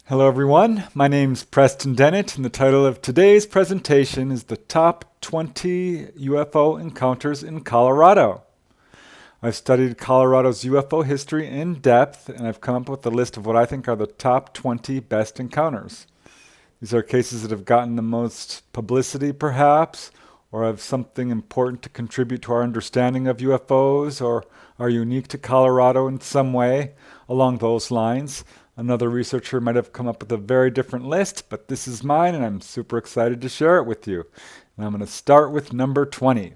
Hello everyone, my name's Preston Dennett and the title of today's presentation is the top 20 UFO encounters in Colorado. I've studied Colorado's UFO history in depth and I've come up with a list of what I think are the top 20 best encounters. These are cases that have gotten the most publicity perhaps, or have something important to contribute to our understanding of UFOs, or are unique to Colorado in some way along those lines. Another researcher might have come up with a very different list, but this is mine and I'm super excited to share it with you. And I'm going to start with number 20.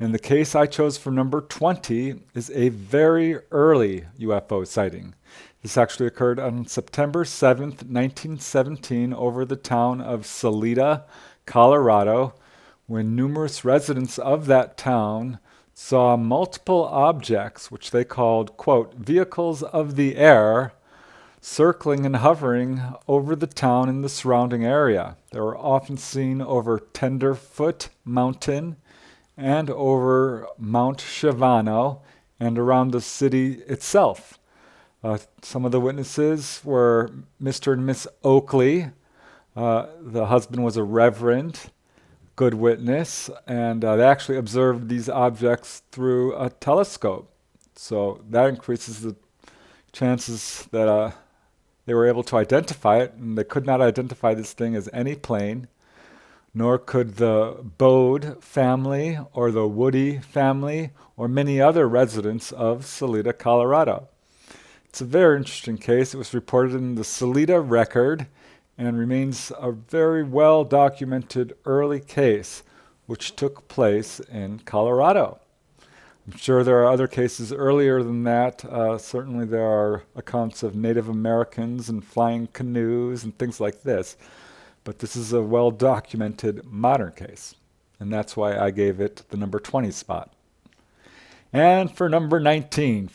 And the case I chose for number 20 is a very early UFO sighting. This actually occurred on September 7th, 1917 over the town of Salida, Colorado, when numerous residents of that town saw multiple objects, which they called, quote, vehicles of the air, circling and hovering over the town and the surrounding area. They were often seen over Tenderfoot Mountain and over Mount Shavano and around the city itself. Some of the witnesses were Mr. and Miss Oakley. The husband was a reverend, good witness, and they actually observed these objects through a telescope. So that increases the chances that they were able to identify it, and they could not identify this thing as any plane, nor could the Bode family or the Woody family or many other residents of Salida, Colorado. It's a very interesting case. It was reported in the Salida record and remains a very well documented early case which took place in Colorado. I'm sure there are other cases earlier than that. Certainly there are accounts of Native Americans and flying canoes and things like this. But this is a well-documented modern case. And that's why I gave it the number 20 spot. And for number 19,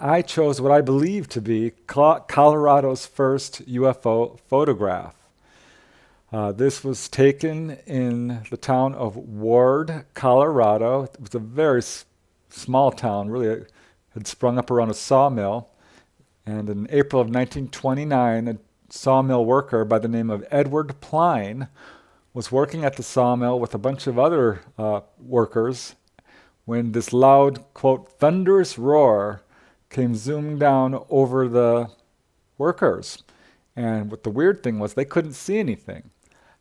I chose what I believe to be Colorado's first UFO photograph. This was taken in the town of Ward, Colorado. It was a very small town, really. It had sprung up around a sawmill. And in April of 1929, a sawmill worker by the name of Edward Pline was working at the sawmill with a bunch of other workers when this loud, quote, thunderous roar came zooming down over the workers. And what the weird thing was, they couldn't see anything.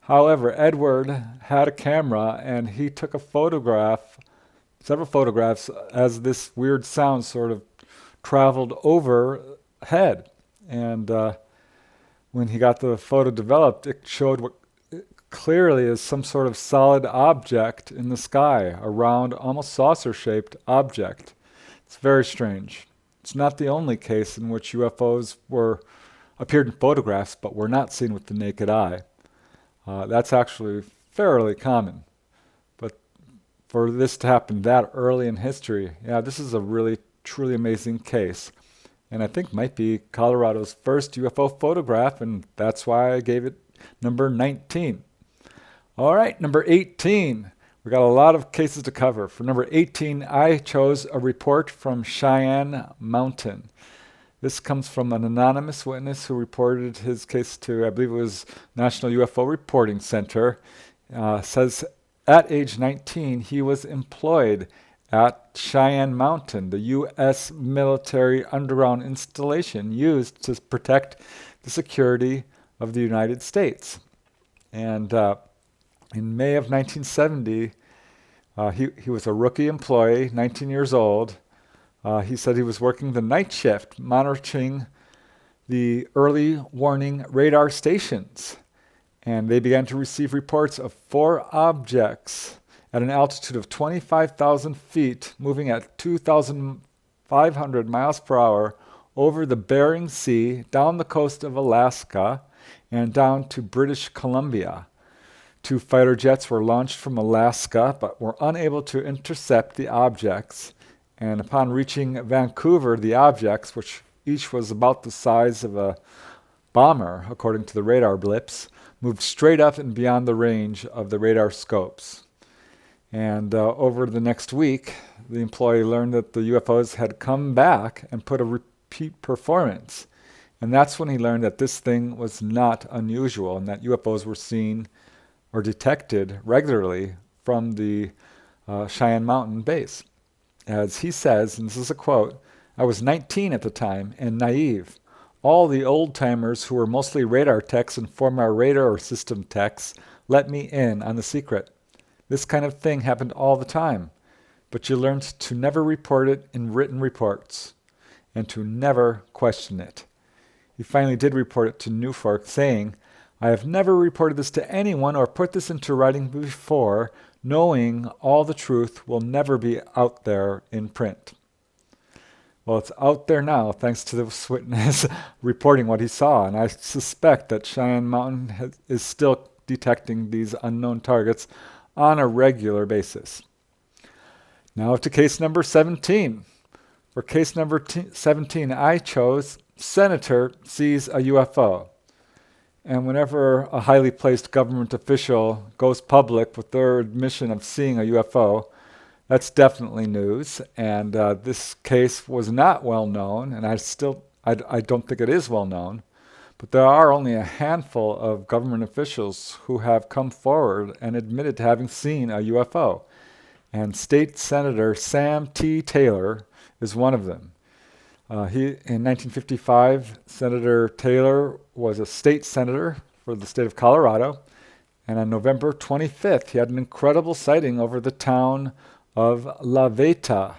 However, Edward had a camera and he took several photographs as this weird sound sort of traveled overhead. And when he got the photo developed, it showed what clearly is some sort of solid object in the sky, a round, almost saucer-shaped object. It's very strange. It's not the only case in which UFOs appeared in photographs but were not seen with the naked eye. That's actually fairly common. But for this to happen that early in history, yeah, this is a really, truly amazing case. And I think might be Colorado's first UFO photograph, and that's why I gave it number 19. All right, number 18. We got a lot of cases to cover. For number 18, I chose a report from Cheyenne Mountain. This comes from an anonymous witness who reported his case to, I believe it was National UFO Reporting Center. Says at age 19, he was employed at Cheyenne Mountain, the U.S. military underground installation used to protect the security of the United States. And in May of 1970, he was a rookie employee, 19 years old. He said he was working the night shift, monitoring the early warning radar stations. And they began to receive reports of 4 objects at an altitude of 25,000 feet, moving at 2,500 miles per hour over the Bering Sea, down the coast of Alaska, and down to British Columbia. 2 fighter jets were launched from Alaska, but were unable to intercept the objects. And upon reaching Vancouver, the objects, which each was about the size of a bomber, according to the radar blips, moved straight up and beyond the range of the radar scopes. And over the next week, the employee learned that the UFOs had come back and put a repeat performance. And that's when he learned that this thing was not unusual and that UFOs were seen or detected regularly from the Cheyenne Mountain base. As he says, and this is a quote, "I was 19 at the time and naive. All the old-timers who were mostly radar techs and former radar system techs let me in on the secret. This kind of thing happened all the time, but you learned to never report it in written reports and to never question it." He finally did report it to Newfork, saying, "I have never reported this to anyone or put this into writing before, knowing all the truth will never be out there in print." Well, it's out there now, thanks to this witness reporting what he saw, and I suspect that Cheyenne Mountain is still detecting these unknown targets on a regular basis. Now to case number 17. For case number 17, I chose Senator Sees a UFO. And whenever a highly placed government official goes public with their admission of seeing a UFO, that's definitely news. And this case was not well known, and I don't think it is well known. But there are only a handful of government officials who have come forward and admitted to having seen a UFO. And State Senator Sam T. Taylor is one of them. In 1955, Senator Taylor was a state senator for the state of Colorado, and on November 25th, he had an incredible sighting over the town of La Veta.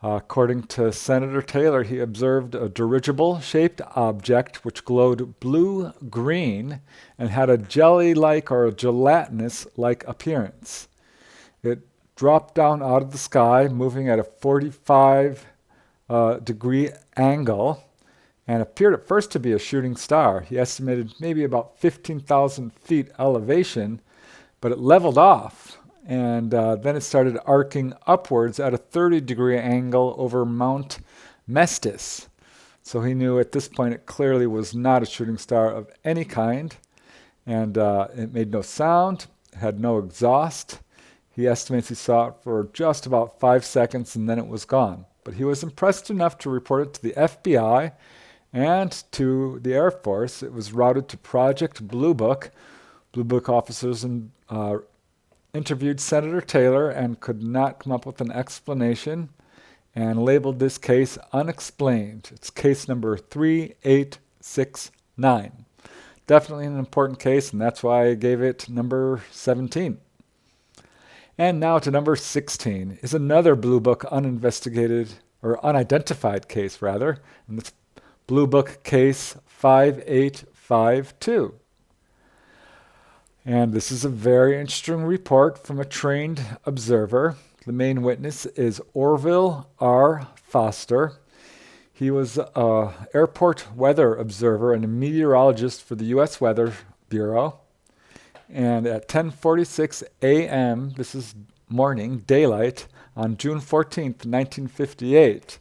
According to Senator Taylor, he observed a dirigible-shaped object which glowed blue-green and had a jelly-like or a gelatinous-like appearance. It dropped down out of the sky, moving at a 45-degree angle, and appeared at first to be a shooting star. He estimated maybe about 15,000 feet elevation, but it leveled off, and then it started arcing upwards at a 30-degree angle over Mount Mestis. So he knew at this point it clearly was not a shooting star of any kind, and it made no sound, had no exhaust. He estimates he saw it for just about 5 seconds, and then it was gone. But he was impressed enough to report it to the FBI and to the Air Force. It was routed to Project Blue Book. Blue Book officers interviewed Senator Taylor and could not come up with an explanation and labeled this case unexplained. It's case number 3869. Definitely an important case, and that's why I gave it number 17. And now to number 16 is another Blue Book unidentified case, rather, and it's Blue Book case 5852. And this is a very interesting report from a trained observer. The main witness is Orville R. Foster. He was an airport weather observer and a meteorologist for the U.S. Weather Bureau. And at 10:46 a.m., this is morning, daylight, on June 14th, 1958,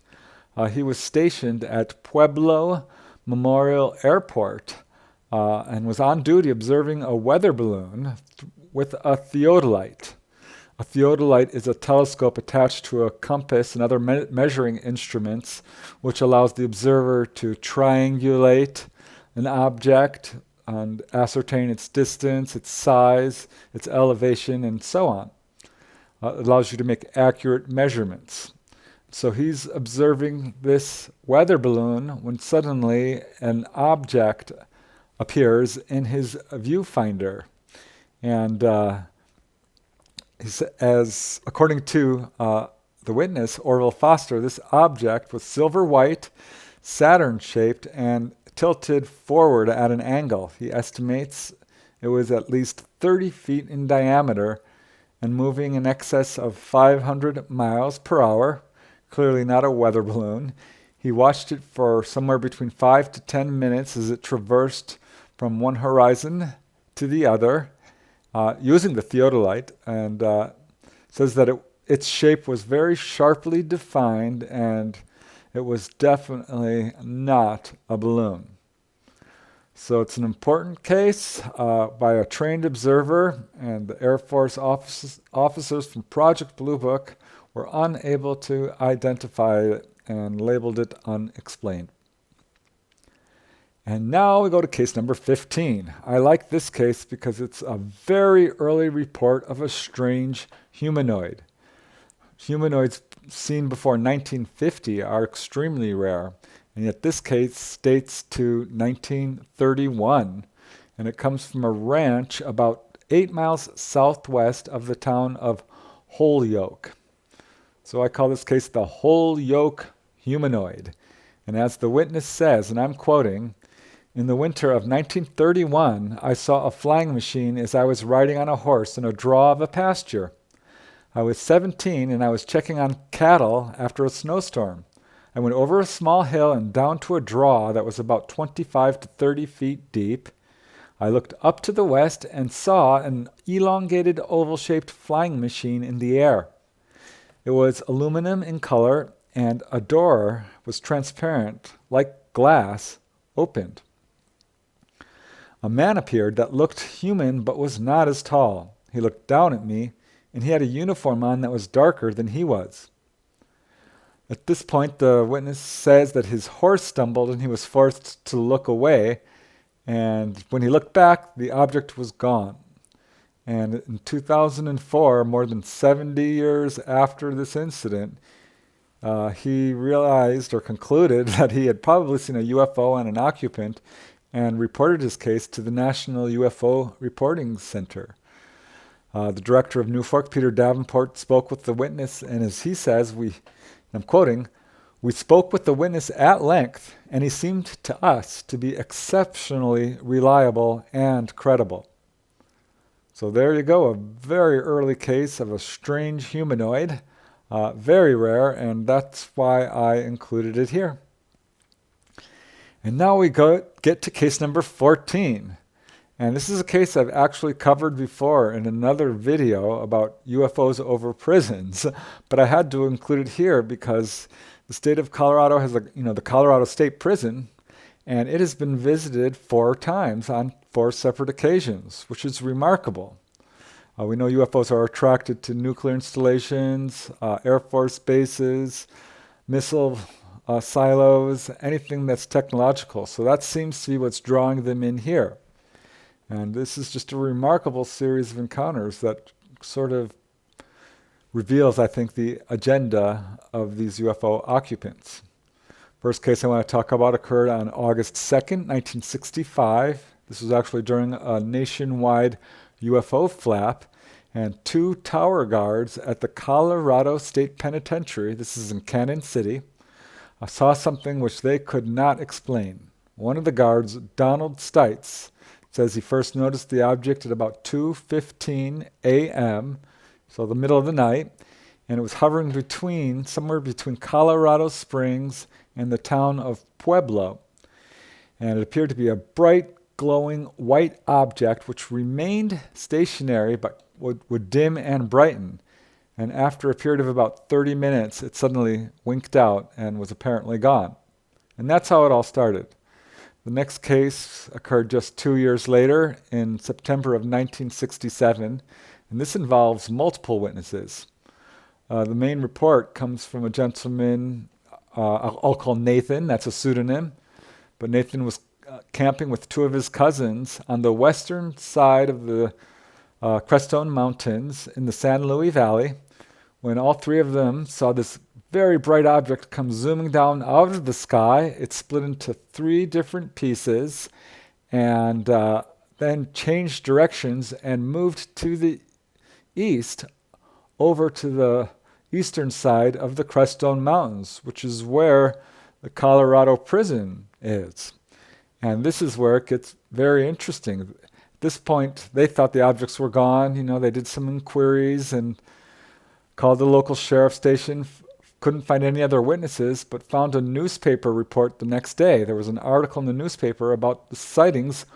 he was stationed at Pueblo Memorial Airport and was on duty observing a weather balloon with a theodolite. A theodolite is a telescope attached to a compass and other measuring instruments, which allows the observer to triangulate an object and ascertain its distance, its size, its elevation, and so on. It allows you to make accurate measurements. So he's observing this weather balloon when suddenly an object appears in his viewfinder. And as according to the witness, Orville Foster, this object was silver white, Saturn-shaped, and tilted forward at an angle. He estimates it was at least 30 feet in diameter and moving in excess of 500 miles per hour. Clearly not a weather balloon. He watched it for somewhere between 5 to 10 minutes as it traversed from one horizon to the other using the theodolite, and says that its shape was very sharply defined and it was definitely not a balloon. So it's an important case by a trained observer, and the Air Force officers from Project Blue Book were unable to identify it and labeled it unexplained. And now we go to case number 15. I like this case because it's a very early report of a strange humanoid. Humanoids seen before 1950 are extremely rare, and yet this case dates to 1931, and it comes from a ranch about 8 miles southwest of the town of Holyoke. So I call this case the Holyoke humanoid. And as the witness says, and I'm quoting, "In the winter of 1931, I saw a flying machine as I was riding on a horse in a draw of a pasture. I was 17 and I was checking on cattle after a snowstorm. I went over a small hill and down to a draw that was about 25 to 30 feet deep. I looked up to the west and saw an elongated oval-shaped flying machine in the air. It was aluminum in color and a door was transparent, like glass, opened. A man appeared that looked human but was not as tall. He looked down at me, and he had a uniform on that was darker than he was." At this point, the witness says that his horse stumbled and he was forced to look away, and when he looked back, the object was gone. And in 2004, more than 70 years after this incident, he realized or concluded that he had probably seen a UFO and an occupant and reported his case to the National UFO Reporting Center. The director of Newfork, Peter Davenport, spoke with the witness, and as he says, I'm quoting, "We spoke with the witness at length, and he seemed to us to be exceptionally reliable and credible." So there you go, a very early case of a strange humanoid, very rare, and that's why I included it here. And now we get to case number 14. And this is a case I've actually covered before in another video about UFOs over prisons, but I had to include it here because the state of Colorado has the Colorado State Prison, and it has been visited 4 times on 4 separate occasions, which is remarkable. We know UFOs are attracted to nuclear installations, Air Force bases, missile silos, anything that's technological. So that seems to be what's drawing them in here. And this is just a remarkable series of encounters that sort of reveals, I think, the agenda of these UFO occupants. First case I want to talk about occurred on August 2nd, 1965. This was actually during a nationwide UFO flap, and 2 tower guards at the Colorado State Penitentiary, this is in Cannon City, saw something which they could not explain. One of the guards, Donald Stites, says he first noticed the object at about 2:15 a.m., so the middle of the night, and it was hovering somewhere between Colorado Springs and the town of Pueblo. And it appeared to be a bright, glowing white object which remained stationary but would dim and brighten. And after a period of about 30 minutes, it suddenly winked out and was apparently gone. And that's how it all started. The next case occurred just 2 years later in September of 1967, and this involves multiple witnesses. The main report comes from a gentleman I'll call Nathan, that's a pseudonym, but Nathan was camping with 2 of his cousins on the western side of the Preston Mountains in the San Luis Valley when all 3 of them saw this very bright object come zooming down out of the sky. It split into 3 different pieces and then changed directions and moved to the east over to the eastern side of the Crestone Mountains, which is where the Colorado prison is. And this is where it gets very interesting. At this point, they thought the objects were gone. They did some inquiries and called the local sheriff's station, couldn't find any other witnesses, but found a newspaper report the next day. There was an article in the newspaper about the sightings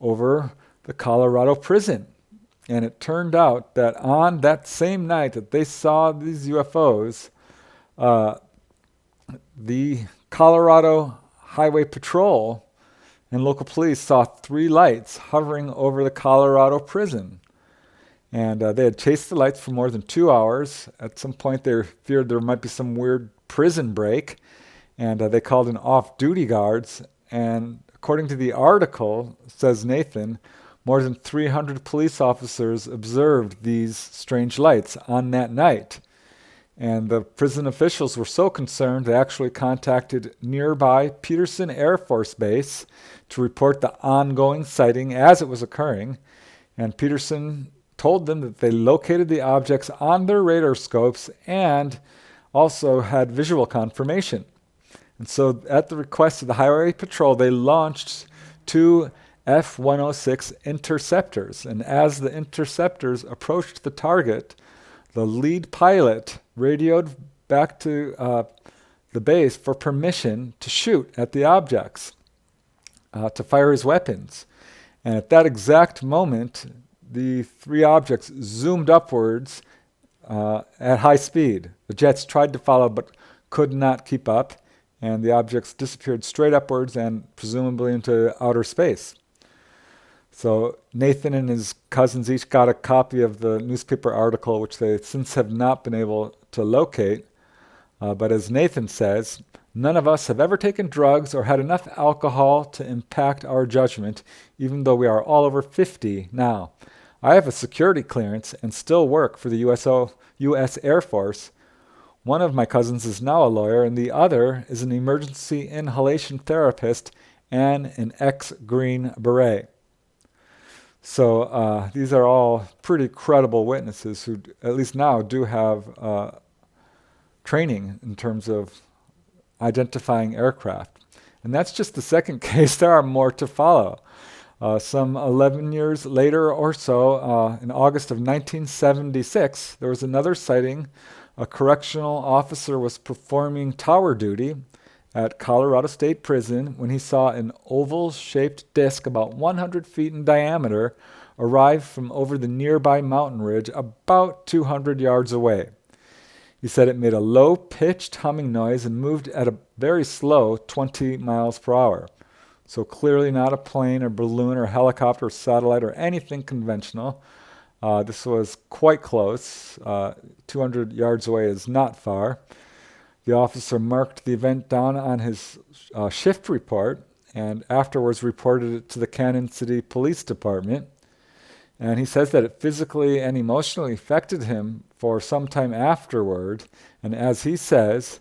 over the Colorado prison. And it turned out that on that same night that they saw these UFOs, the Colorado Highway Patrol and local police saw 3 lights hovering over the Colorado prison. And they had chased the lights for more than 2 hours. At some point, they feared there might be some weird prison break, and they called in off-duty guards. And According to the article, says Nathan, more than 300 police officers observed these strange lights on that night. And the prison officials were so concerned they actually contacted nearby Peterson Air Force Base to report the ongoing sighting as it was occurring. And Peterson told them that they located the objects on their radar scopes and also had visual confirmation. And so at the request of the Highway Patrol, they launched two F-106 interceptors. And as the interceptors approached the target, the lead pilot radioed back to the base for permission to shoot at the objects, to fire his weapons. And at that exact moment, the three objects zoomed upwards at high speed. The jets tried to follow but could not keep up, and the objects disappeared straight upwards and presumably into outer space. So Nathan and his cousins each got a copy of the newspaper article, which they since have not been able to locate. But as Nathan says, none of us have ever taken drugs or had enough alcohol to impact our judgment, even though we are all over 50 now. I have a security clearance and still work for the U.S. Air Force. One of my cousins is now a lawyer, and the other is an emergency inhalation therapist and an ex-Green Beret. So these are all pretty credible witnesses who, at least now, do have training in terms of identifying aircraft. And that's just the second case. There are more to follow. Some 11 years later or so, in August of 1976, there was another sighting. A correctional officer was performing tower duty at Colorado State Prison when he saw an oval-shaped disc about 100 feet in diameter arrive from over the nearby mountain ridge about 200 yards away. He said it made a low-pitched humming noise and moved at a very slow 20 miles per hour. So clearly not a plane or balloon or helicopter or satellite or anything conventional. This was quite close. 200 yards away is not far. The officer marked the event down on his shift report and afterwards reported it to the Cannon City Police Department. And he says that it physically and emotionally affected him for some time afterward. And as he says,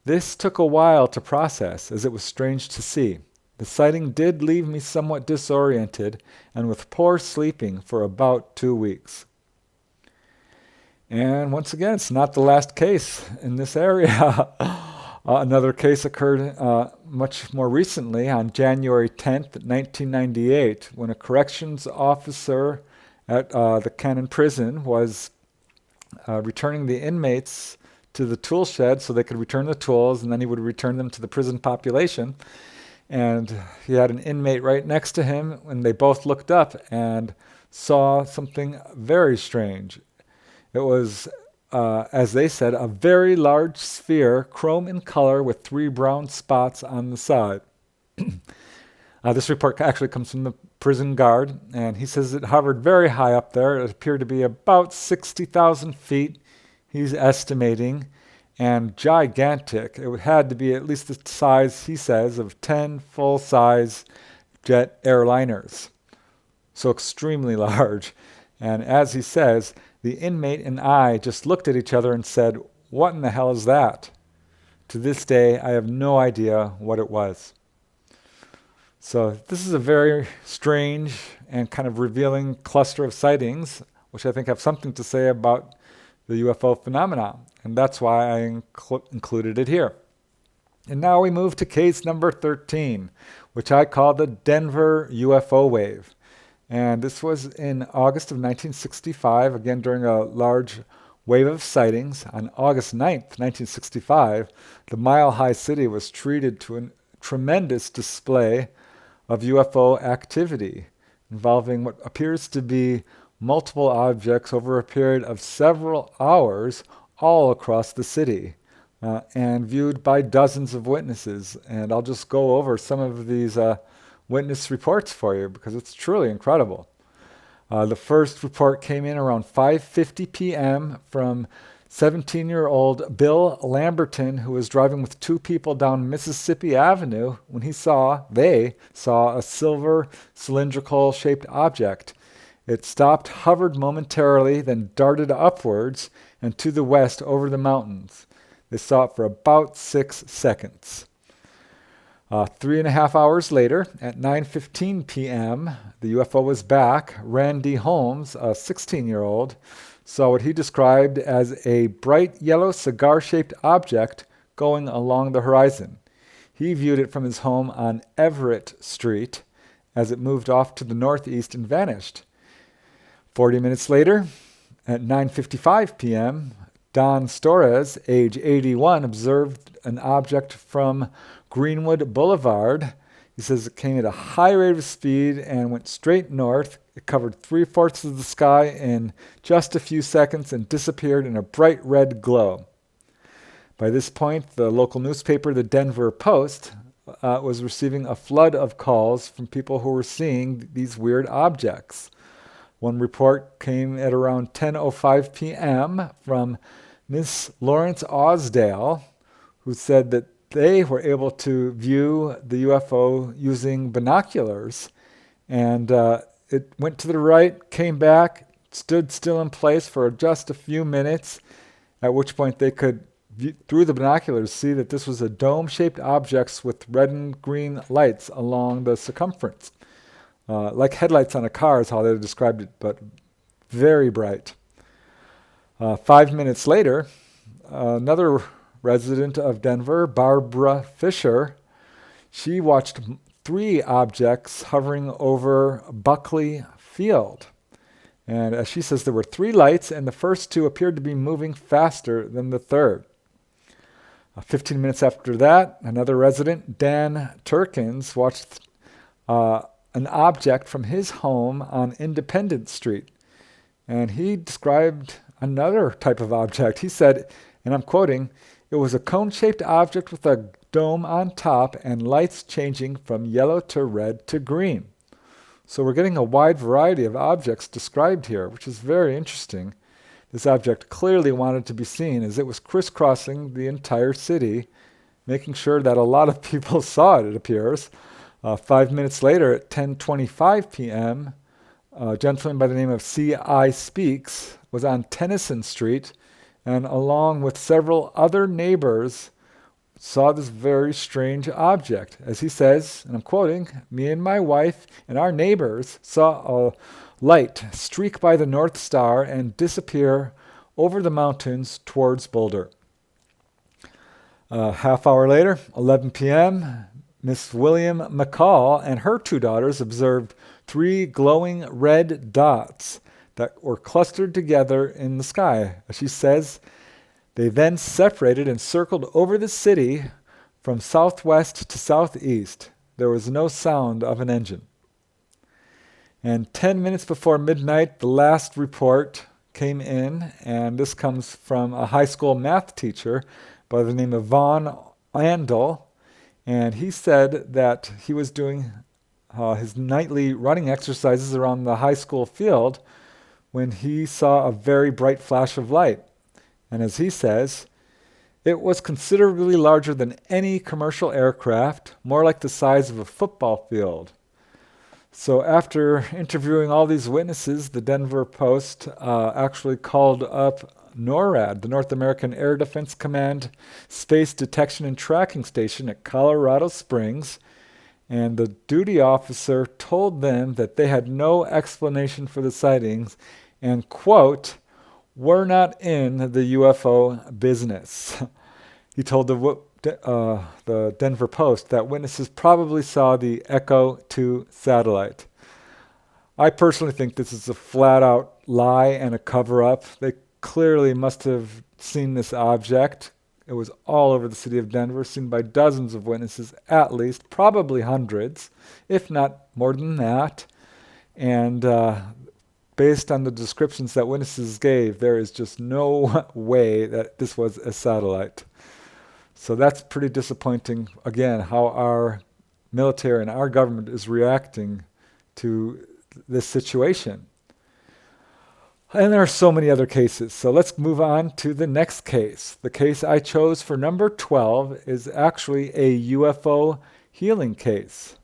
this took a while to process as it was strange to see. The sighting did leave me somewhat disoriented and with poor sleeping for about 2 weeks. And once again, it's not the last case in this area. Another case occurred much more recently on January 10th, 1998, when a corrections officer at the Cannon Prison was returning the inmates to the tool shed so they could return the tools, and then he would return them to the prison population. And he had an inmate right next to him when they both looked up and saw something very strange. It was, as they said, a very large sphere, chrome in color with 3 brown spots on the side. This report actually comes from the prison guard, and he says it hovered very high up there. It appeared to be about 60,000 feet, he's estimating, and gigantic. It had to be at least the size, he says, of 10 full-size jet airliners. So extremely large. And as he says, the inmate and I just looked at each other and said, "What in the hell is that?" To this day, I have no idea what it was. So this is a very strange and kind of revealing cluster of sightings, which I think have something to say about the UFO phenomena. And that's why I included it here. And now we move to case number 13, which I call the Denver UFO wave. And this was in August of 1965, again during a large wave of sightings. On August 9th, 1965, the Mile High City was treated to a tremendous display of UFO activity involving what appears to be multiple objects over a period of several hours all across the city and viewed by dozens of witnesses. And I'll just go over some of these witness reports for you because it's truly incredible. The first report came in around 5:50 p.m. from 17-year-old Bill Lamberton, who was driving with two people down Mississippi Avenue when they saw a silver cylindrical shaped object. It stopped, hovered momentarily, then darted upwards and to the west over the mountains. They saw it for about 6 seconds. 3.5 hours later, at 9:15 p.m., the UFO was back. Randy Holmes, a 16-year-old, saw what he described as a bright yellow cigar-shaped object going along the horizon. He viewed it from his home on Everett Street as it moved off to the northeast and vanished. 40 minutes later, at 9:55 p.m., Don Storez, age 81, observed an object from Greenwood Boulevard. He says it came at a high rate of speed and went straight north. It covered 3/4 of the sky in just a few seconds and disappeared in a bright red glow. By this point, the local newspaper, the Denver Post, was receiving a flood of calls from people who were seeing these weird objects. One report came at around 10:05 p.m. from Miss Lawrence Osdale, who said that they were able to view the UFO using binoculars, and it went to the right, came back, stood still in place for just a few minutes, at which point they could, through the binoculars, see that this was a dome-shaped object with red and green lights along the circumference. Like headlights on a car is how they described it, but very bright. 5 minutes later, another resident of Denver, Barbara Fisher, she watched 3 objects hovering over Buckley Field. And as she says, there were 3 lights, and the first 2 appeared to be moving faster than the third. 15 minutes after that, another resident, Dan Turkins, watched an object from his home on Independence Street. And he described another type of object. He said, and I'm quoting, "It was a cone-shaped object with a dome on top and lights changing from yellow to red to green." So we're getting a wide variety of objects described here, which is very interesting. This object clearly wanted to be seen as it was crisscrossing the entire city, making sure that a lot of people saw it, it appears. 5 minutes later, at 10:25 p.m., a gentleman by the name of C.I. Speaks was on Tennyson Street, and along with several other neighbors, saw this very strange object. As he says, and I'm quoting, "Me and my wife and our neighbors saw a light streak by the North Star and disappear over the mountains towards Boulder." Half hour later, 11 p.m., Miss William McCall and her 2 daughters observed 3 glowing red dots that were clustered together in the sky. As she says, they then separated and circled over the city from southwest to southeast. There was no sound of an engine. And 10 minutes before midnight, the last report came in, and this comes from a high school math teacher by the name of Vaughn Andel. And he said that he was doing his nightly running exercises around the high school field when he saw a very bright flash of light. And as he says, it was considerably larger than any commercial aircraft, more like the size of a football field. So after interviewing all these witnesses, the Denver Post actually called up NORAD, the North American Air Defense Command Space Detection and Tracking Station at Colorado Springs, and the duty officer told them that they had no explanation for the sightings and, quote, "We're not in the UFO business." He told the Denver Post that witnesses probably saw the Echo 2 satellite. I personally think this is a flat-out lie and a cover-up. They clearly must have seen this object. It was all over the city of Denver, seen by dozens of witnesses at least, probably hundreds, if not more than that. And based on the descriptions that witnesses gave, there is just no way that this was a satellite. So that's pretty disappointing, again, how our military and our government is reacting to this situation. And there are so many other cases. So let's move on to the next case. The case I chose for number 12 is actually a UFO healing case.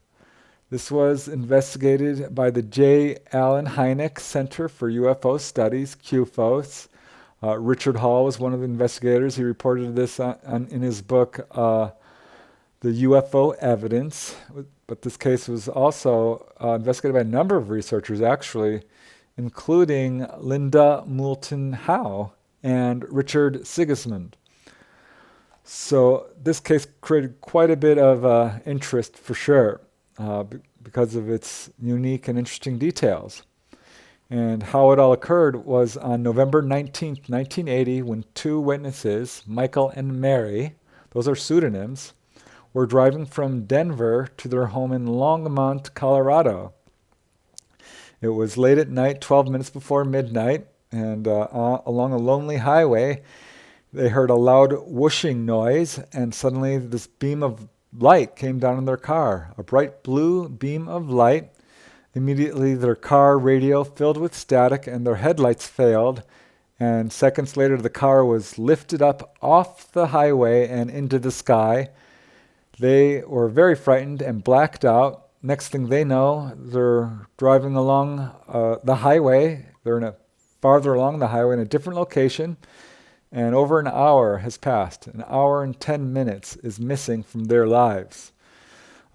This was investigated by the J. Allen Hynek Center for UFO Studies, QFOS. Richard Hall was one of the investigators. He reported this in his book, The UFO Evidence. But this case was also investigated by a number of researchers, actually, including Linda Moulton Howe and Richard Sigismund. So this case created quite a bit of interest for sure because of its unique and interesting details. And how it all occurred was on November 19th, 1980, when two witnesses, Michael and Mary, those are pseudonyms, were driving from Denver to their home in Longmont, Colorado. It was late at night, 12 minutes before midnight, and along a lonely highway, they heard a loud whooshing noise, and suddenly this beam of light came down in their car, a bright blue beam of light. Immediately, their car radio filled with static, and their headlights failed, and seconds later, the car was lifted up off the highway and into the sky. They were very frightened and blacked out. Next thing they know, they're driving along the highway. They're farther along the highway in a different location, and over an hour has passed. An hour and 10 minutes is missing from their lives.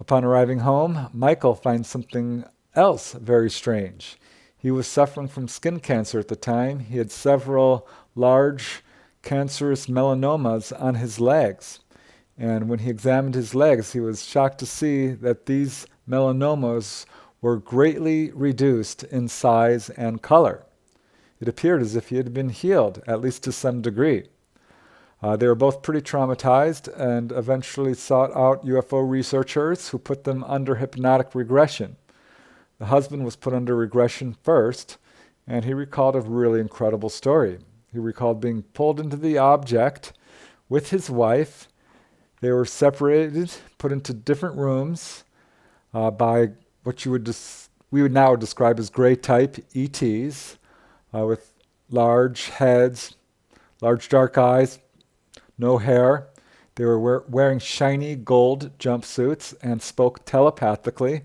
Upon arriving home, Michael finds something else very strange. He was suffering from skin cancer at the time. He had several large cancerous melanomas on his legs. And when he examined his legs, he was shocked to see that these melanomas were greatly reduced in size and color. It appeared as if he had been healed, at least to some degree. They were both pretty traumatized and eventually sought out UFO researchers who put them under hypnotic regression. The husband was put under regression first, and he recalled a really incredible story. He recalled being pulled into the object with his wife. They were separated, put into different rooms by what we would now describe as gray type ETs with large heads, large dark eyes, no hair. They were wearing shiny gold jumpsuits and spoke telepathically.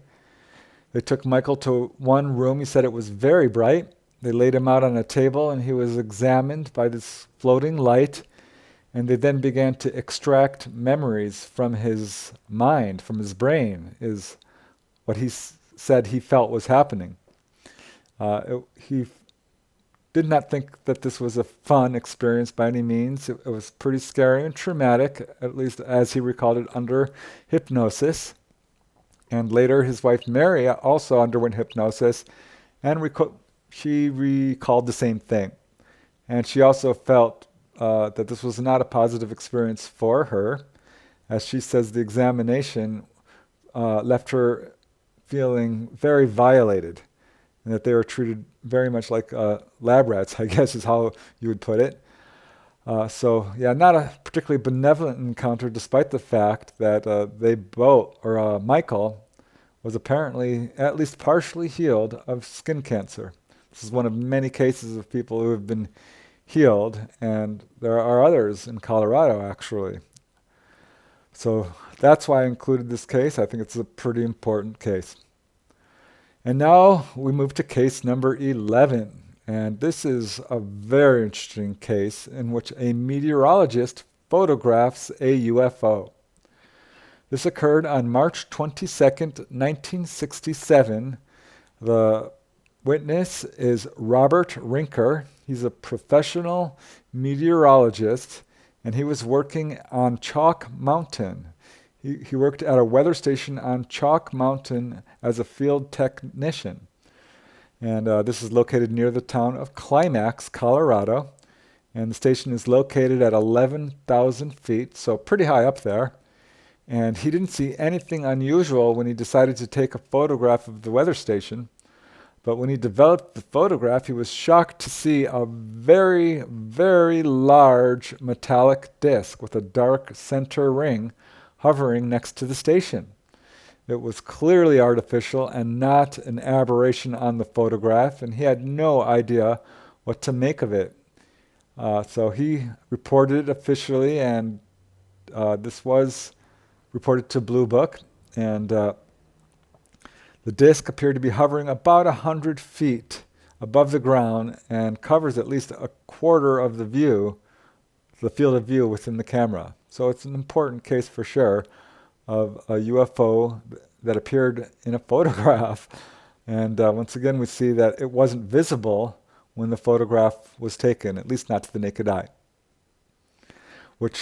They took Michael to one room. He said it was very bright. They laid him out on a table, and he was examined by this floating light. And they then began to extract memories from his mind, from his brain, is what he said he felt was happening. He did not think that this was a fun experience by any means. It was pretty scary and traumatic, at least as he recalled it under hypnosis. And later his wife Mary also underwent hypnosis, and she recalled the same thing. And she also felt that this was not a positive experience for her. As she says, the examination left her feeling very violated, and that they were treated very much like lab rats, I guess is how you would put it. Not a particularly benevolent encounter, despite the fact that Michael was apparently at least partially healed of skin cancer. This is one of many cases of people who have been healed, and there are others in Colorado, actually. So that's why I included this case. I think it's a pretty important case. And now we move to case number 11. And this is a very interesting case in which a meteorologist photographs a UFO. This occurred on March 22nd, 1967. The witness is Robert Rinker. He's a professional meteorologist, and he was working on Chalk Mountain. He worked at a weather station on Chalk Mountain as a field technician. And this is located near the town of Climax, Colorado. And the station is located at 11,000 feet, so pretty high up there. And he didn't see anything unusual when he decided to take a photograph of the weather station. But when he developed the photograph, he was shocked to see a very, very large metallic disc with a dark center ring hovering next to the station. It was clearly artificial and not an aberration on the photograph, and he had no idea what to make of it. So he reported it officially, and this was reported to Blue Book, and the disk appeared to be hovering about 100 feet above the ground and covers at least a quarter of the view, the field of view within the camera. So it's an important case for sure of a UFO that appeared in a photograph. And once again, we see that it wasn't visible when the photograph was taken, at least not to the naked eye. Which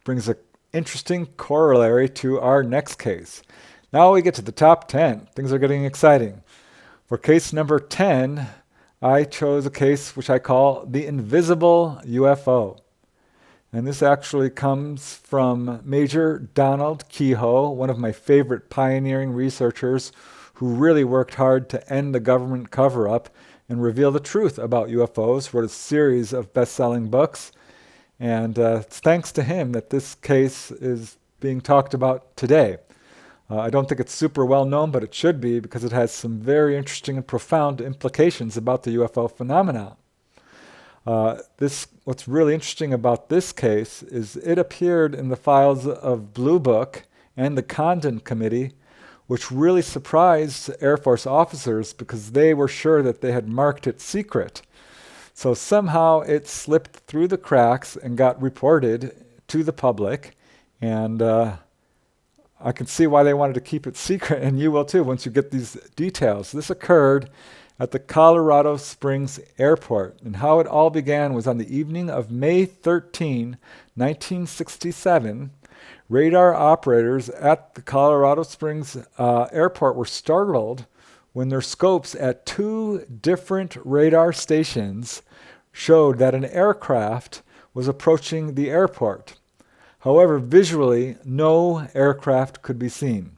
brings an interesting corollary to our next case. Now we get to the top 10. Things are getting exciting. For case number 10, I chose a case which I call the invisible UFO. And this actually comes from Major Donald Kehoe, one of my favorite pioneering researchers who really worked hard to end the government cover-up and reveal the truth about UFOs, wrote a series of best-selling books. And it's thanks to him that this case is being talked about today. I don't think it's super well known, but it should be because it has some very interesting and profound implications about the UFO phenomena. What's really interesting about this case is it appeared in the files of Blue Book and the Condon Committee, which really surprised Air Force officers because they were sure that they had marked it secret. So somehow it slipped through the cracks and got reported to the public, and I can see why they wanted to keep it secret, and you will too once you get these details. This occurred at the Colorado Springs Airport, and how it all began was on the evening of May 13, 1967. Radar operators at the Colorado Springs Airport were startled when their scopes at two different radar stations showed that an aircraft was approaching the airport. However, visually, no aircraft could be seen.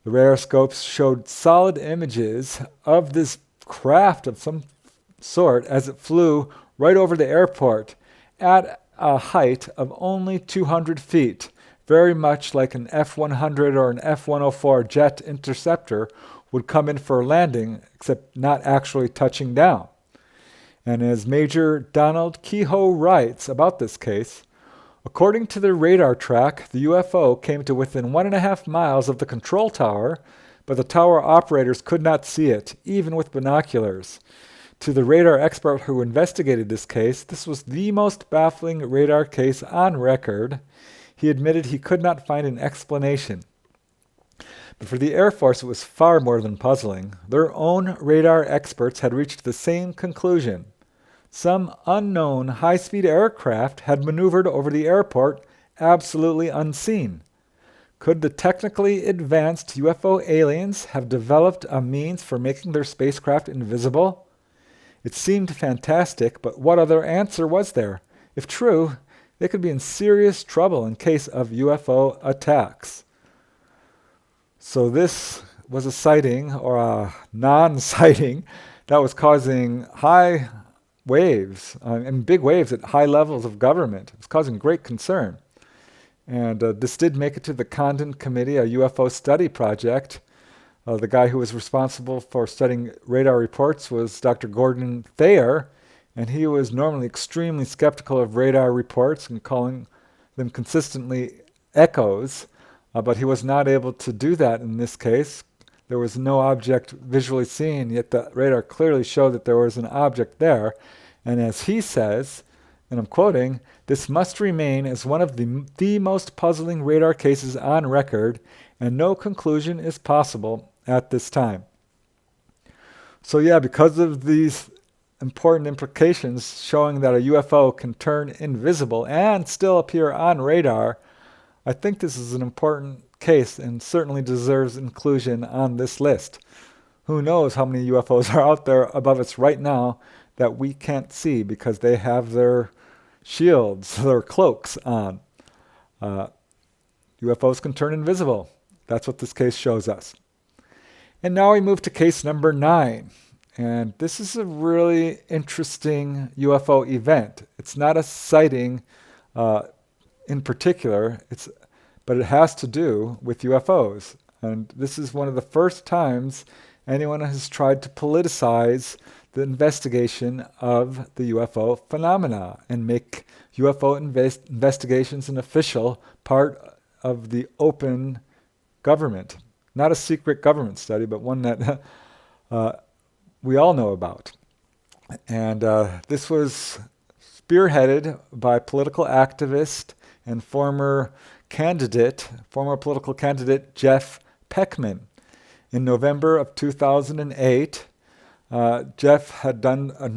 The radar scopes showed solid images of this craft of some sort as it flew right over the airport at a height of only 200 feet, very much like an F-100 or an F-104 jet interceptor would come in for a landing, except not actually touching down. And as Major Donald Kehoe writes about this case, according to the radar track, the UFO came to within 1.5 miles of the control tower, but the tower operators could not see it, even with binoculars. To the radar expert who investigated this case, this was the most baffling radar case on record. He admitted he could not find an explanation. But for the Air Force, it was far more than puzzling. Their own radar experts had reached the same conclusion. Some unknown high-speed aircraft had maneuvered over the airport absolutely unseen. Could the technically advanced UFO aliens have developed a means for making their spacecraft invisible? It seemed fantastic, but what other answer was there? If true, they could be in serious trouble in case of UFO attacks. So this was a sighting, or a non-sighting, that was causing high waves, and big waves at high levels of government. It was causing great concern. And this did make it to the Condon Committee, a UFO study project. The guy who was responsible for studying radar reports was Dr. Gordon Thayer, and he was normally extremely skeptical of radar reports and calling them consistently echoes, but he was not able to do that in this case. There was no object visually seen, yet the radar clearly showed that there was an object there. And as he says, and I'm quoting, "This must remain as one of the most puzzling radar cases on record, and no conclusion is possible at this time." So yeah, because of these important implications showing that a UFO can turn invisible and still appear on radar, I think this is an important case and certainly deserves inclusion on this list. Who knows how many UFOs are out there above us right now that we can't see because they have their shields, their cloaks on. UFOs can turn invisible. That's what this case shows us. And now we move to case number 9. And this is a really interesting UFO event. It's not a sighting in particular, but it has to do with UFOs. And this is one of the first times anyone has tried to politicize the investigation of the UFO phenomena and make UFO investigations an official part of the open government. Not a secret government study, but one that we all know about. And this was spearheaded by political activist and former political candidate Jeff Peckman. In November of 2008, Jeff had done a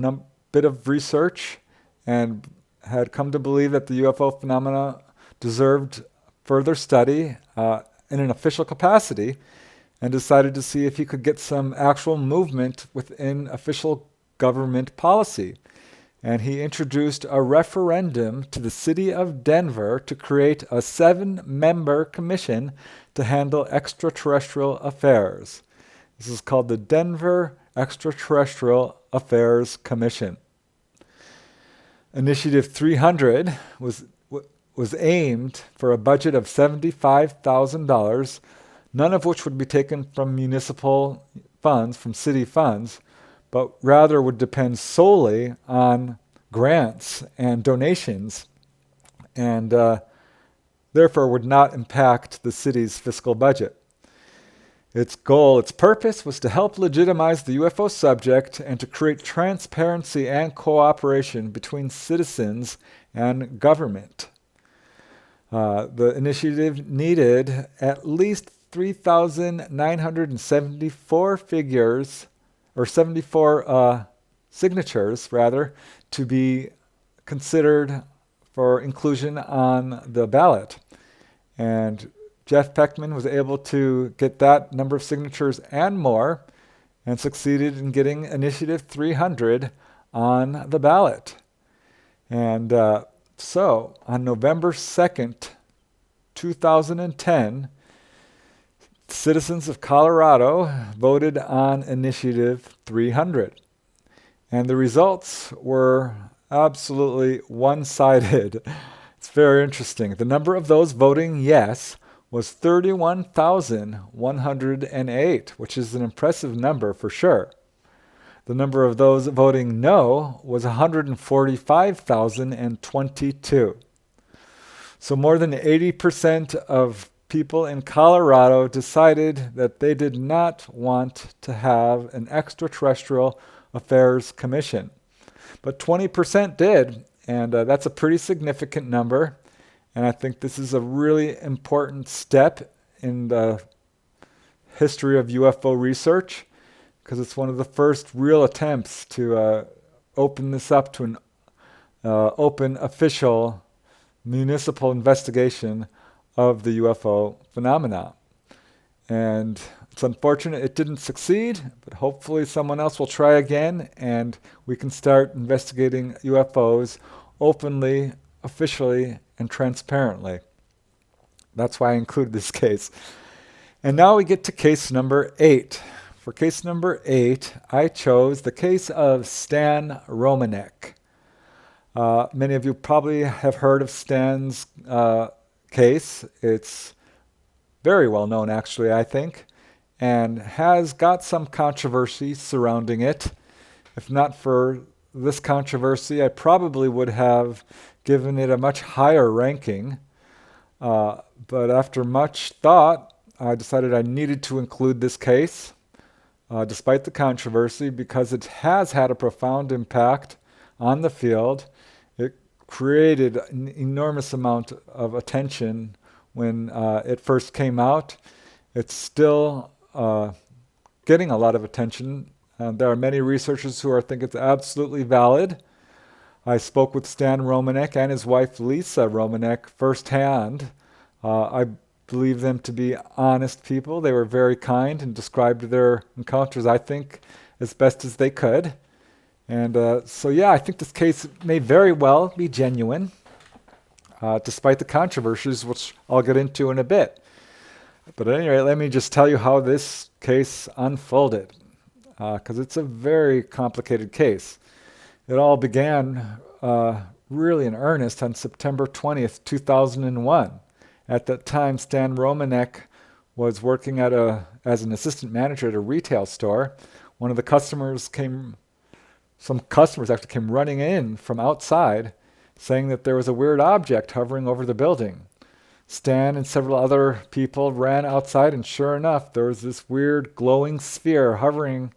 bit of research and had come to believe that the UFO phenomena deserved further study in an official capacity, and decided to see if he could get some actual movement within official government policy. And he introduced a referendum to the city of Denver to create a 7-member commission to handle extraterrestrial affairs. This is called the Denver Extraterrestrial Affairs Commission. Initiative 300 was aimed for a budget of $75,000, none of which would be taken from municipal funds, from city funds, but rather would depend solely on grants and donations, and therefore would not impact the city's fiscal budget. Its purpose was to help legitimize the UFO subject and to create transparency and cooperation between citizens and government. The initiative needed at least 3,974 signatures, to be considered for inclusion on the ballot. And Jeff Peckman was able to get that number of signatures and more, and succeeded in getting Initiative 300 on the ballot. And so on November 2nd, 2010, citizens of Colorado voted on Initiative 300. And the results were absolutely one-sided. It's very interesting. The number of those voting yes was 31,108, which is an impressive number for sure. The number of those voting no was 145,022. So more than 80% of people in Colorado decided that they did not want to have an extraterrestrial affairs commission. But 20% did, and that's a pretty significant number. And I think this is a really important step in the history of UFO research, because it's one of the first real attempts to open this up to an open, official, municipal investigation of the UFO phenomena. And it's unfortunate it didn't succeed, but hopefully someone else will try again, and we can start investigating UFOs openly, officially, and transparently. That's why I included this case. And now we get to case number 8. For case number 8, I chose the case of Stan Romanek. Many of you probably have heard of Stan's case. It's very well known, actually, I think, and has got some controversy surrounding it. If not for this controversy, I probably would have given it a much higher ranking. But after much thought, I decided I needed to include this case, despite the controversy, because it has had a profound impact on the field. It created an enormous amount of attention when it first came out. It's still getting a lot of attention. There are many researchers who think it's absolutely valid. I spoke with Stan Romanek and his wife Lisa Romanek firsthand. I believe them to be honest people. They were very kind and described their encounters, I think, as best as they could. And so I think this case may very well be genuine, despite the controversies, which I'll get into in a bit. But at any rate, let me just tell you how this case unfolded, because it's a very complicated case. It all began really in earnest on September 20th, 2001. At that time, Stan Romanek was working as an assistant manager at a retail store. One of the customers came Some customers actually came running in from outside saying that there was a weird object hovering over the building. Stan and several other people ran outside, and sure enough, there was this weird glowing sphere hovering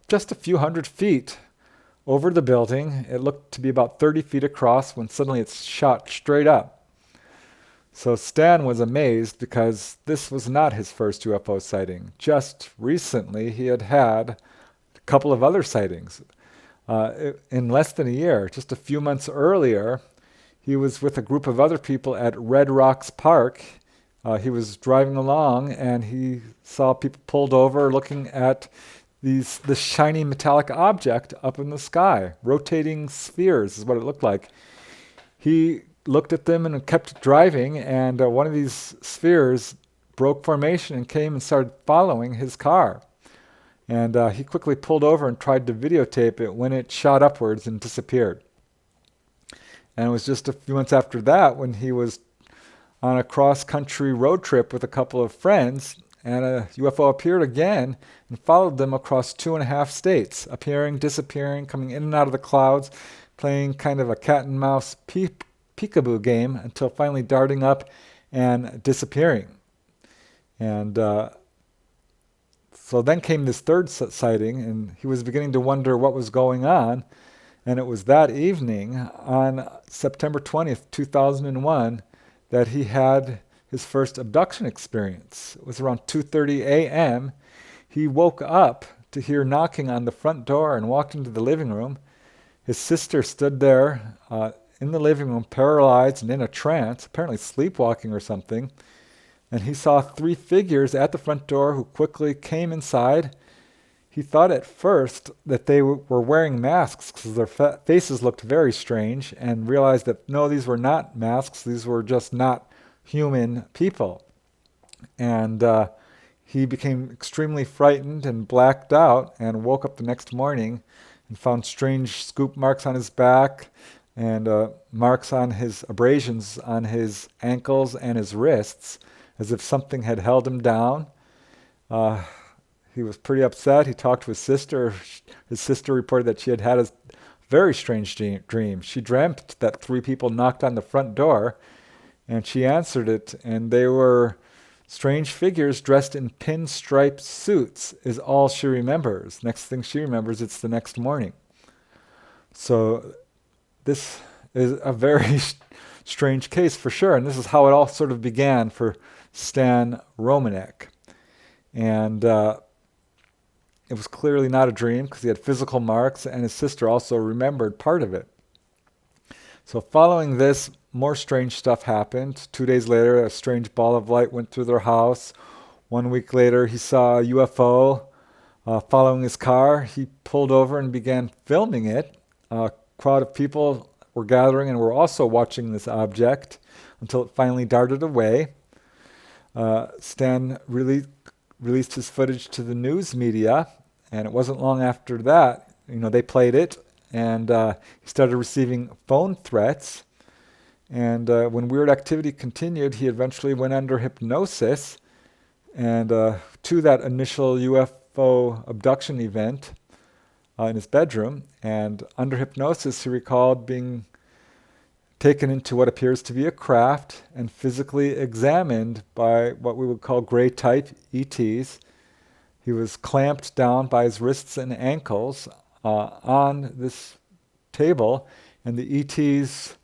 just a few hundred feet over the building. It looked to be about 30 feet across when suddenly it shot straight up. So Stan was amazed because this was not his first UFO sighting. Just recently, he had had a couple of other sightings. In less than a year, just a few months earlier, he was with a group of other people at Red Rocks Park. He was driving along and he saw people pulled over looking at this shiny metallic object up in the sky. Rotating spheres is what it looked like. He looked at them and kept driving, and one of these spheres broke formation and came and started following his car. And he quickly pulled over and tried to videotape it when it shot upwards and disappeared. And it was just a few months after that when he was on a cross-country road trip with a couple of friends, and a UFO appeared again and followed them across 2.5 states, appearing, disappearing, coming in and out of the clouds, playing kind of a cat and mouse peekaboo game until finally darting up and disappearing. And so then came this third sighting, and he was beginning to wonder what was going on. And it was that evening on September 20th, 2001, that he had his first abduction experience. It was around 2:30 a.m. He woke up to hear knocking on the front door and walked into the living room. His sister stood there in the living room, paralyzed and in a trance, apparently sleepwalking or something. And he saw 3 figures at the front door who quickly came inside. He thought at first that they were wearing masks because their faces looked very strange, and realized that no, these were not masks, these were just not human people. And he became extremely frightened and blacked out and woke up the next morning and found strange scoop marks on his back and marks on his abrasions on his ankles and his wrists, as if something had held him down. He was pretty upset. He talked to his sister. His sister reported that she had had a very strange dream. She dreamt that 3 people knocked on the front door, and she answered it, and they were strange figures dressed in pinstripe suits, is all she remembers. Next thing she remembers, it's the next morning. So this is a very strange case for sure, and this is how it all sort of began for Stan Romanek. And it was clearly not a dream because he had physical marks, and his sister also remembered part of it. So following this, more strange stuff happened. 2 days later, a strange ball of light went through their house. 1 week later, he saw a UFO following his car. He pulled over and began filming it. A crowd of people were gathering and were also watching this object until it finally darted away. Stan released his footage to the news media, and it wasn't long after that, they played it, and he started receiving phone threats. And when weird activity continued, he eventually went under hypnosis, and to that initial UFO abduction event in his bedroom. And under hypnosis, he recalled being taken into what appears to be a craft and physically examined by what we would call gray type ETs. He was clamped down by his wrists and ankles on this table, and the ETs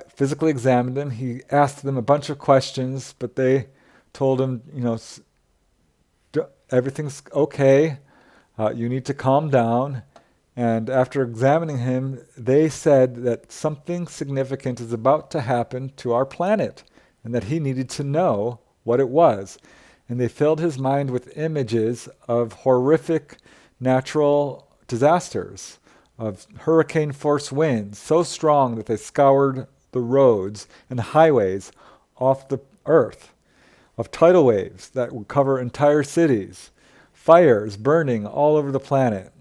physically examined him. He asked them a bunch of questions, but they told him, everything's okay, you need to calm down. And after examining him, they said that something significant is about to happen to our planet, and that he needed to know what it was. And they filled his mind with images of horrific natural disasters, of hurricane-force winds so strong that they scoured the roads and highways off the earth, of tidal waves that would cover entire cities, fires burning all over the planet.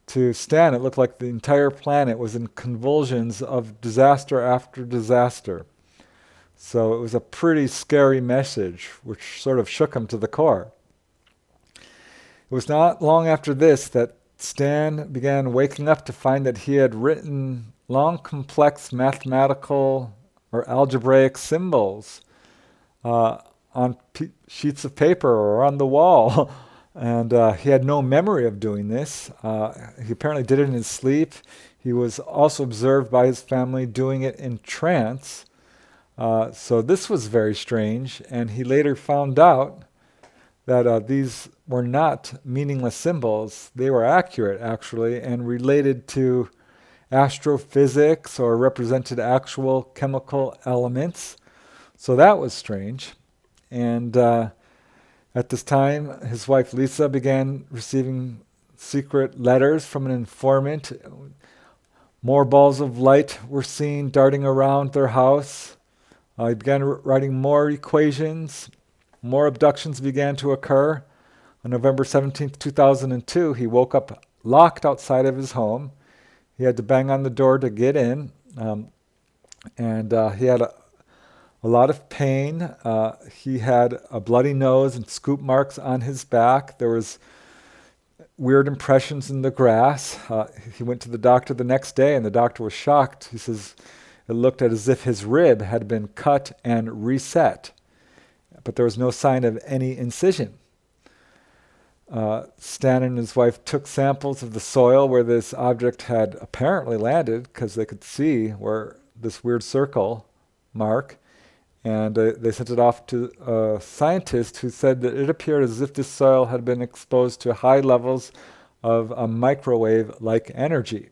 To Stan, it looked like the entire planet was in convulsions of disaster after disaster. So it was a pretty scary message, which sort of shook him to the core. It was not long after this that Stan began waking up to find that he had written long, complex mathematical or algebraic symbols on sheets of paper or on the wall. And he had no memory of doing this. He apparently did it in his sleep. He was also observed by his family doing it in trance. So this was very strange. And he later found out that these were not meaningless symbols. They were accurate, actually, and related to astrophysics or represented actual chemical elements. So that was strange. And at this time, his wife Lisa began receiving secret letters from an informant. More balls of light were seen darting around their house. He began writing more equations. More abductions began to occur. On November 17th, 2002, he woke up locked outside of his home. He had to bang on the door to get in. And he had a lot of pain. He had a bloody nose and scoop marks on his back. There was weird impressions in the grass. He went to the doctor the next day, and the doctor was shocked. He says it looked as if his rib had been cut and reset, but there was no sign of any incision. Stan and his wife took samples of the soil where this object had apparently landed, because they could see where this weird circle mark, and they sent it off to a scientist who said that it appeared as if this soil had been exposed to high levels of a microwave-like energy.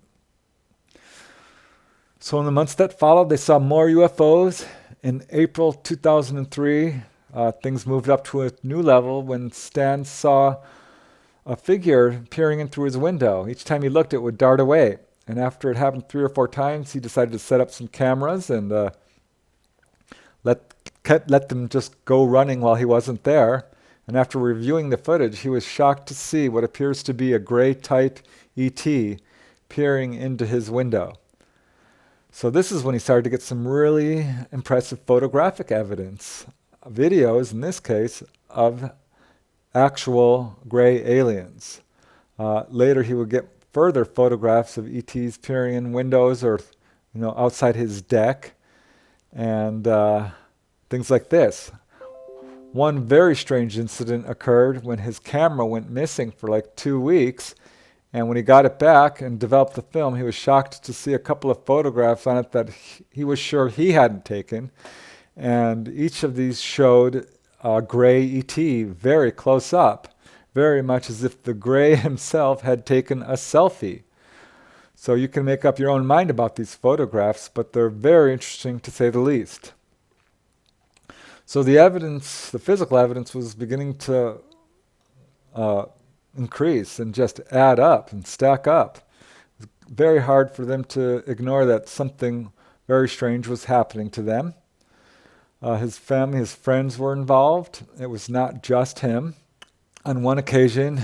So in the months that followed, they saw more UFOs. In April 2003, things moved up to a new level when Stan saw a figure peering in through his window. Each time he looked, it would dart away. And after it happened 3 or 4 times, he decided to set up some cameras and let them just go running while he wasn't there. And after reviewing the footage, he was shocked to see what appears to be a gray-type ET peering into his window. So this is when he started to get some really impressive photographic evidence, videos in this case, of actual gray aliens. Later he would get further photographs of ETs peering in windows or outside his deck, and things like this. One very strange incident occurred when his camera went missing for like 2 weeks, and when he got it back and developed the film, he was shocked to see a couple of photographs on it that he was sure he hadn't taken, and each of these showed a gray ET very close up, very much as if the gray himself had taken a selfie. So you can make up your own mind about these photographs, but they're very interesting to say the least. So the evidence, the physical evidence, was beginning to increase and just add up and stack up. It was very hard for them to ignore that something very strange was happening to them. His family, his friends were involved. It was not just him. On one occasion,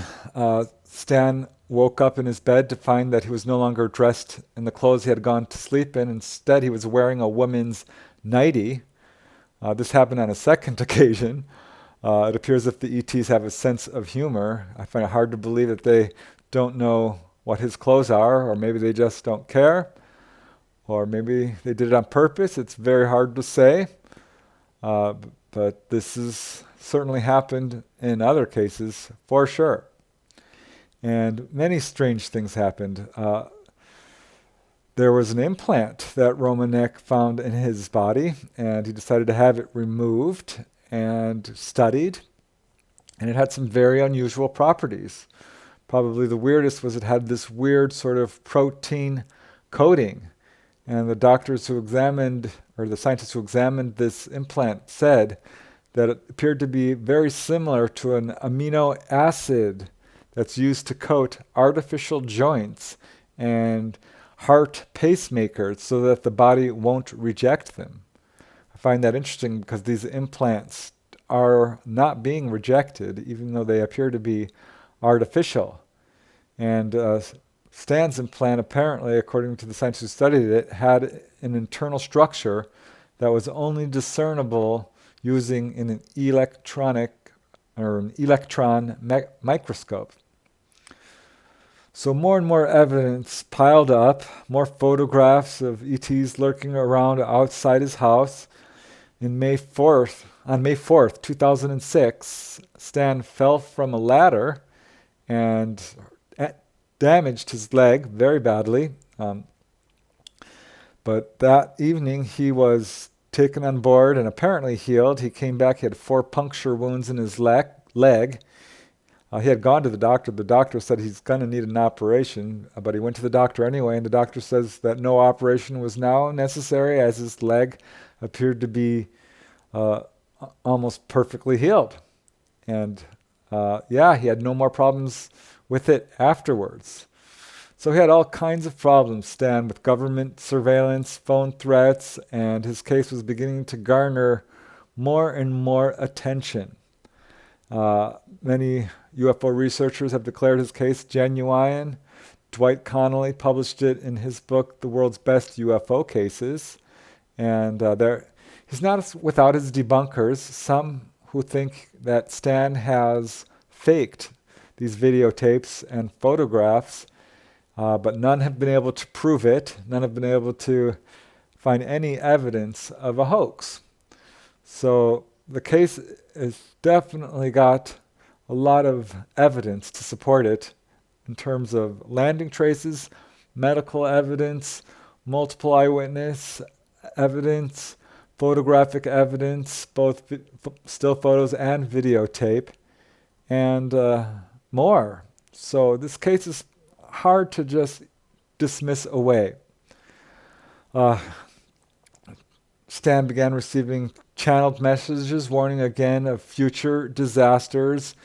Stan woke up in his bed to find that he was no longer dressed in the clothes he had gone to sleep in. Instead, he was wearing a woman's nightie. This happened on a second occasion. It appears as if the ETs have a sense of humor. I find it hard to believe that they don't know what his clothes are, or maybe they just don't care, or maybe they did it on purpose. It's very hard to say. But this has certainly happened in other cases, for sure. And many strange things happened. There was an implant that Romanek found in his body, and he decided to have it removed and studied. And it had some very unusual properties. Probably the weirdest was it had this weird sort of protein coating. And the doctors who examined, or the scientists who examined this implant, said that it appeared to be very similar to an amino acid that's used to coat artificial joints and heart pacemakers so that the body won't reject them. I find that interesting because these implants are not being rejected, even though they appear to be artificial. And Stan's implant, apparently, according to the scientists who studied it, had an internal structure that was only discernible using an electron microscope. So more and more evidence piled up, more photographs of ETs lurking around outside his house. On May 4th, 2006, Stan fell from a ladder and damaged his leg very badly. But that evening he was taken on board and apparently healed. He came back, he had 4 puncture wounds in his leg. He had gone to the doctor. The doctor said he's going to need an operation, but he went to the doctor anyway, and the doctor says that no operation was now necessary as his leg appeared to be almost perfectly healed. And he had no more problems with it afterwards. So he had all kinds of problems, Stan, with government surveillance, phone threats, and his case was beginning to garner more and more attention. Many UFO researchers have declared his case genuine. Dwight Connolly published it in his book, The World's Best UFO Cases. And he's not without his debunkers, some who think that Stan has faked these videotapes and photographs, but none have been able to prove it. None have been able to find any evidence of a hoax. So the case has definitely got a lot of evidence to support it in terms of landing traces, medical evidence, multiple eyewitness evidence, photographic evidence, both still photos and videotape, and more. So this case is hard to just dismiss away. Stan began receiving channeled messages warning again of future disasters.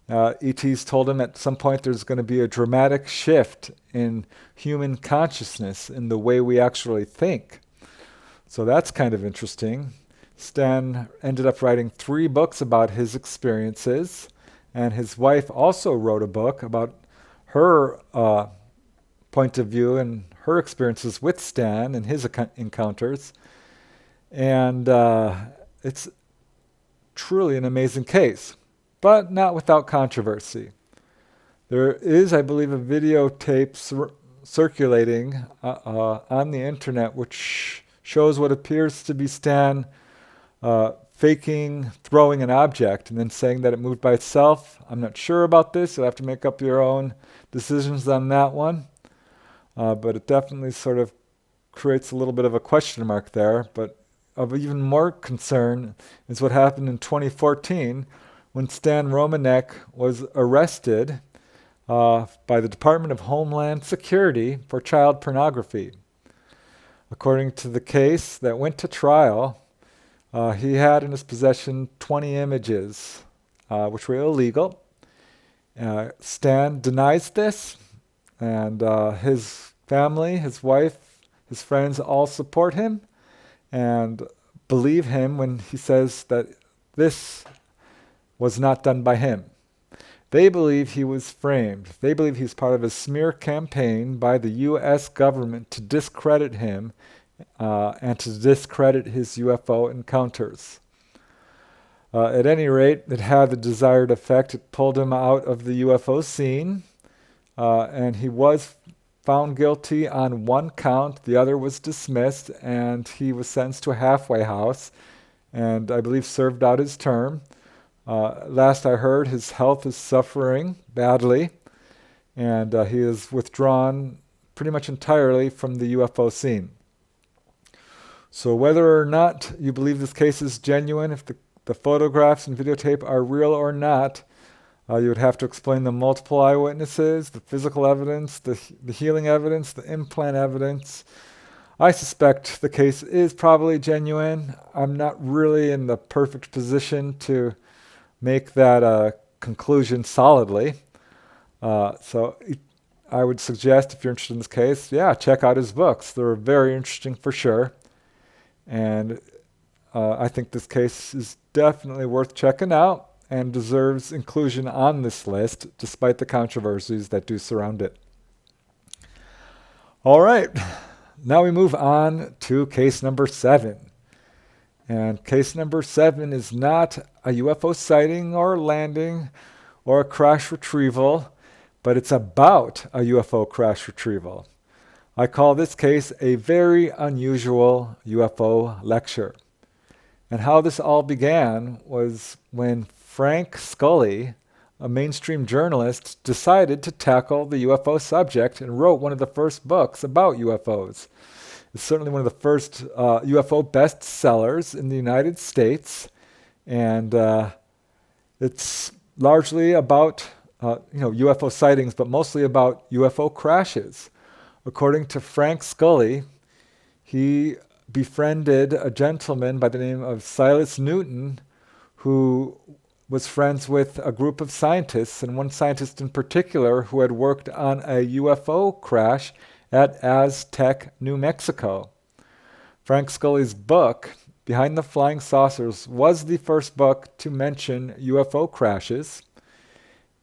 ETs told him at some point there's going to be a dramatic shift in human consciousness in the way we actually think. So that's kind of interesting. Stan ended up writing 3 books about his experiences, and his wife also wrote a book about her point of view and her experiences with Stan and his encounters. And it's truly an amazing case, but not without controversy. There is, I believe, a videotape circulating on the internet which shows what appears to be Stan faking throwing an object and then saying that it moved by itself. I'm not sure about this. You'll have to make up your own decisions on that one. But it definitely sort of creates a little bit of a question mark there. But of even more concern is what happened in 2014 when Stan Romanek was arrested by the Department of Homeland Security for child pornography. According to the case that went to trial, he had in his possession 20 images, which were illegal. Stan denies this, and his family, his wife, his friends all support him and believe him when he says that this was not done by him. They believe he was framed. They believe he's part of a smear campaign by the U.S. government to discredit him and to discredit his UFO encounters. At any rate, it had the desired effect. It pulled him out of the UFO scene, and he was found guilty on 1 count. The other was dismissed, and he was sentenced to a halfway house, and I believe served out his term. Last I heard, his health is suffering badly, and he is withdrawn pretty much entirely from the UFO scene. So whether or not you believe this case is genuine, if the photographs and videotape are real or not, you would have to explain the multiple eyewitnesses, the physical evidence, the healing evidence, the implant evidence. I suspect the case is probably genuine. I'm not really in the perfect position to make that conclusion solidly. So I would suggest, if you're interested in this case, check out his books. They're very interesting for sure. And I think this case is definitely worth checking out and deserves inclusion on this list, despite the controversies that do surround it. All right, now we move on to case number 7. And case number 7 is not a UFO sighting or landing or a crash retrieval, but it's about a UFO crash retrieval. I call this case a very unusual UFO lecture. And how this all began was when Frank Scully, a mainstream journalist, decided to tackle the UFO subject and wrote one of the first books about UFOs. It's certainly one of the first UFO bestsellers in the United States, and it's largely about UFO sightings, but mostly about UFO crashes. According to Frank Scully, he befriended a gentleman by the name of Silas Newton, who was friends with a group of scientists, and one scientist in particular who had worked on a UFO crash at Aztec, New Mexico. Frank Scully's book, Behind the Flying Saucers, was the first book to mention UFO crashes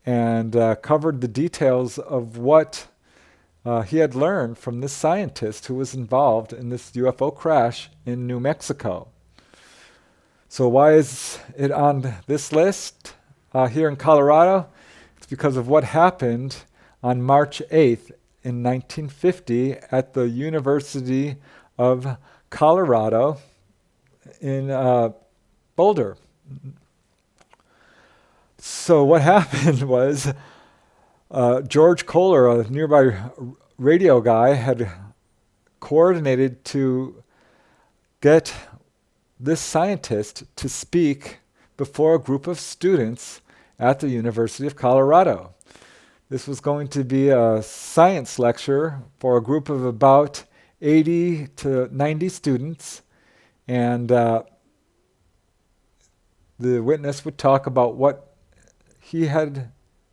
and covered the details of what he had learned from this scientist who was involved in this UFO crash in New Mexico. So why is it on this list here in Colorado? It's because of what happened on March 8th in 1950 at the University of Colorado in Boulder. So what happened was George Kohler, a nearby radio guy, had coordinated to get this scientist to speak before a group of students at the University of Colorado. This was going to be a science lecture for a group of about 80 to 90 students, and the witness would talk about what he had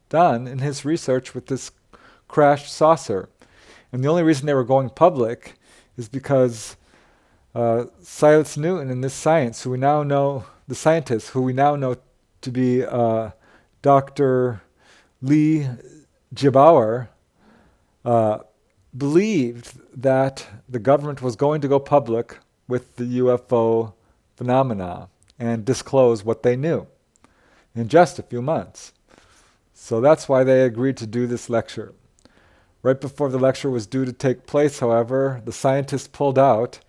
done in his research with this crashed saucer. And the only reason they were going public is because Silas Newton and this scientist, who we now know to be Dr. Lee Gebauer, believed that the government was going to go public with the UFO phenomena and disclose what they knew in just a few months. So that's why they agreed to do this lecture. Right before the lecture was due to take place, however, the scientists pulled out,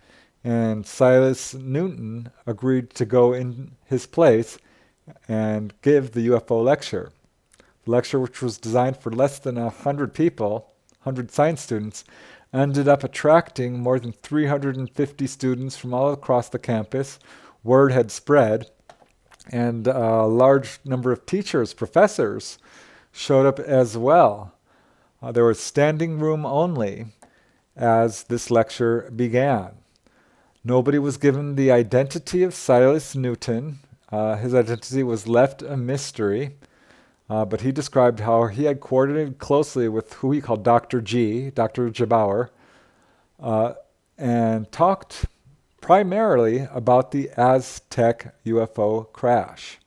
and Silas Newton agreed to go in his place and give the UFO lecture. The lecture, which was designed for less than 100 people, 100 science students, ended up attracting more than 350 students from all across the campus. Word had spread, and a large number of teachers, professors, showed up as well. There was standing room only as this lecture began. Nobody was given the identity of Silas Newton. His identity was left a mystery, but he described how he had coordinated closely with who he called Dr. Gebauer, and talked primarily about the Aztec UFO crash.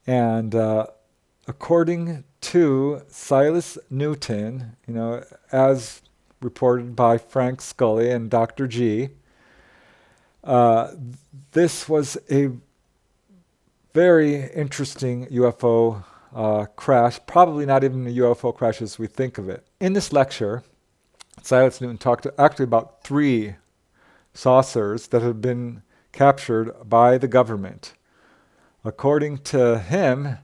And according to Silas Newton, as reported by Frank Scully and Dr. G, this was a very interesting UFO crash, probably not even a UFO crash as we think of it. In this lecture, Silas Newton talked actually about 3 saucers that had been captured by the government. According to him,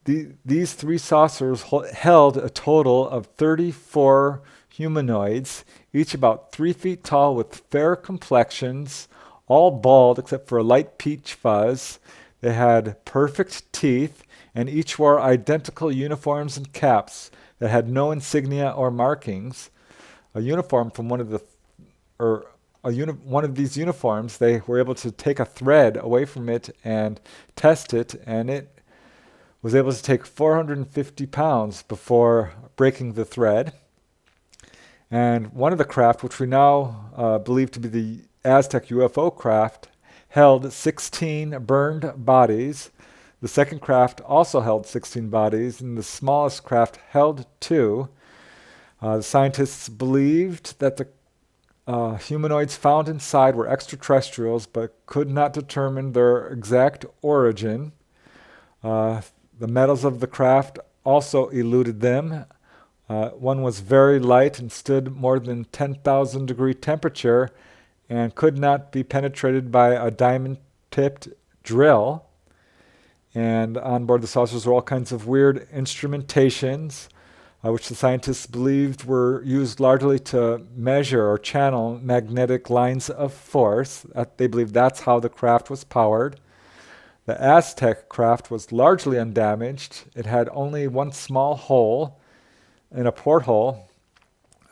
these 3 saucers held a total of 34 humanoids, each about 3 feet tall with fair complexions, all bald except for a light peach fuzz. They had perfect teeth, and each wore identical uniforms and caps that had no insignia or markings. A uniform from one of these uniforms, they were able to take a thread away from it and test it, and it was able to take 450 pounds before breaking the thread. And one of the craft, which we now believe to be the Aztec UFO craft, held 16 burned bodies. The second craft also held 16 bodies, and the smallest craft held 2. The scientists believed that the humanoids found inside were extraterrestrials, but could not determine their exact origin. The metals of the craft also eluded them. One was very light and stood more than 10,000 degree temperature and could not be penetrated by a diamond-tipped drill. And on board the saucers were all kinds of weird instrumentations, which the scientists believed were used largely to measure or channel magnetic lines of force. They believed that's how the craft was powered. The Aztec craft was largely undamaged. It had only one small hole in a porthole,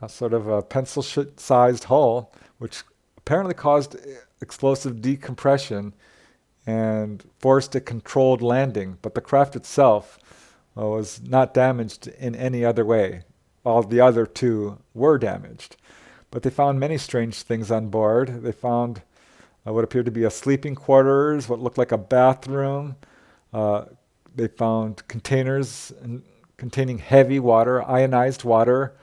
a sort of a pencil-sized hole, which apparently caused explosive decompression and forced a controlled landing. But the craft itself was not damaged in any other way. All the other two were damaged. But they found many strange things on board. They found what appeared to be a sleeping quarters, what looked like a bathroom. They found containers containing heavy water, ionized water,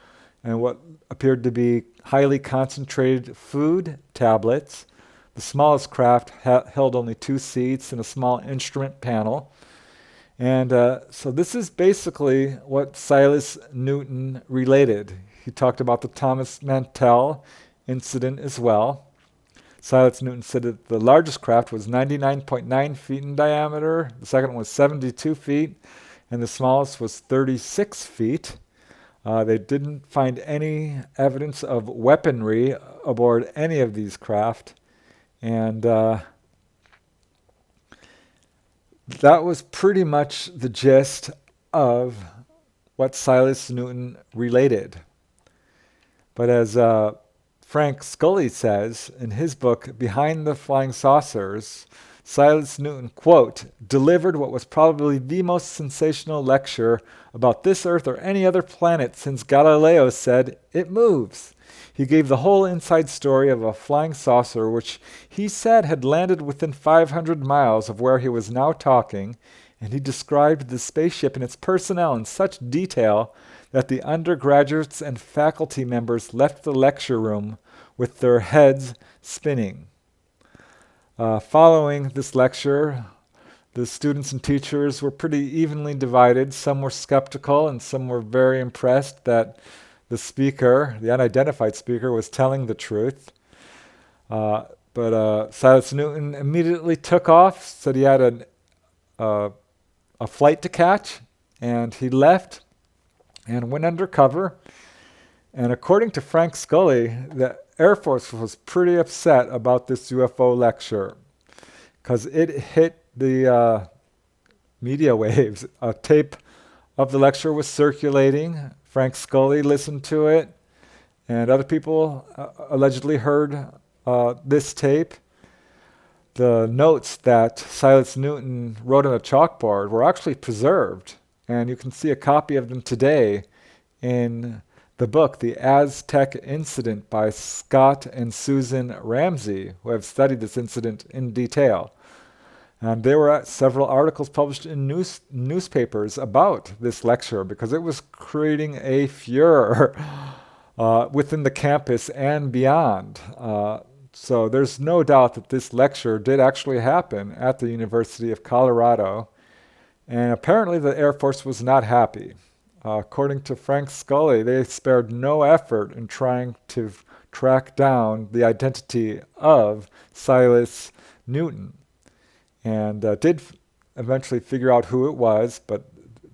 and what appeared to be highly concentrated food tablets. The smallest craft held only 2 seats and a small instrument panel. And so this is basically what Silas Newton related. He talked about the Thomas Mantell incident as well. Silas Newton said that the largest craft was 99.9 feet in diameter, the second one was 72 feet, and the smallest was 36 feet. They didn't find any evidence of weaponry aboard any of these craft. And that was pretty much the gist of what Silas Newton related. But as Frank Scully says in his book, Behind the Flying Saucers, Silas Newton, quote, delivered what was probably the most sensational lecture about this Earth or any other planet since Galileo said, it moves. He gave the whole inside story of a flying saucer which he said had landed within 500 miles of where he was now talking, and he described the spaceship and its personnel in such detail that the undergraduates and faculty members left the lecture room with their heads spinning. Following this lecture, the students and teachers were pretty evenly divided. Some were skeptical and some were very impressed that the speaker, the unidentified speaker, was telling the truth. But Silas Newton immediately took off, said he had a flight to catch, and he left and went undercover. And according to Frank Scully, the Air Force was pretty upset about this UFO lecture because it hit the media waves. A tape of the lecture was circulating. Frank Scully listened to it, and other people allegedly heard this tape. The notes that Silas Newton wrote on a chalkboard were actually preserved, and you can see a copy of them today in the book, The Aztec Incident by Scott and Susan Ramsey, who have studied this incident in detail. And there were several articles published in newspapers about this lecture because it was creating a furor within the campus and beyond. So there's no doubt that this lecture did actually happen at the University of Colorado. And apparently the Air Force was not happy. According to Frank Scully, they spared no effort in trying to track down the identity of Silas Newton, and did eventually figure out who it was, but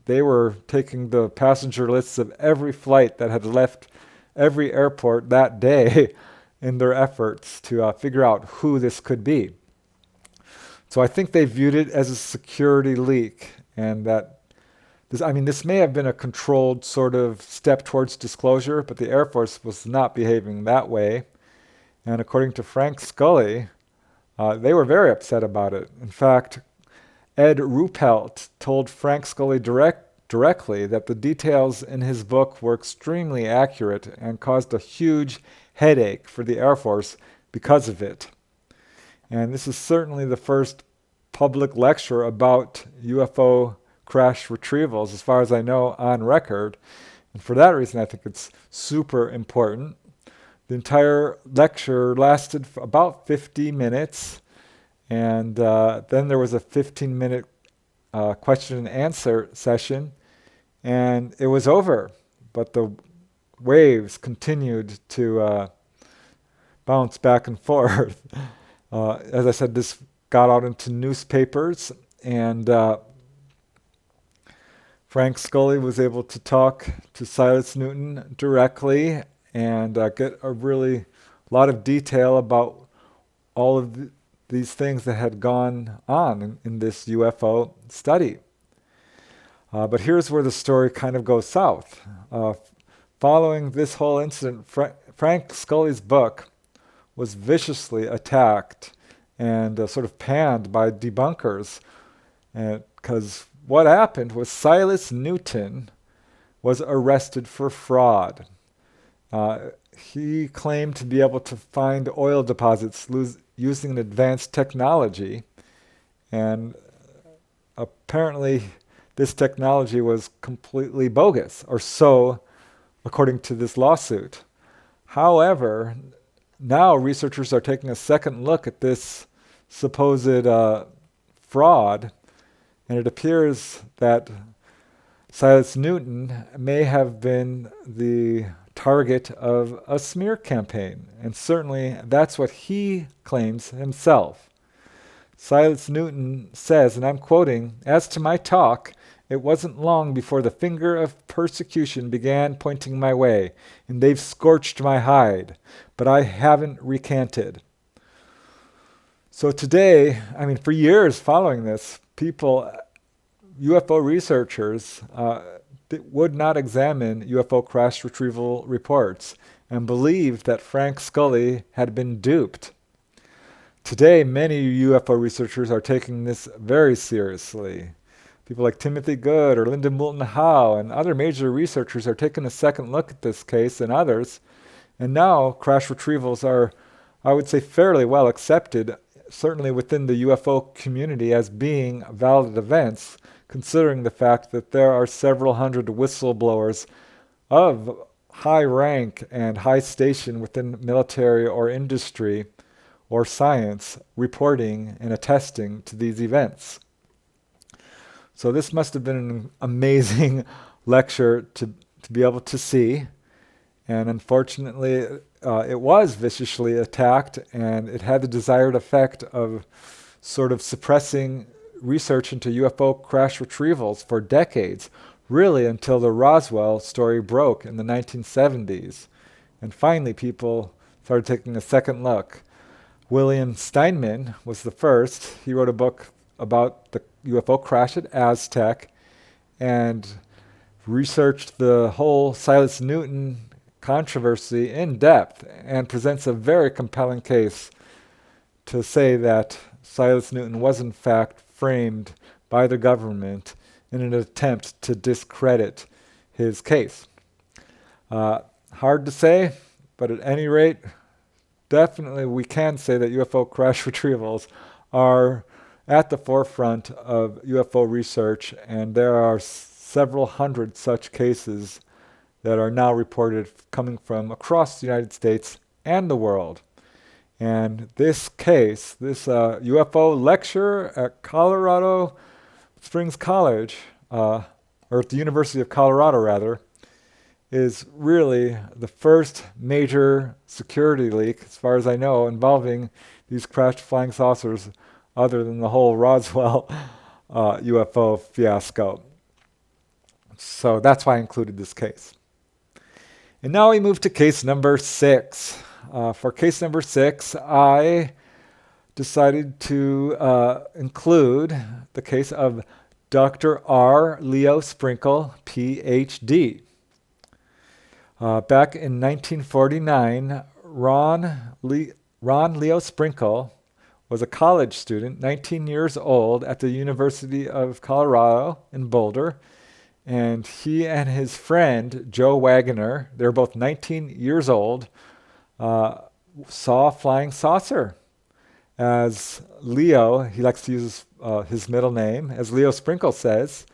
they were taking the passenger lists of every flight that had left every airport that day in their efforts to figure out who this could be. So I think they viewed it as a security leak, and that this may have been a controlled sort of step towards disclosure, but the Air Force was not behaving that way. And according to Frank Scully, they were very upset about it. In fact, Ed Ruppelt told Frank Scully directly that the details in his book were extremely accurate and caused a huge headache for the Air Force because of it. And this is certainly the first public lecture about UFO crash retrievals, as far as I know, on record. And for that reason, I think it's super important. The entire lecture lasted for about 50 minutes, and then there was a 15-minute question and answer session. and it was over. But the waves continued to bounce back and forth. As I said, this got out into newspapers, and Frank Scully was able to talk to Silas Newton directly and get a really lot of detail about all of these things that had gone on in this UFO study. But here's where the story kind of goes south. Following this whole incident, Frank Scully's book was viciously attacked and sort of panned by debunkers, because what happened was Silas Newton was arrested for fraud. He claimed to be able to find oil deposits using an advanced technology, and apparently this technology was completely bogus, or so according to this lawsuit. However, now researchers are taking a second look at this supposed fraud, and it appears that Silas Newton may have been the target of a smear campaign, and certainly that's what he claims himself. Silas Newton says, and I'm quoting, "As to my talk, it wasn't long before the finger of persecution began pointing my way, and they've scorched my hide, but I haven't recanted." So today, for years following this, UFO researchers, would not examine UFO crash retrieval reports and believed that Frank Scully had been duped. Today, many UFO researchers are taking this very seriously. People like Timothy Good or Linda Moulton Howe and other major researchers are taking a second look at this case and others. And now crash retrievals are, I would say, fairly well accepted, certainly within the UFO community, as being valid events, considering the fact that there are several hundred whistleblowers of high rank and high station within military or industry or science reporting and attesting to these events. So this must have been an amazing lecture to be able to see. And unfortunately, it was viciously attacked, and it had the desired effect of sort of suppressing research into UFO crash retrievals for decades, really until the Roswell story broke in the 1970s. And finally, people started taking a second look. William Steinman was the first. He wrote a book about the UFO crash at Aztec and researched the whole Silas Newton controversy in depth and presents a very compelling case to say that Silas Newton was in fact framed by the government in an attempt to discredit his case. Hard to say, but at any rate, definitely we can say that UFO crash retrievals are at the forefront of UFO research, and there are several hundred such cases that are now reported coming from across the United States and the world. And this case, this UFO lecture at Colorado Springs College, or at the University of Colorado rather, is really the first major security leak, as far as I know, involving these crashed flying saucers, other than the whole Roswell UFO fiasco. So that's why I included this case. And now we move to case number 6. For case number 6, I decided to include the case of Dr. R. Leo Sprinkle, Ph.D. Back in 1949, Ron Leo Sprinkle was a college student, 19 years old, at the University of Colorado in Boulder. And he and his friend, Joe Wagoner, they're both 19 years old, saw a flying saucer. As Leo, he likes to use his middle name, as Leo Sprinkle says,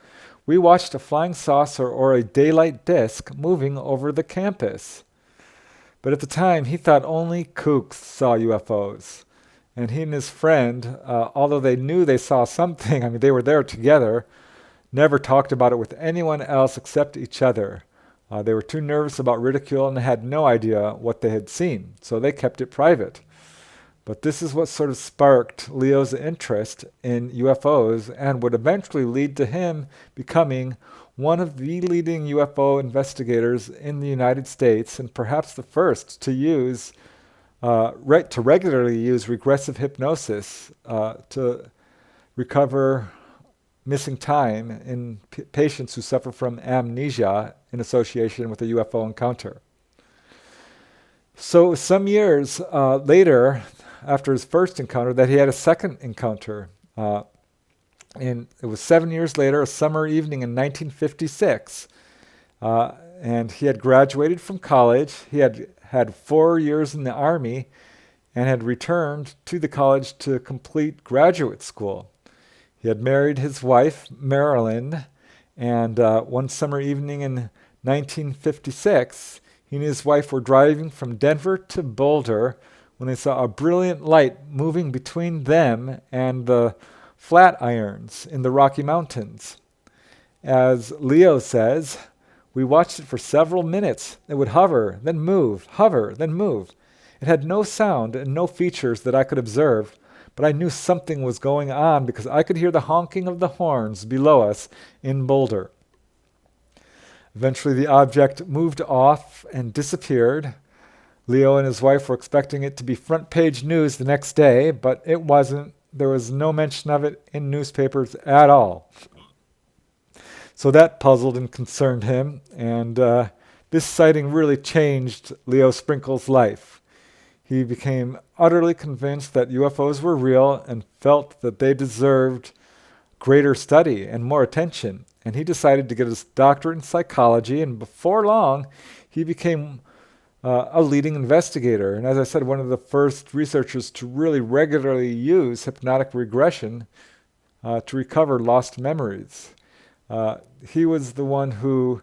"We watched a flying saucer or a daylight disk moving over the campus." But at the time, he thought only kooks saw UFOs. And he and his friend, although they knew they saw something, they were there together, never talked about it with anyone else except each other. They were too nervous about ridicule and had no idea what they had seen, so they kept it private. But this is what sort of sparked Leo's interest in UFOs and would eventually lead to him becoming one of the leading UFO investigators in the United States, and perhaps the first to regularly use regressive hypnosis to recover missing time in patients who suffer from amnesia in association with a UFO encounter. So some years later, after his first encounter, that he had a second encounter. And it was 7 years later, a summer evening in 1956. And he had graduated from college. He had had 4 years in the Army and had returned to the college to complete graduate school. He had married his wife, Marilyn, and one summer evening in 1956, he and his wife were driving from Denver to Boulder when they saw a brilliant light moving between them and the Flatirons in the Rocky Mountains. As Leo says, we watched it for several minutes. It would hover, then move, hover, then move. It had no sound and no features that I could observe, but I knew something was going on because I could hear the honking of the horns below us in Boulder. Eventually the object moved off and disappeared. Leo and his wife were expecting it to be front page news the next day, but it wasn't. There was no mention of it in newspapers at all. So that puzzled and concerned him, and this sighting really changed Leo Sprinkle's life. He became utterly convinced that UFOs were real and felt that they deserved greater study and more attention. And he decided to get his doctorate in psychology, and before long, he became a leading investigator. And as I said, one of the first researchers to really regularly use hypnotic regression to recover lost memories. He was the one who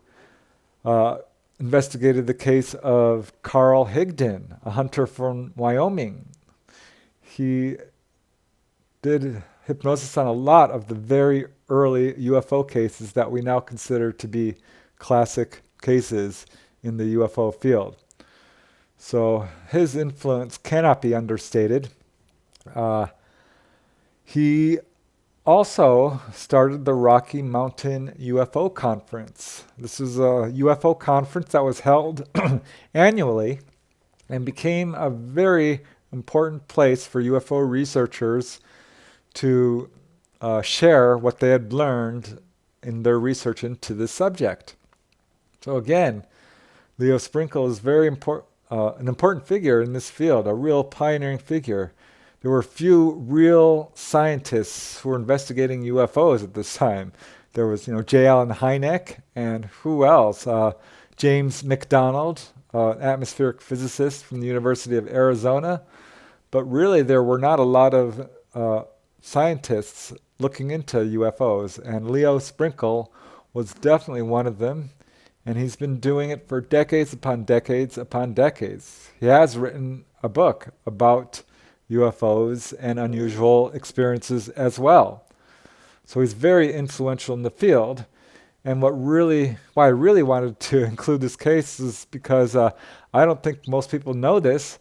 investigated the case of Carl Higdon, a hunter from Wyoming. He did hypnosis on a lot of the very early UFO cases that we now consider to be classic cases in the UFO field. So his influence cannot be understated. He also started the Rocky Mountain UFO Conference. This is a UFO conference that was held annually and became a very important place for UFO researchers to share what they had learned in their research into this subject. So again, Leo Sprinkle is very an important figure in this field, a real pioneering figure. There were few real scientists who were investigating UFOs at this time. There was, J. Allen Hynek, and who else? James McDonald, atmospheric physicist from the University of Arizona. But really, there were not a lot of scientists looking into UFOs, and Leo Sprinkle was definitely one of them, and he's been doing it for decades upon decades upon decades. He has written a book about UFOs and unusual experiences as well. So he's very influential in the field, and why I really wanted to include this case is because I don't think most people know this,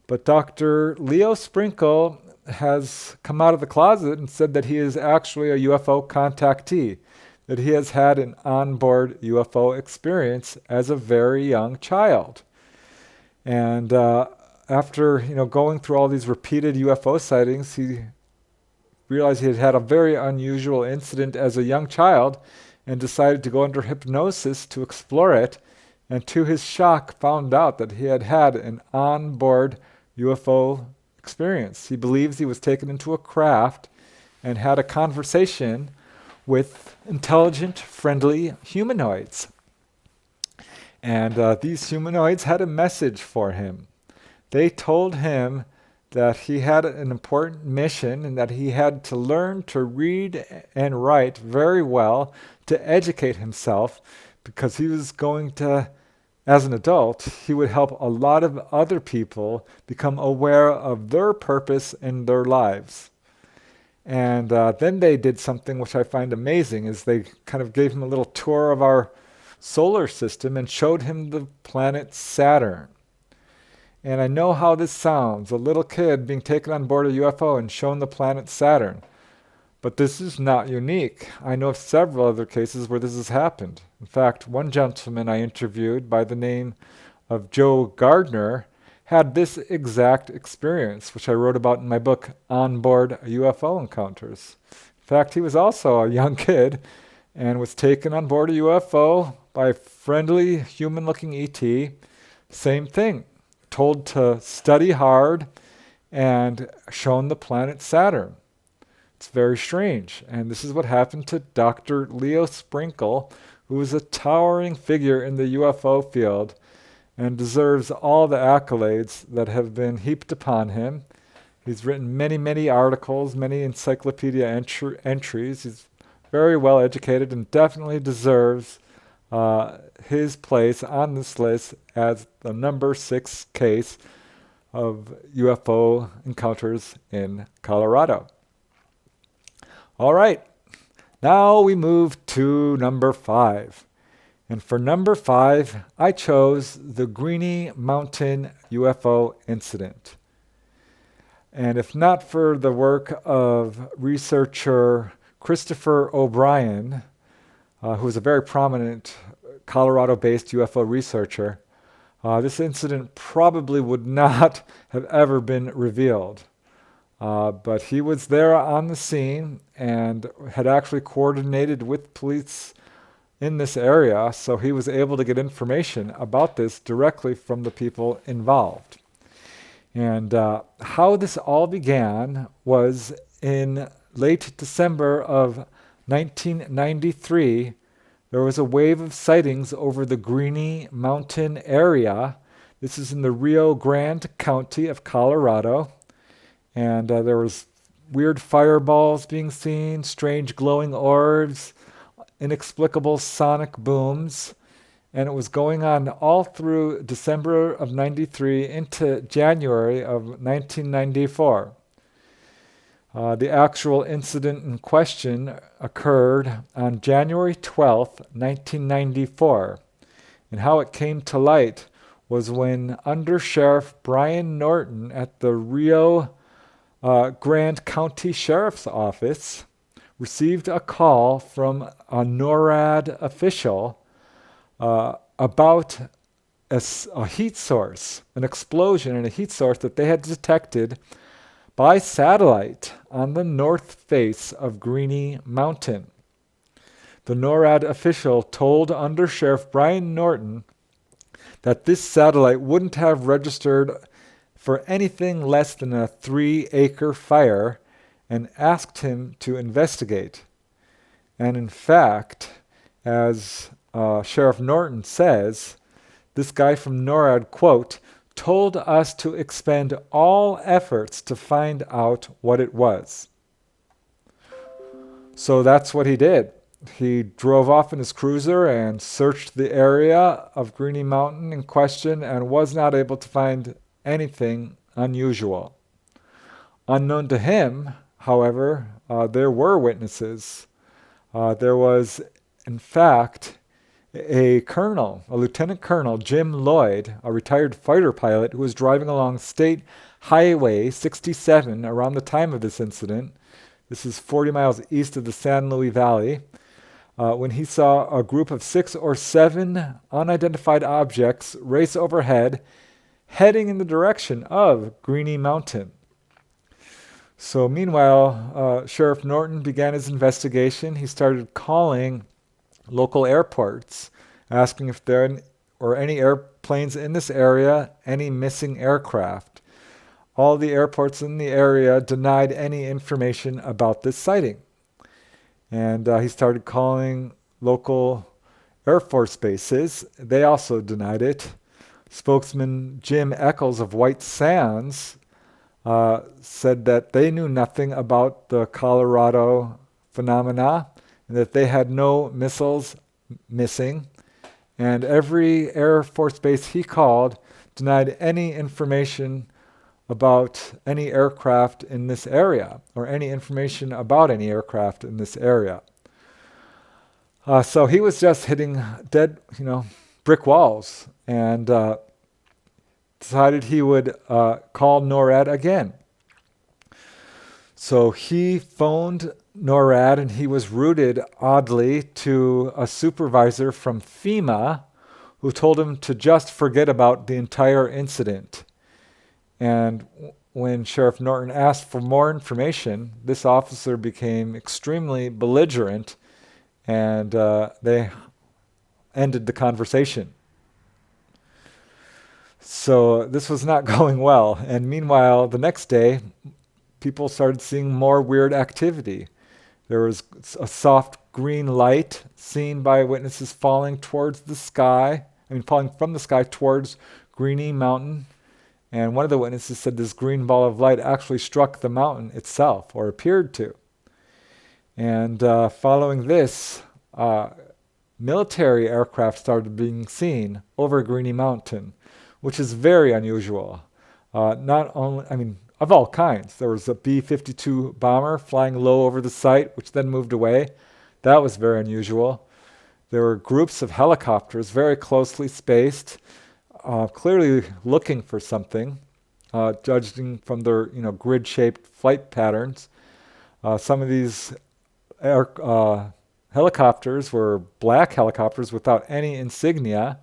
but Dr. Leo Sprinkle has come out of the closet and said that he is actually a UFO contactee, that he has had an onboard UFO experience as a very young child. And after going through all these repeated UFO sightings, he realized he had had a very unusual incident as a young child and decided to go under hypnosis to explore it, and to his shock found out that he had had an onboard UFO experience. He believes he was taken into a craft and had a conversation with intelligent, friendly humanoids. And these humanoids had a message for him. They told him that he had an important mission and that he had to learn to read and write very well to educate himself, because he was going to, as an adult, he would help a lot of other people become aware of their purpose in their lives. And then they did something which I find amazing, is they kind of gave him a little tour of our solar system and showed him the planet Saturn. And I know how this sounds, a little kid being taken on board a UFO and shown the planet Saturn. But this is not unique. I know of several other cases where this has happened. In fact, one gentleman I interviewed by the name of Joe Gardner had this exact experience, which I wrote about in my book, Onboard UFO Encounters. In fact, he was also a young kid and was taken on board a UFO by a friendly, human-looking ET. Same thing, told to study hard and shown the planet Saturn. It's very strange. And this is what happened to Dr. Leo Sprinkle, who is a towering figure in the UFO field and deserves all the accolades that have been heaped upon him. He's written many, many articles, many encyclopedia entries. He's very well educated and definitely deserves his place on this list as the number 6 case of UFO encounters in Colorado. All right, now we move to number 5. And for number 5, I chose the Greeny Mountain UFO incident. And if not for the work of researcher Christopher O'Brien, who is a very prominent Colorado-based UFO researcher, this incident probably would not have ever been revealed. But he was there on the scene and had actually coordinated with police in this area, so he was able to get information about this directly from the people involved. And how this all began was in late December of 1993, there was a wave of sightings over the Greeny Mountain area. This is in the Rio Grande County of Colorado. And there was weird fireballs being seen, strange glowing orbs, inexplicable sonic booms, and it was going on all through December of 93 into January of 1994. The actual incident in question occurred on January 12th, 1994, and how it came to light was when Under Sheriff Brian Norton at the Rio Grande County Sheriff's Office received a call from a NORAD official about a heat source, an explosion in a heat source that they had detected by satellite on the north face of Greeny Mountain. The NORAD official told Under Sheriff Brian Norton that this satellite wouldn't have registered for anything less than a 3-acre fire and asked him to investigate. And in fact, as Sheriff Norton says, this guy from NORAD, quote, told us to expend all efforts to find out what it was. So that's what he did. He drove off in his cruiser and searched the area of Greeny Mountain in question and was not able to find anything unusual. Unknown to him, however, there were witnesses. There was, in fact, a Lieutenant Colonel, Jim Lloyd, a retired fighter pilot who was driving along State Highway 67 around the time of this incident. This is 40 miles east of the San Luis Valley, when he saw a group of 6 or 7 unidentified objects race overhead, heading in the direction of Greeny Mountain. So meanwhile, Sheriff Norton began his investigation. He started calling local airports, asking if there were any airplanes in this area, any missing aircraft. All the airports in the area denied any information about this sighting. And he started calling local Air Force bases. They also denied it. Spokesman Jim Eccles of White Sands said that they knew nothing about the Colorado phenomena and that they had no missiles missing. And every Air Force base he called denied any information about any aircraft in this area or any information about any aircraft in this area. So he was just hitting dead, brick walls, and decided he would call NORAD again. So he phoned NORAD, and he was routed, oddly, to a supervisor from FEMA who told him to just forget about the entire incident. And when Sheriff Norton asked for more information, this officer became extremely belligerent, and they ended the conversation. So this was not going well. And meanwhile, the next day, people started seeing more weird activity. There was a soft green light seen by witnesses falling towards the sky. Falling from the sky towards Greeny Mountain. And one of the witnesses said this green ball of light actually struck the mountain itself, or appeared to. And following this, military aircraft started being seen over Greeny Mountain, which is very unusual. Not only, of all kinds. There was a B-52 bomber flying low over the site, which then moved away. That was very unusual. There were groups of helicopters, very closely spaced, clearly looking for something, judging from their grid-shaped flight patterns. Some of these helicopters were black helicopters without any insignia,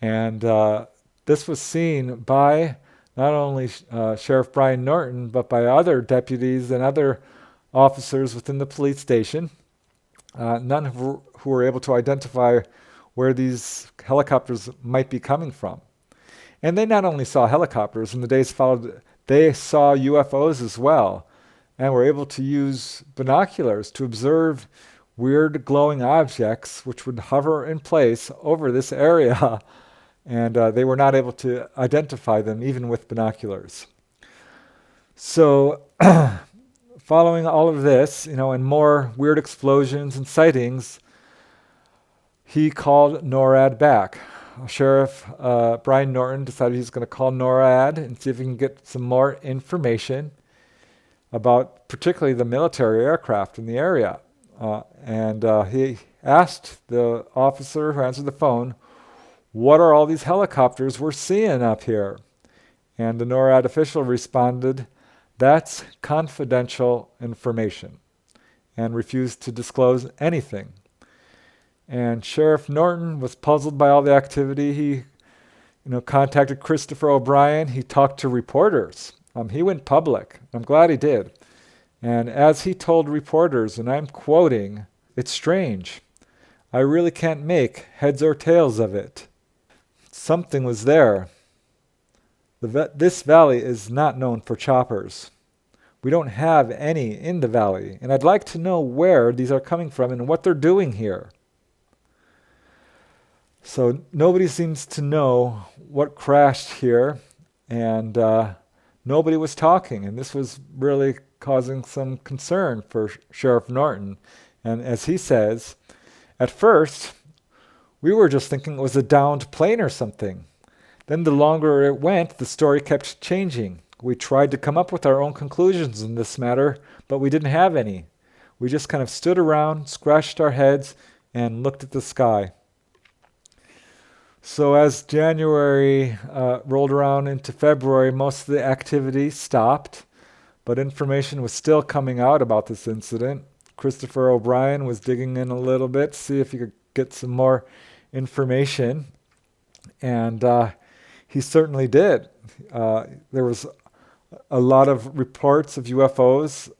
and this was seen by not only Sheriff Brian Norton, but by other deputies and other officers within the police station, none who were able to identify where these helicopters might be coming from. And they not only saw helicopters, in the days followed, they saw UFOs as well, and were able to use binoculars to observe weird glowing objects which would hover in place over this area. And they were not able to identify them even with binoculars. So following all of this, and more weird explosions and sightings, he called NORAD back. Sheriff Brian Norton decided he's going to call NORAD and see if he can get some more information about particularly the military aircraft in the area. And he asked the officer who answered the phone, "What are all these helicopters we're seeing up here?" And the NORAD official responded, "That's confidential information," and refused to disclose anything. And Sheriff Norton was puzzled by all the activity. He contacted Christopher O'Brien. He talked to reporters. He went public. I'm glad he did. And as he told reporters, and I'm quoting, "It's strange. I really can't make heads or tails of it. Something was there. This valley is not known for choppers. We don't have any in the valley, and I'd like to know where these are coming from and what they're doing here." So nobody seems to know what crashed here, and nobody was talking, and this was really causing some concern for Sheriff Norton. And as he says, "At first, we were just thinking it was a downed plane or something. Then the longer it went, the story kept changing. We tried to come up with our own conclusions in this matter, but we didn't have any. We just kind of stood around, scratched our heads, and looked at the sky." So as January rolled around into February, most of the activity stopped, but information was still coming out about this incident. Christopher O'Brien was digging in a little bit to see if he could get some more information, and he certainly did. There was a lot of reports of UFOs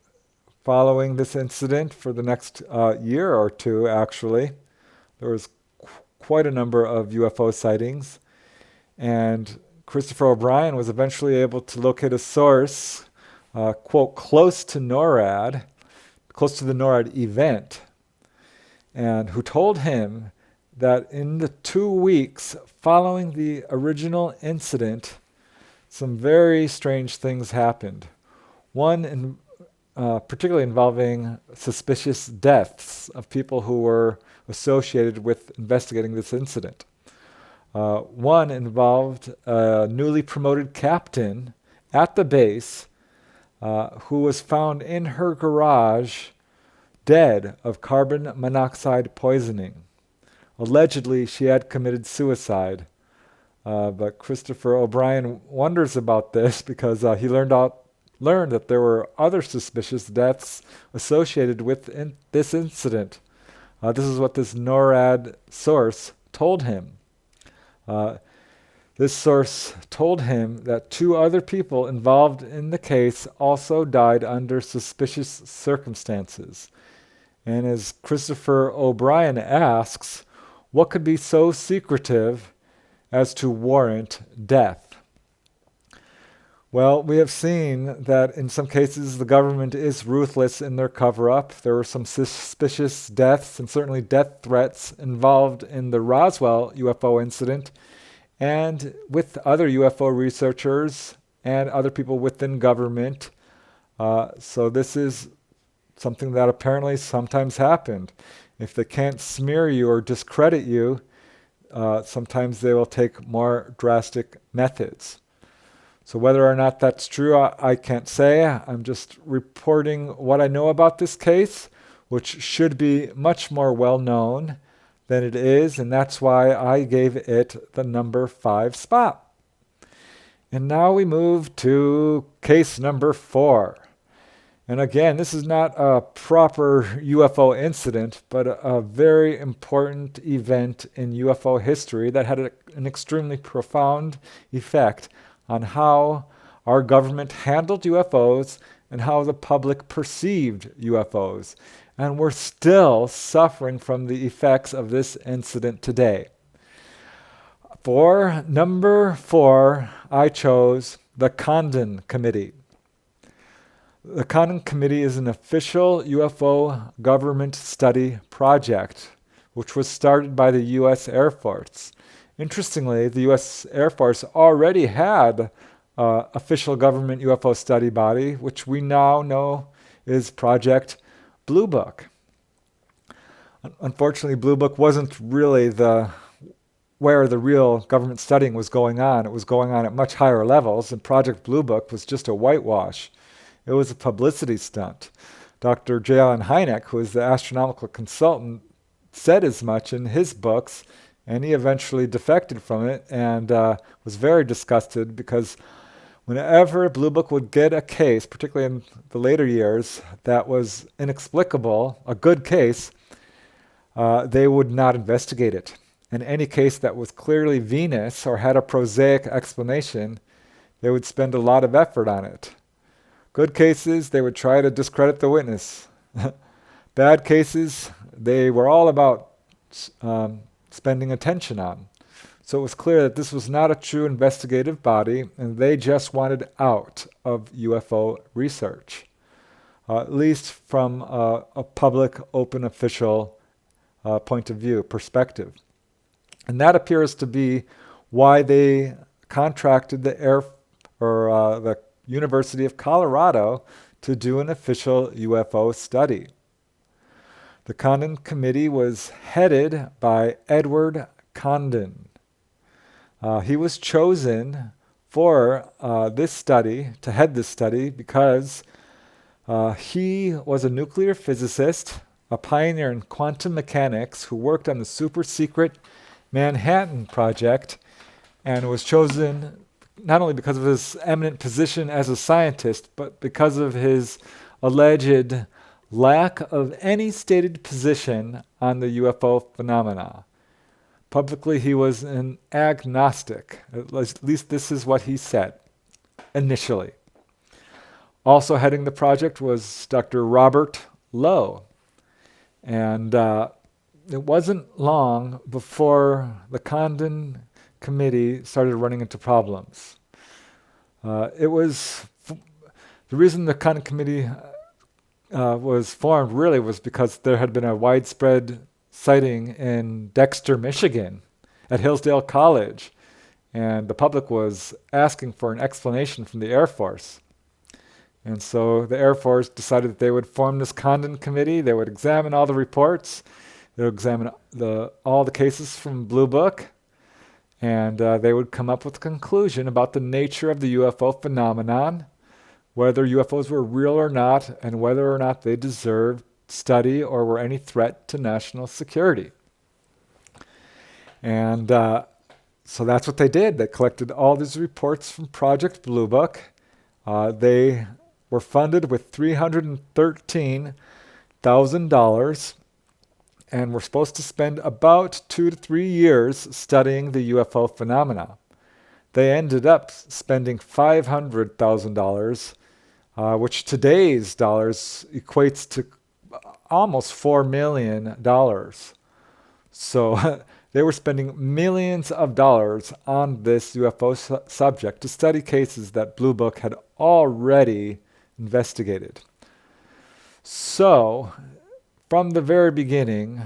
following this incident for the next year or two, actually. There was quite a number of UFO sightings, and Christopher O'Brien was eventually able to locate a source, quote, close to the NORAD event, and who told him that in the 2 weeks following the original incident, some very strange things happened. One particularly involving suspicious deaths of people who were associated with investigating this incident. One involved a newly promoted captain at the base who was found in her garage dead of carbon monoxide poisoning. Allegedly, she had committed suicide. But Christopher O'Brien wonders about this because he learned that there were other suspicious deaths associated with this incident. This is what this NORAD source told him. This source told him that 2 other people involved in the case also died under suspicious circumstances. And as Christopher O'Brien asks, what could be so secretive as to warrant death? Well, we have seen that in some cases the government is ruthless in their cover-up. There were some suspicious deaths and certainly death threats involved in the Roswell UFO incident and with other UFO researchers and other people within government. So this is something that apparently sometimes happened. If they can't smear you or discredit you, sometimes they will take more drastic methods. So whether or not that's true, I can't say. I'm just reporting what I know about this case, which should be much more well known than it is, and that's why I gave it the number 5 spot. And now we move to case number 4. And again, this is not a proper UFO incident, but a very important event in UFO history that had an extremely profound effect on how our government handled UFOs and how the public perceived UFOs. And we're still suffering from the effects of this incident today. For number 4, I chose the Condon Committee. The Condon Committee is an official UFO government study project, which was started by the U.S. Air Force. Interestingly, the U.S. Air Force already had an official government UFO study body, which we now know is Project Blue Book. Unfortunately, Blue Book wasn't really where the real government studying was going on. It was going on at much higher levels, and Project Blue Book was just a whitewash. It was a publicity stunt. Dr. J. Allen Hynek, who is the astronomical consultant, said as much in his books, and he eventually defected from it and was very disgusted because whenever Blue Book would get a case, particularly in the later years, that was inexplicable, a good case, they would not investigate it. And any case that was clearly Venus or had a prosaic explanation, they would spend a lot of effort on it. Good cases, they would try to discredit the witness. Bad cases, they were all about spending attention on. So it was clear that this was not a true investigative body, and they just wanted out of UFO research, at least from a public, open, official point of view, perspective. And that appears to be why they contracted the University of Colorado to do an official UFO study. The Condon Committee was headed by Edward Condon. He was chosen for this study, to head this study, because he was a nuclear physicist, a pioneer in quantum mechanics who worked on the super secret Manhattan Project, and was chosen not only because of his eminent position as a scientist, but because of his alleged lack of any stated position on the UFO phenomena. Publicly, he was an agnostic. At least this is what he said initially. Also heading the project was Dr. Robert Lowe. And it wasn't long before the Condon Committee started running into problems. The reason the Condon Committee was formed really was because there had been a widespread sighting in Dexter, Michigan at Hillsdale College, and the public was asking for an explanation from the Air Force. And so the Air Force decided that they would form this Condon Committee. They would examine all the reports. They would examine all the cases from Blue Book. And they would come up with a conclusion about the nature of the UFO phenomenon, whether UFOs were real or not, and whether or not they deserved study or were any threat to national security. And so that's what they did. They collected all these reports from Project Blue Book. They were funded with $313,000 and were supposed to spend about 2 to 3 years studying the UFO phenomena. They ended up spending $500,000, which today's dollars equates to almost $4 million. So they were spending millions of dollars on this UFO subject to study cases that Blue Book had already investigated. So from the very beginning,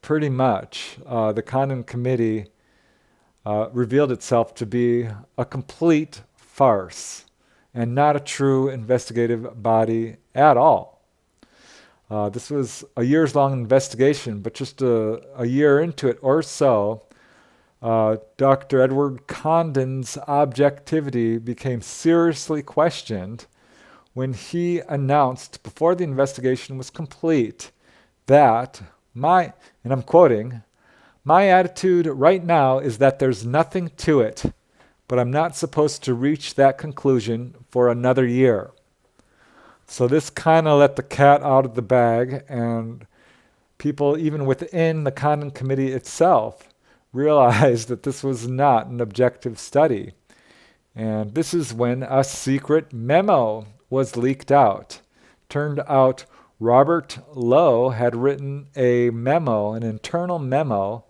pretty much, the Condon Committee revealed itself to be a complete farce and not a true investigative body at all. This was a years-long investigation, but just a year into it or so, Dr. Edward Condon's objectivity became seriously questioned when he announced before the investigation was complete that and I'm quoting, "My attitude right now is that there's nothing to it, but I'm not supposed to reach that conclusion for another year." So this kind of let the cat out of the bag, and people even within the Condon Committee itself realized that this was not an objective study. And this is when a secret memo was leaked out. Turned out Robert Lowe had written a memo, an internal memo,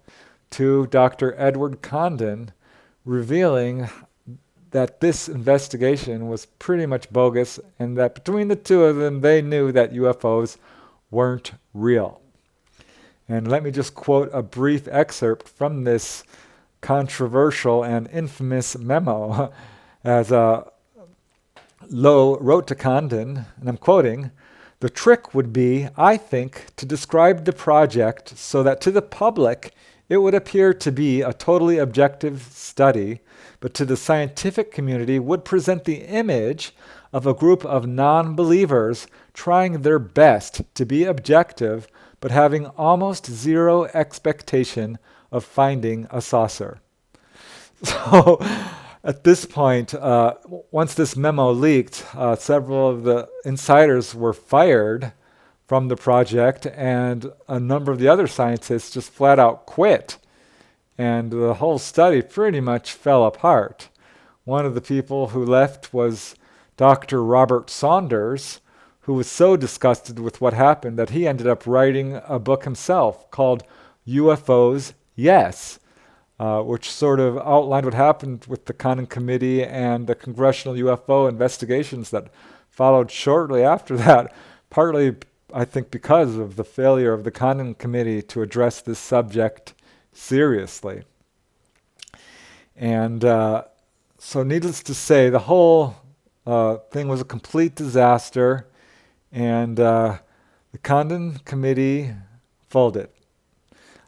to Dr. Edward Condon, revealing that this investigation was pretty much bogus and that between the two of them, they knew that UFOs weren't real. And let me just quote a brief excerpt from this controversial and infamous memo as Lowe wrote to Condon, and I'm quoting, "The trick would be, I think, to describe the project so that to the public it would appear to be a totally objective study, but to the scientific community would present the image of a group of non-believers trying their best to be objective, but having almost zero expectation of finding a saucer." So at this point, once this memo leaked, several of the insiders were fired from the project, and a number of the other scientists just flat out quit. And the whole study pretty much fell apart. One of the people who left was Dr. Robert Saunders, who was so disgusted with what happened that he ended up writing a book himself called UFOs, Yes, which sort of outlined what happened with the Condon Committee and the congressional UFO investigations that followed shortly after that, partly, I think, because of the failure of the Condon Committee to address this subject seriously. And so needless to say, the whole thing was a complete disaster, and the Condon Committee folded.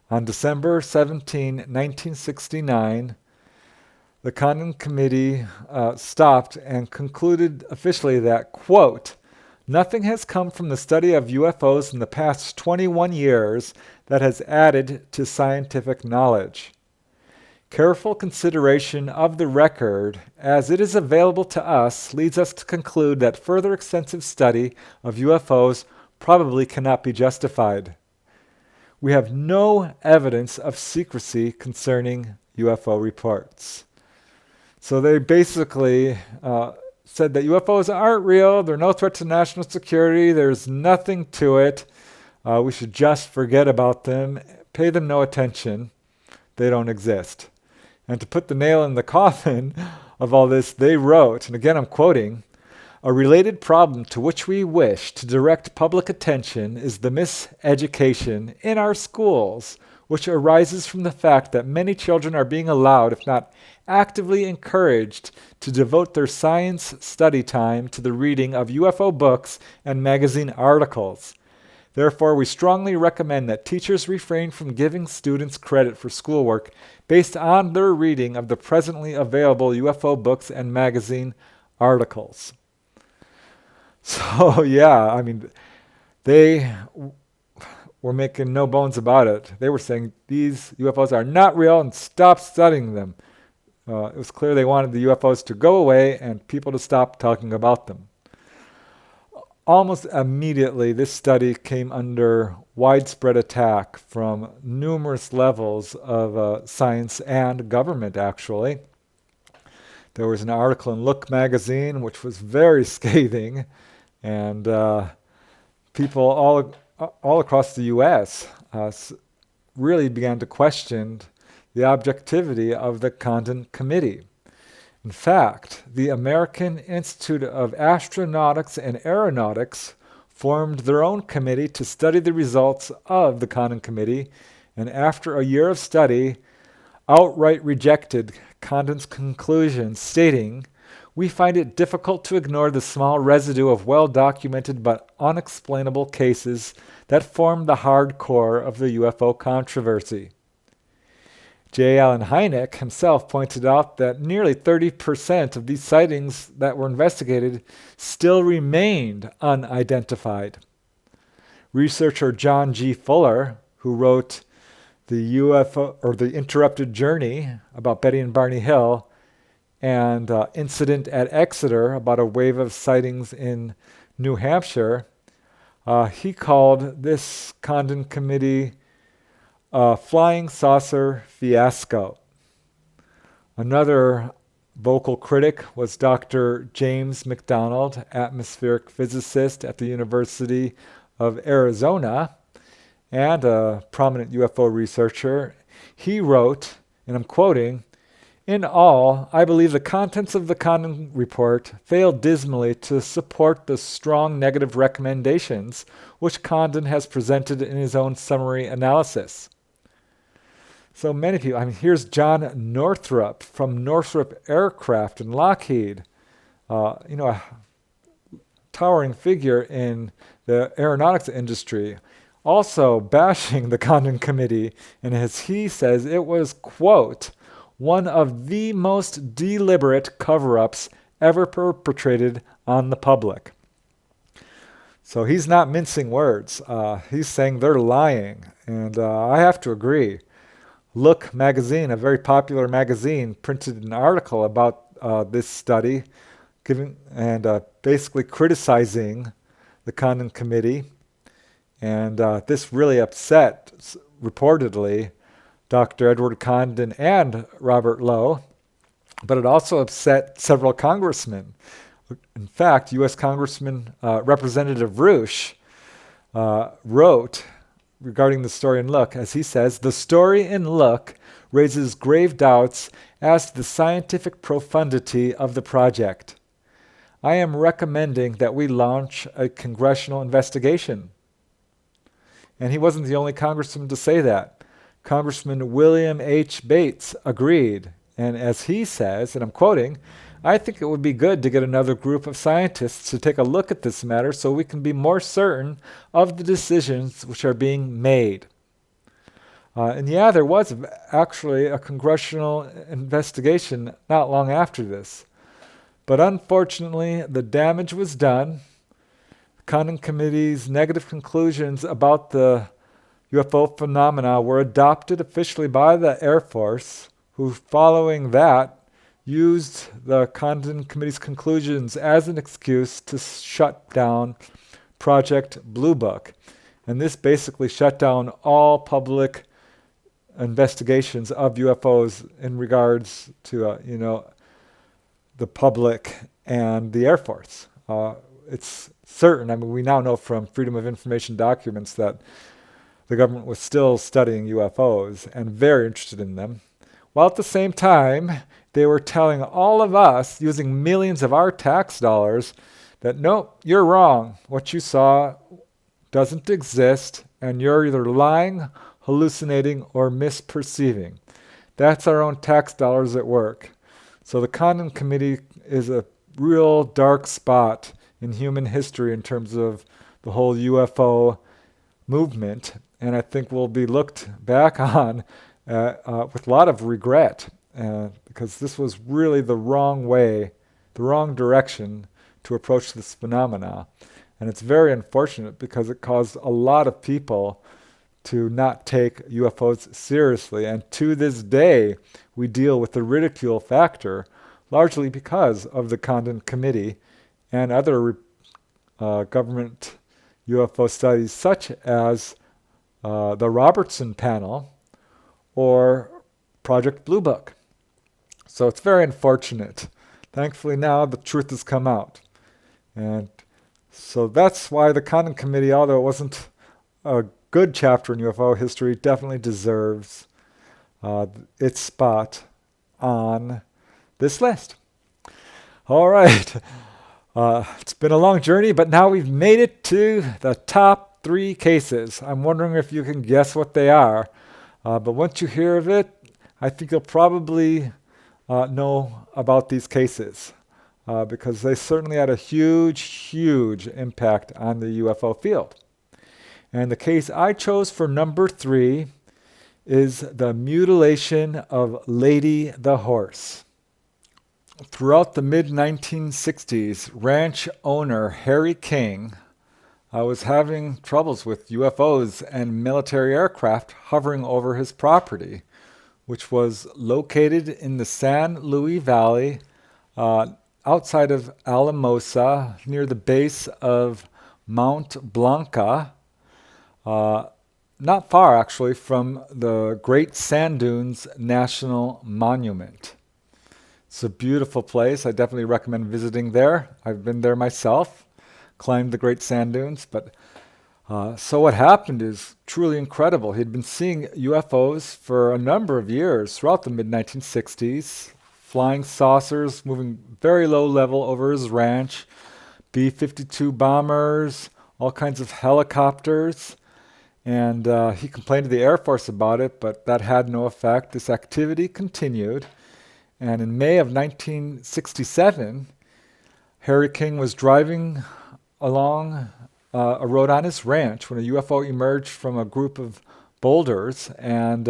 On December 17, 1969, the Condon Committee stopped and concluded officially that, quote, "Nothing has come from the study of UFOs in the past 21 years that has added to scientific knowledge. Careful consideration of the record as it is available to us leads us to conclude that further extensive study of UFOs probably cannot be justified. We have no evidence of secrecy concerning UFO reports." So they basically said that UFOs aren't real, they're no threat to national security, there's nothing to it, we should just forget about them, pay them no attention, they don't exist. And to put the nail in the coffin of all this, they wrote, and again I'm quoting, "A related problem to which we wish to direct public attention is the miseducation in our schools, which arises from the fact that many children are being allowed, if not actively encouraged, to devote their science study time to the reading of UFO books and magazine articles. Therefore, we strongly recommend that teachers refrain from giving students credit for schoolwork based on their reading of the presently available UFO books and magazine articles. So, yeah, I mean, they were making no bones about it. They were saying these UFOs are not real and stop studying them. It was clear they wanted the UFOs to go away and people to stop talking about them. Almost immediately, this study came under widespread attack from numerous levels of science and government, actually. There was an article in Look magazine which was very scathing, and people all across the U.S. Really began to question the objectivity of the Condon Committee. In fact, the American Institute of Astronautics and Aeronautics formed their own committee to study the results of the Condon Committee, and after a year of study, outright rejected Condon's conclusions, stating, "We find it difficult to ignore the small residue of well-documented but unexplainable cases that form the hard core of the UFO controversy." J. Allen Hynek himself pointed out that nearly 30% of these sightings that were investigated still remained unidentified. Researcher John G. Fuller, who wrote the UFO or the Interrupted Journey about Betty and Barney Hill and Incident at Exeter about a wave of sightings in New Hampshire, he called this Condon Committee flying saucer fiasco. Another vocal critic was Dr. James McDonald, atmospheric physicist at the University of Arizona and a prominent UFO researcher. He wrote, and I'm quoting, "In all, I believe the contents of the Condon report fail dismally to support the strong negative recommendations which Condon has presented in his own summary analysis." So many people, here's John Northrop from Northrop Aircraft and Lockheed, a towering figure in the aeronautics industry, also bashing the Condon Committee, and as he says, it was, quote, "one of the most deliberate cover-ups ever perpetrated on the public." So he's not mincing words. He's saying they're lying, and I have to agree. Look magazine, a very popular magazine, printed an article about this study, basically criticizing the Condon Committee, and this really upset, reportedly, Dr. Edward Condon and Robert Lowe, but it also upset several congressmen. In fact, U.S. Congressman Representative Roosh wrote regarding the story in Look, as he says, "The story in Look raises grave doubts as to the scientific profundity of the project. I am recommending that we launch a congressional investigation." And he wasn't the only congressman to say that. Congressman William H. Bates agreed. And as he says, and I'm quoting, "I think it would be good to get another group of scientists to take a look at this matter so we can be more certain of the decisions which are being made." And yeah, there was actually a congressional investigation not long after this. But unfortunately, the damage was done. The Condon Committee's negative conclusions about the UFO phenomena were adopted officially by the Air Force, who, following that, used the Condon Committee's conclusions as an excuse to shut down Project Blue Book. And this basically shut down all public investigations of UFOs in regards to, the public and the Air Force. It's certain, we now know from Freedom of Information documents that the government was still studying UFOs and very interested in them, while at the same time, they were telling all of us, using millions of our tax dollars, that nope, you're wrong. What you saw doesn't exist, and you're either lying, hallucinating, or misperceiving. That's our own tax dollars at work. So the Condon Committee is a real dark spot in human history in terms of the whole UFO movement, and I think will be looked back on with a lot of regret, because this was really the wrong way, the wrong direction to approach this phenomena. And it's very unfortunate because it caused a lot of people to not take UFOs seriously. And to this day, we deal with the ridicule factor, largely because of the Condon Committee and other government UFO studies, such as the Robertson Panel or Project Blue Book. So it's very unfortunate. Thankfully now the truth has come out. And so that's why the Condon Committee, although it wasn't a good chapter in UFO history, definitely deserves its spot on this list. All right. It's been a long journey, but now we've made it to the top 3 cases. I'm wondering if you can guess what they are. But once you hear of it, I think you'll probably know about these cases because they certainly had a huge, huge impact on the UFO field. And the case I chose for number 3 is the mutilation of Lady the horse. Throughout the mid-1960s, ranch owner Harry King was having troubles with UFOs and military aircraft hovering over his property, which was located in the San Luis Valley outside of Alamosa, near the base of Mount Blanca, not far actually from the Great Sand Dunes National Monument. It's a beautiful place. I definitely recommend visiting there. I've been there myself, climbed the Great Sand Dunes. But so what happened is truly incredible. He'd been seeing UFOs for a number of years throughout the mid-1960s, flying saucers moving very low level over his ranch, B-52 bombers, all kinds of helicopters. And he complained to the Air Force about it, but that had no effect. This activity continued. And in May of 1967, Harry King was driving along a road on his ranch when a UFO emerged from a group of boulders and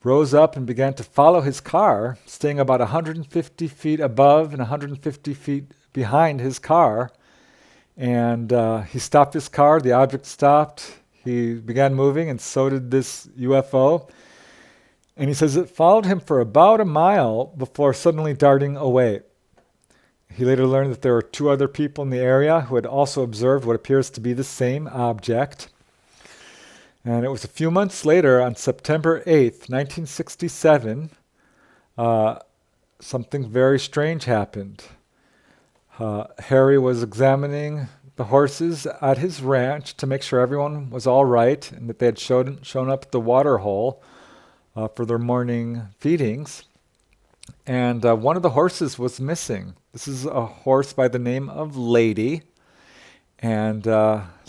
rose up and began to follow his car, staying about 150 feet above and 150 feet behind his car. And he stopped his car, the object stopped, he began moving, and so did this UFO. And he says it followed him for about a mile before suddenly darting away. He later learned that there were 2 other people in the area who had also observed what appears to be the same object. And it was a few months later, on September 8th, 1967, something very strange happened. Harry was examining the horses at his ranch to make sure everyone was all right and that they had shown up at the water hole for their morning feedings. And one of the horses was missing. This is a horse by the name of Lady. And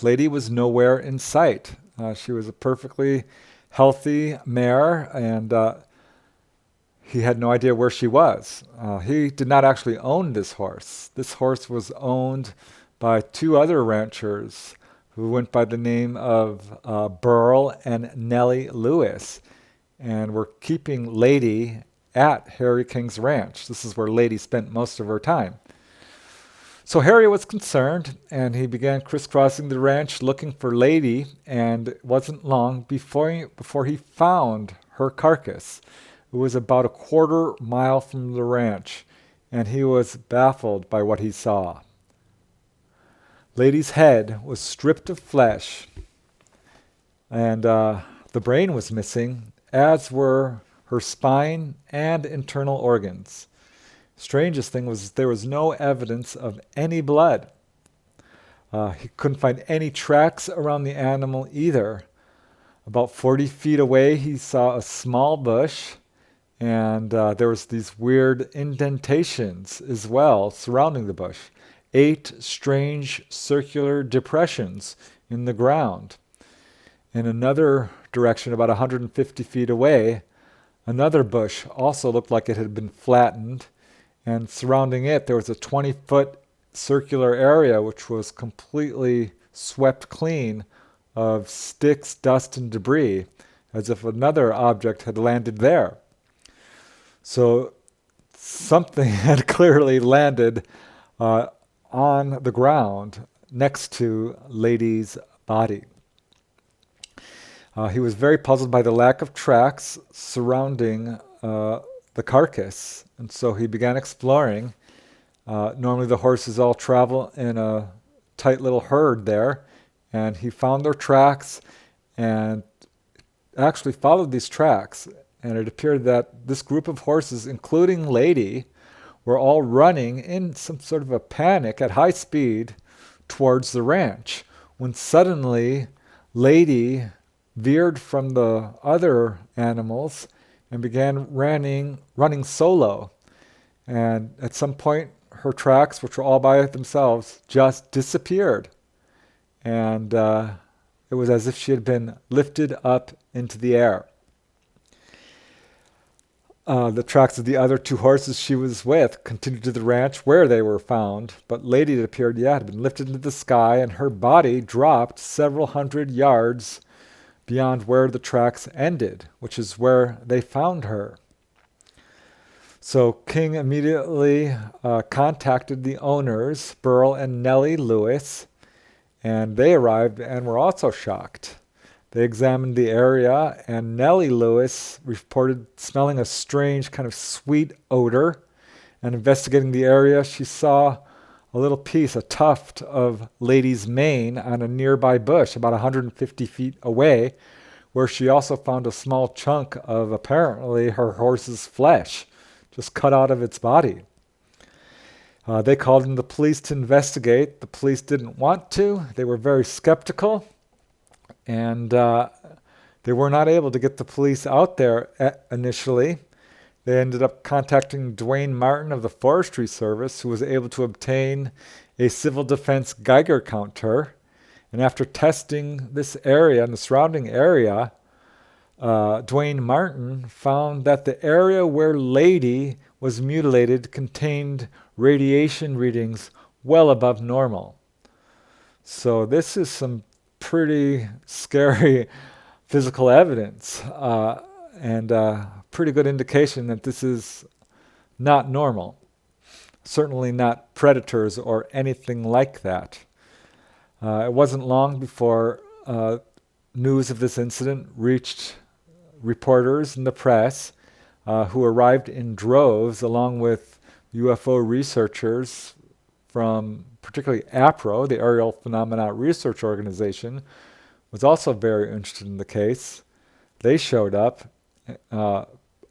Lady was nowhere in sight. She was a perfectly healthy mare, and he had no idea where she was. He did not actually own this horse. This horse was owned by 2 other ranchers who went by the name of Burl and Nellie Lewis, and were keeping Lady at Harry King's ranch. This is where Lady spent most of her time. So Harry was concerned, and he began crisscrossing the ranch looking for Lady, and it wasn't long before he found her carcass. It was about a quarter mile from the ranch, and he was baffled by what he saw. Lady's head was stripped of flesh, and the brain was missing, as were her spine and internal organs. Strangest thing was there was no evidence of any blood. He couldn't find any tracks around the animal either. About 40 feet away, he saw a small bush, and there was these weird indentations as well surrounding the bush. 8 strange circular depressions in the ground. In another direction, about 150 feet away, another bush also looked like it had been flattened, and surrounding it there was a 20-foot circular area which was completely swept clean of sticks, dust, and debris, as if another object had landed there. So something had clearly landed on the ground next to Lady's body. He was very puzzled by the lack of tracks surrounding the carcass, and so he began exploring. Normally the horses all travel in a tight little herd there, and he found their tracks and actually followed these tracks, and it appeared that this group of horses, including Lady, were all running in some sort of a panic at high speed towards the ranch, when suddenly Lady veered from the other animals and began running solo. And at some point, her tracks, which were all by themselves, just disappeared. And it was as if she had been lifted up into the air. The tracks of the other two horses she was with continued to the ranch where they were found, but Lady, it appeared, had been lifted into the sky, and her body dropped several hundred yards beyond where the tracks ended, which is where they found her. So King immediately contacted the owners, Burl and Nellie Lewis, and they arrived and were also shocked. They examined the area, and Nellie Lewis reported smelling a strange kind of sweet odor. And investigating the area, she saw a little piece, a tuft of Lady's mane on a nearby bush about 150 feet away, where she also found a small chunk of apparently her horse's flesh, just cut out of its body. They called in the police to investigate. The police didn't want to. They were very skeptical. And they were not able to get the police out there initially. They ended up contacting Dwayne Martin of the Forestry Service, who was able to obtain a civil defense Geiger counter. And after testing this area and the surrounding area, Dwayne Martin found that the area where Lady was mutilated contained radiation readings well above normal. So this is some pretty scary physical evidence, and pretty good indication that this is not normal. Certainly not predators or anything like that. It wasn't long before news of this incident reached reporters and the press, who arrived in droves along with UFO researchers from particularly APRO, the Aerial Phenomena Research Organization, was also very interested in the case. They showed up.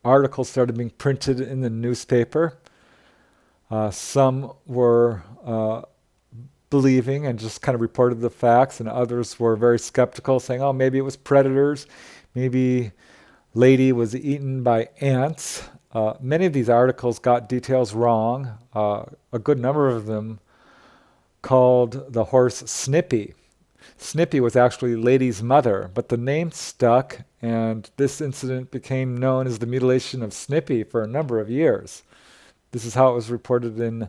Articles started being printed in the newspaper. Some were believing and just kind of reported the facts, and others were very skeptical, saying, oh, maybe it was predators. Maybe Lady was eaten by ants. Many of these articles got details wrong. A good number of them called the horse Snippy. Snippy was actually Lady's mother, but the name stuck, and this incident became known as the mutilation of Snippy for a number of years. This is how it was reported in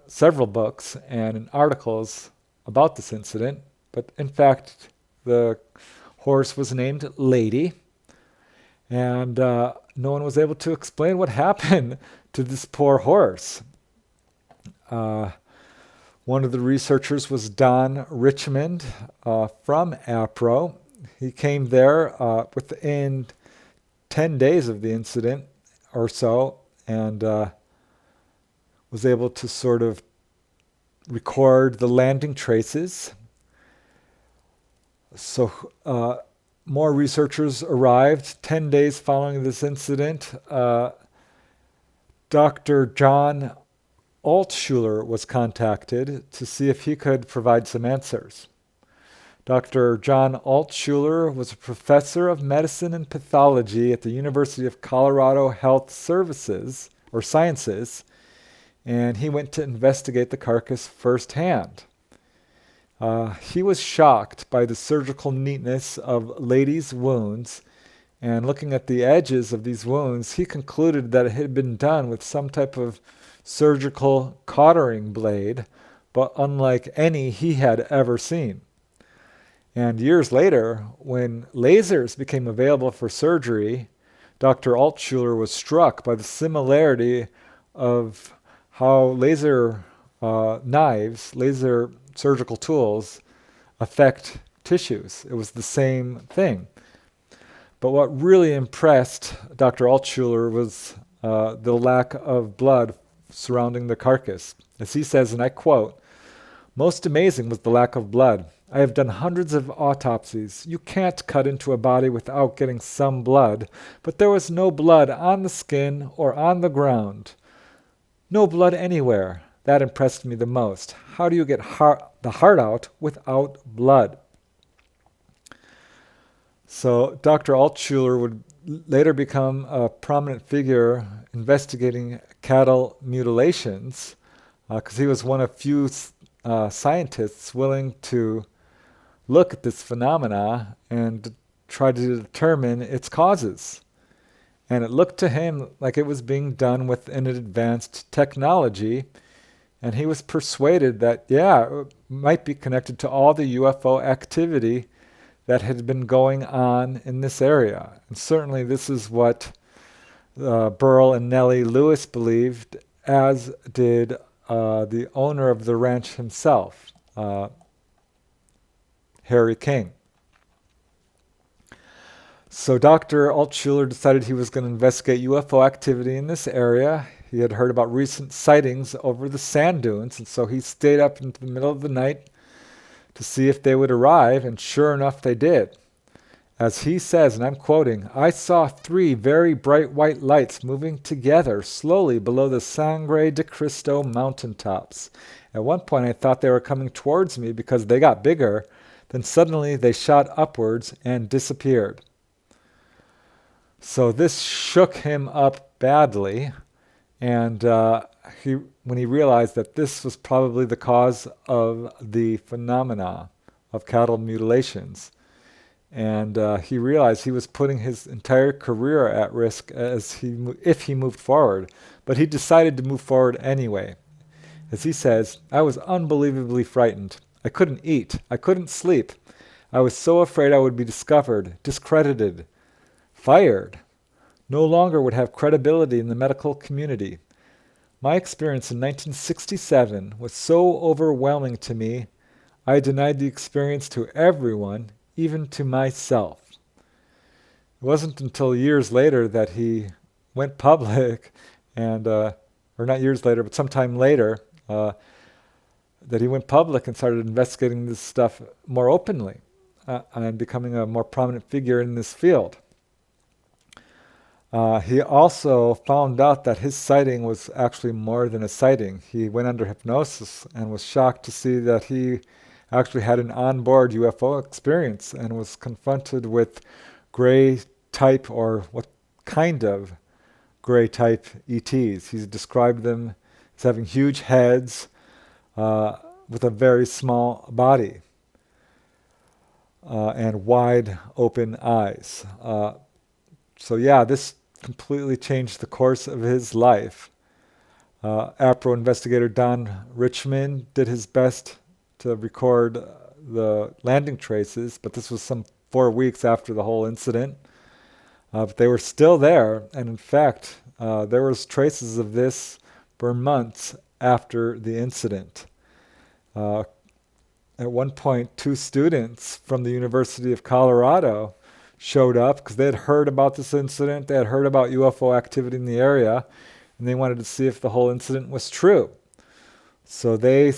several books and in articles about this incident. But in fact, the horse was named Lady, and no one was able to explain what happened to this poor horse. One of the researchers was Don Richmond from APRO. He came there within 10 days of the incident or so, and was able to sort of record the landing traces. So more researchers arrived 10 days following this incident. Dr. John Altshuler was contacted to see if he could provide some answers. Dr. John Altshuler was a professor of medicine and pathology at the University of Colorado Health Services, or Sciences, and he went to investigate the carcass firsthand. He was shocked by the surgical neatness of Lady's wounds, and looking at the edges of these wounds, he concluded that it had been done with some type of surgical cautering blade, but unlike any he had ever seen. And years later, when lasers became available for surgery, Dr. Altshuler was struck by the similarity of how laser knives, laser surgical tools, affect tissues. It was the same thing. But what really impressed Dr. Altshuler was the lack of blood surrounding the carcass. As he says, and I quote, "Most amazing was the lack of blood. I have done hundreds of autopsies. You can't cut into a body without getting some blood, but there was no blood on the skin or on the ground. No blood anywhere. That impressed me the most. How do you get the heart out without blood?" So Dr. Altshuler would later become a prominent figure investigating cattle mutilations because he was one of few scientists willing to look at this phenomena and try to determine its causes. And it looked to him like it was being done with an advanced technology, and he was persuaded that, yeah, it might be connected to all the UFO activity that had been going on in this area. And certainly this is what Burl and Nellie Lewis believed, as did the owner of the ranch himself, Harry King. So Dr. Altshuler decided he was going to investigate UFO activity in this area. He had heard about recent sightings over the sand dunes, and so he stayed up into the middle of the night to see if they would arrive, and sure enough they did. As he says, and I'm quoting, "I saw 3 very bright white lights moving together slowly below the Sangre de Cristo mountaintops. At one point I thought they were coming towards me because they got bigger. Then suddenly they shot upwards and disappeared." So this shook him up badly, and when he realized that this was probably the cause of the phenomena of cattle mutilations. And he realized he was putting his entire career at risk if he moved forward. But he decided to move forward anyway. As he says, "I was unbelievably frightened. I couldn't eat. I couldn't sleep. I was so afraid I would be discovered, discredited, fired. No longer would have credibility in the medical community. My experience in 1967 was so overwhelming to me, I denied the experience to everyone, even to myself." It wasn't until years later that he went public, and or not years later, but sometime later, that he went public and started investigating this stuff more openly and becoming a more prominent figure in this field. He also found out that his sighting was actually more than a sighting. He went under hypnosis and was shocked to see that he actually had an onboard UFO experience and was confronted with gray type, or what kind of gray type ETs. He described them as having huge heads with a very small body and wide open eyes. So yeah, this completely changed the course of his life. APRO investigator Don Richmond did his best to record the landing traces, but this was some 4 weeks after the whole incident. But they were still there, and in fact, there was traces of this for months after the incident. At one point, 2 students from the University of Colorado showed up because they had heard about this incident. They had heard about UFO activity in the area, and they wanted to see if the whole incident was true. So they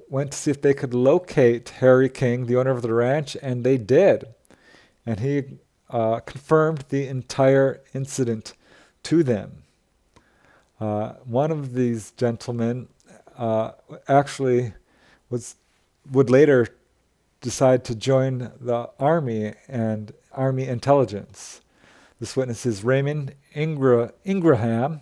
went to see if they could locate Harry King, the owner of the ranch, and they did. And he confirmed the entire incident to them. One of these gentlemen actually would later decide to join the Army and Army intelligence. This witness is Raymond Ingraham,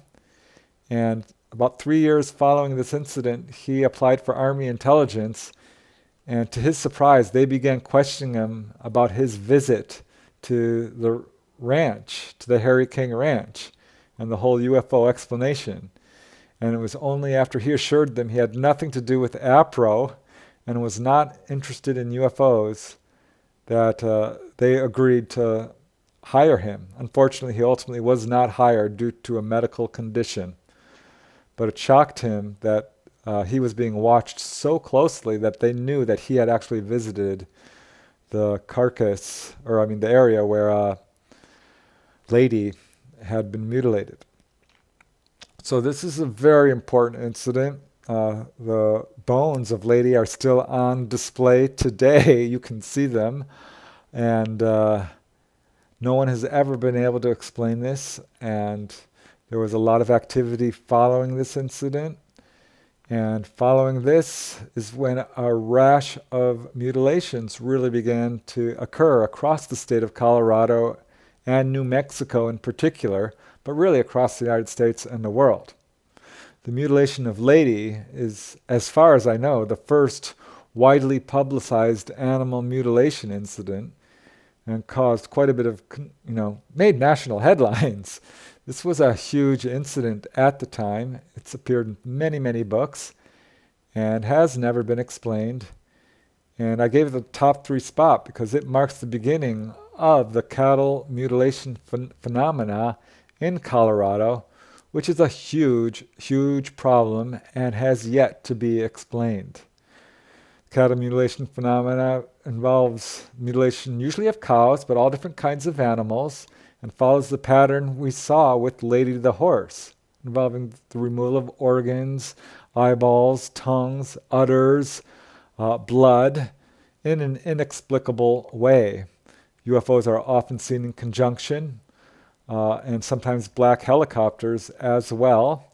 and about 3 years following this incident, he applied for Army intelligence, and to his surprise, they began questioning him about his visit to the ranch, to the Harry King Ranch, and the whole UFO explanation. And it was only after he assured them he had nothing to do with APRO and was not interested in UFOs that they agreed to hire him. Unfortunately, he ultimately was not hired due to a medical condition. But it shocked him that he was being watched so closely that they knew that he had actually visited the carcass, or I mean the area where Lady had been mutilated. So this is a very important incident. The bones of Lady are still on display today. You can see them. And no one has ever been able to explain this. And there was a lot of activity following this incident. And following this is when a rash of mutilations really began to occur across the state of Colorado and New Mexico in particular, but really across the United States and the world. The mutilation of Lady is, as far as I know, the first widely publicized animal mutilation incident and caused quite a bit of, made national headlines. This was a huge incident at the time. It's appeared in many, many books and has never been explained. And I gave it the top 3 spot because it marks the beginning of the cattle mutilation phenomena in Colorado, which is a huge, huge problem and has yet to be explained. Cattle mutilation phenomena involves mutilation usually of cows, but all different kinds of animals, and follows the pattern we saw with Lady the horse, involving the removal of organs, eyeballs, tongues, udders, blood, in an inexplicable way. UFOs are often seen in conjunction, and sometimes black helicopters as well.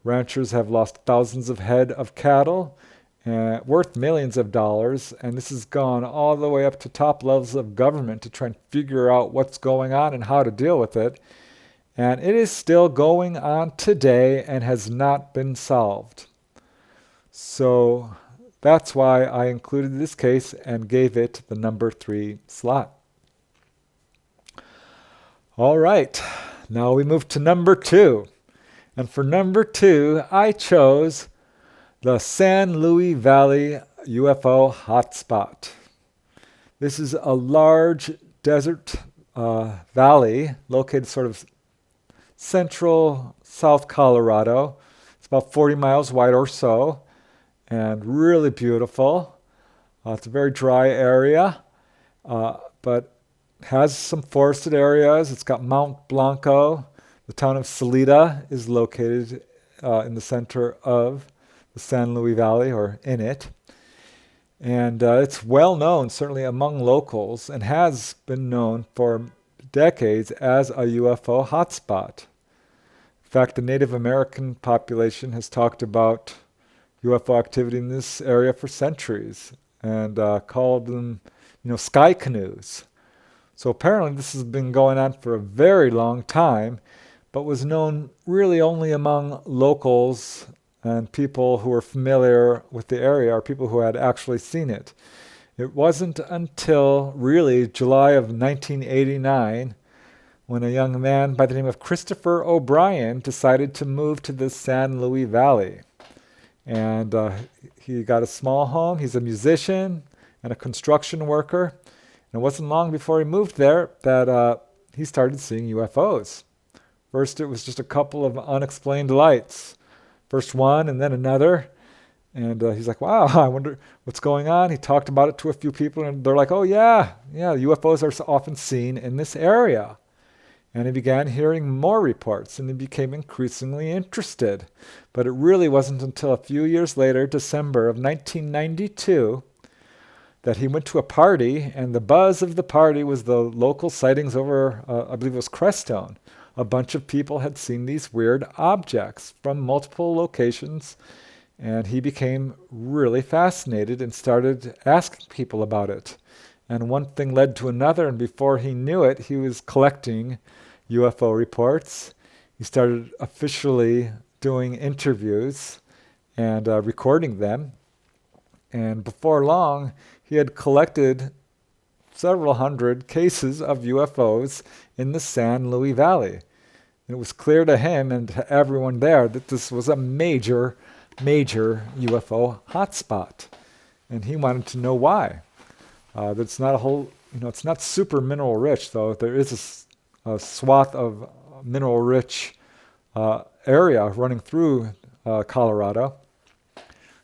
Ranchers have lost thousands of head of cattle, worth millions of dollars, and this has gone all the way up to top levels of government to try and figure out what's going on and how to deal with it. And it is still going on today and has not been solved. So that's why I included this case and gave it the number 3 slot. All right, now we move to number 2. And for number 2, I chose the San Luis Valley UFO hotspot. This is a large desert valley located sort of central South Colorado. It's about 40 miles wide or so, and really beautiful. It's a very dry area, but has some forested areas. It's got Mount Blanco. The town of Salida is located in the center of the San Luis Valley, or in it. And it's well known, certainly among locals, and has been known for decades as a UFO hotspot. In fact, the Native American population has talked about UFO activity in this area for centuries and called them, sky canoes. So apparently this has been going on for a very long time, but was known really only among locals and people who were familiar with the area, or people who had actually seen it. It wasn't until really July of 1989 when a young man by the name of Christopher O'Brien decided to move to the San Luis Valley. And he got a small home. He's a musician and a construction worker. And it wasn't long before he moved there that he started seeing UFOs. First, it was just a couple of unexplained lights. First one and then another. And he's like, wow, I wonder what's going on. He talked about it to a few people, and they're like, oh, yeah, UFOs are often seen in this area. And he began hearing more reports, and he became increasingly interested. But it really wasn't until a few years later, December of 1992, that he went to a party, and the buzz of the party was the local sightings over, I believe it was Preston. A bunch of people had seen these weird objects from multiple locations, and he became really fascinated and started asking people about it. And one thing led to another, and before he knew it, he was collecting UFO reports. He started officially doing interviews and recording them. And before long, he had collected several hundred cases of UFOs in the San Luis Valley. It was clear to him and to everyone there that this was a major, major UFO hotspot. And he wanted to know why. That's not a whole, it's not super mineral rich, though. There is a swath of mineral rich area running through Colorado.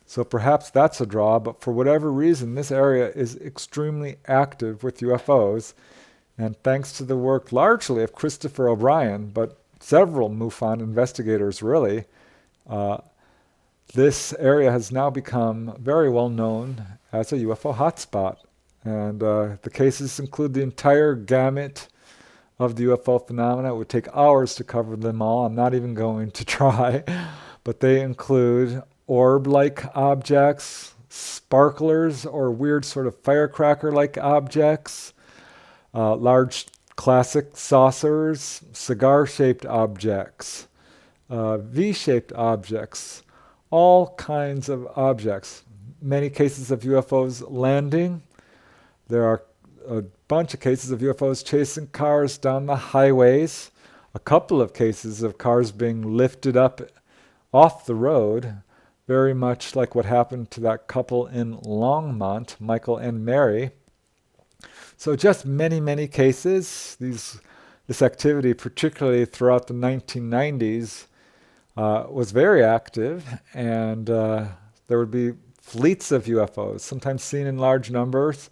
So perhaps that's a draw, but for whatever reason, this area is extremely active with UFOs. And thanks to the work largely of Christopher O'Brien, but several MUFON investigators really, this area has now become very well known as a UFO hotspot. And the cases include the entire gamut of the UFO phenomena. It would take hours to cover them all. I'm not even going to try. But they include orb-like objects, sparklers or weird sort of firecracker-like objects, large classic saucers, cigar-shaped objects, V-shaped objects, all kinds of objects. Many cases of UFOs landing. There are a bunch of cases of UFOs chasing cars down the highways. A couple of cases of cars being lifted up off the road, very much like what happened to that couple in Longmont, Michael and Mary. So just many, many cases. This activity, particularly throughout the 1990s, was very active, and there would be fleets of UFOs, sometimes seen in large numbers.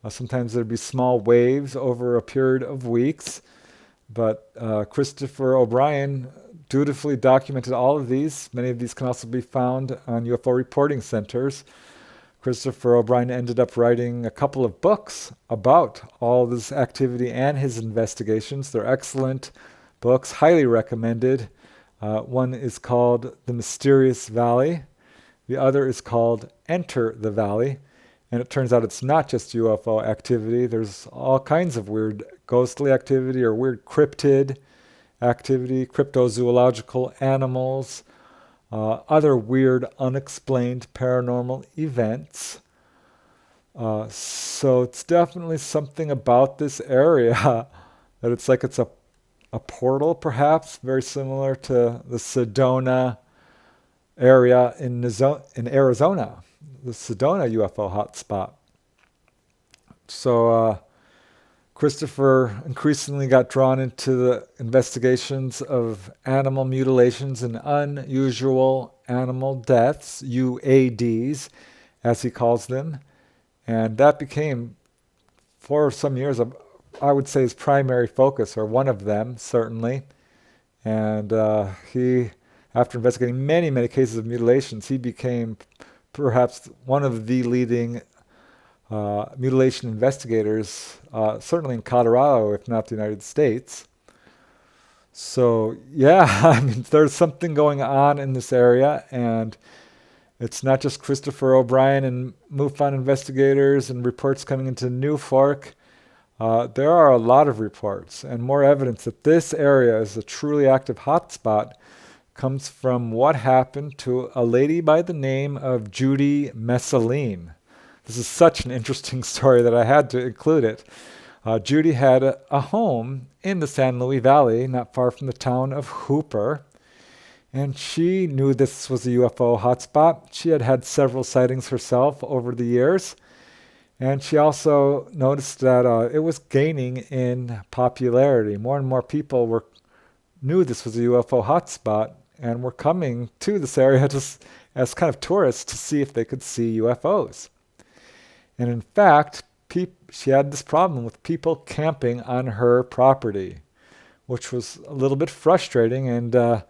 Sometimes there'd be small waves over a period of weeks. But Christopher O'Brien dutifully documented all of these. Many of these can also be found on UFO reporting centers. Christopher O'Brien ended up writing a couple of books about all this activity and his investigations. They're excellent books, highly recommended. One is called The Mysterious Valley. The other is called Enter the Valley. And it turns out it's not just UFO activity. There's all kinds of weird ghostly activity or weird cryptid activity, cryptozoological animals, other weird unexplained paranormal events. So it's definitely something about this area that it's like it's a portal, perhaps, very similar to the Sedona area in Arizona, the Sedona UFO hotspot. So Christopher increasingly got drawn into the investigations of animal mutilations and unusual animal deaths, UADs, as he calls them. And that became, for some years, I would say his primary focus, or one of them, certainly. And he, after investigating many, many cases of mutilations, he became perhaps one of the leading mutilation investigators, certainly in Colorado, if not the United States. So, yeah, I mean, there's something going on in this area, and it's not just Christopher O'Brien and MUFON investigators and reports coming into New Fork. There are a lot of reports and more evidence that this area is a truly active hotspot comes from what happened to a lady by the name of Judy Messaline. This is such an interesting story that I had to include it. Judy had a home in the San Luis Valley, not far from the town of Hooper, and she knew this was a UFO hotspot. She had had several sightings herself over the years, and she also noticed that it was gaining in popularity. More and more people knew this was a UFO hotspot and were coming to this area just as kind of tourists to see if they could see UFOs. And in fact, she had this problem with people camping on her property, which was a little bit frustrating, and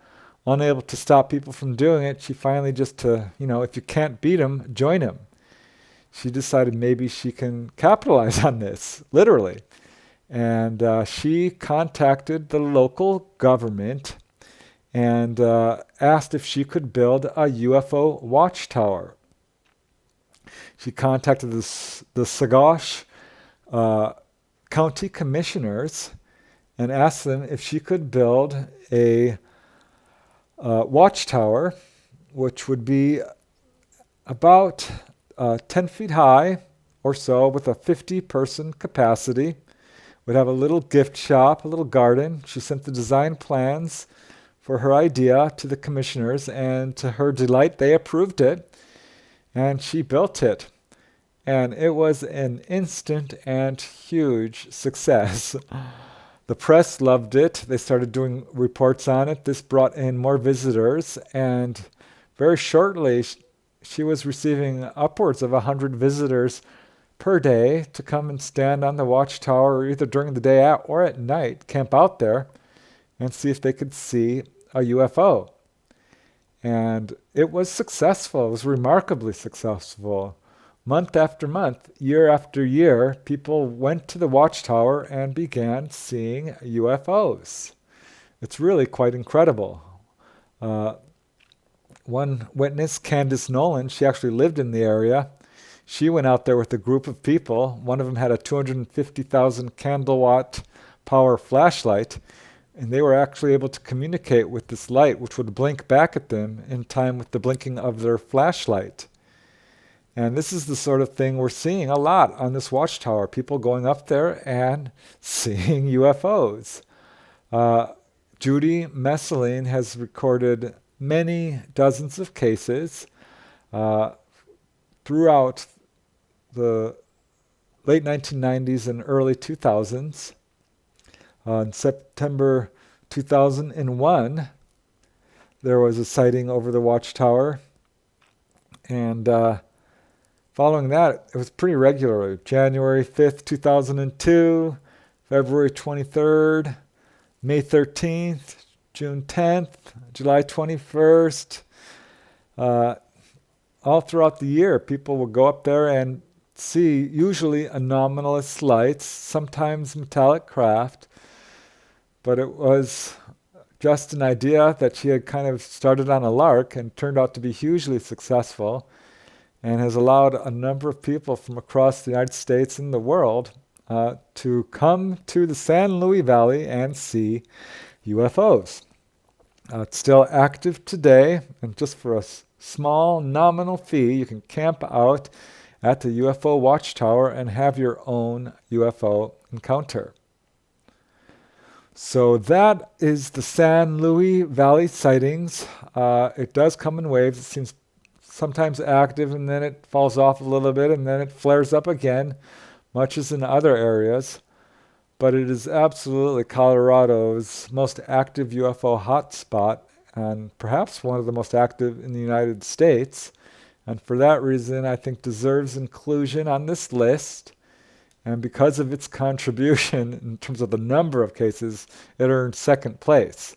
unable to stop people from doing it, she finally just, if you can't beat them, join them. She decided maybe she can capitalize on this, literally. And she contacted the local government and asked if she could build a UFO watchtower. She contacted the Sagosh County Commissioners and asked them if she could build a watchtower, which would be about 10 feet high or so, with a 50-person capacity. Would have a little gift shop, a little garden. She sent the design plans for her idea to the commissioners, and to her delight, they approved it, and she built it. and it was an instant and huge success. The press loved it. They started doing reports on it. This brought in more visitors, and very shortly, she was receiving upwards of 100 visitors per day to come and stand on the watchtower either during the day or at night, camp out there, and see if they could see a UFO. And it was successful. It was remarkably successful. Month after month, year after year, people went to the watchtower and began seeing UFOs. It's really quite incredible. One witness, Candace Nolan, she actually lived in the area. She went out there with a group of people. One of them had a 250,000 candlewatt power flashlight, and they were actually able to communicate with this light, which would blink back at them in time with the blinking of their flashlight. And this is the sort of thing we're seeing a lot on this watchtower, people going up there and seeing UFOs. Judy Messeline has recorded many dozens of cases throughout the late 1990s and early 2000s. In September 2001, there was a sighting over the watchtower, and following that, it was pretty regular. January 5th, 2002, February 23rd, May 13th, June 10th, July 21st. All throughout the year, people will go up there and see usually anomalous lights, sometimes metallic craft, but it was just an idea that she had kind of started on a lark and turned out to be hugely successful, and has allowed a number of people from across the United States and the world to come to the San Luis Valley and see UFOs. It's still active today, and just for a small nominal fee, you can camp out at the UFO watchtower and have your own UFO encounter. So that is the San Luis Valley sightings. It does come in waves. It seems sometimes active, and then it falls off a little bit, and then it flares up again, much as in other areas. But it is absolutely Colorado's most active UFO hotspot, and perhaps one of the most active in the United States. And for that reason, I think deserves inclusion on this list. And because of its contribution in terms of the number of cases, it earned second place.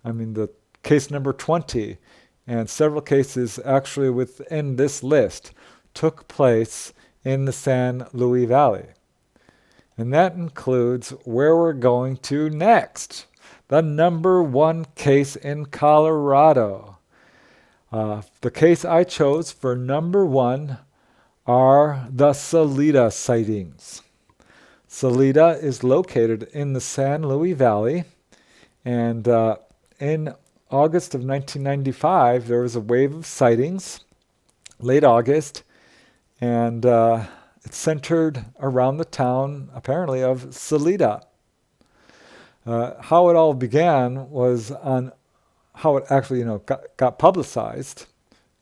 I mean, the case number 20 and several cases actually within this list took place in the San Luis Valley. And that includes where we're going to next, the number one case in Colorado. The case I chose for number one are the Salida sightings. Salida is located in the San Luis Valley, and in August of 1995, there was a wave of sightings, late August, and it centered around the town, apparently, of Salida. How it all began was on how it actually, got publicized,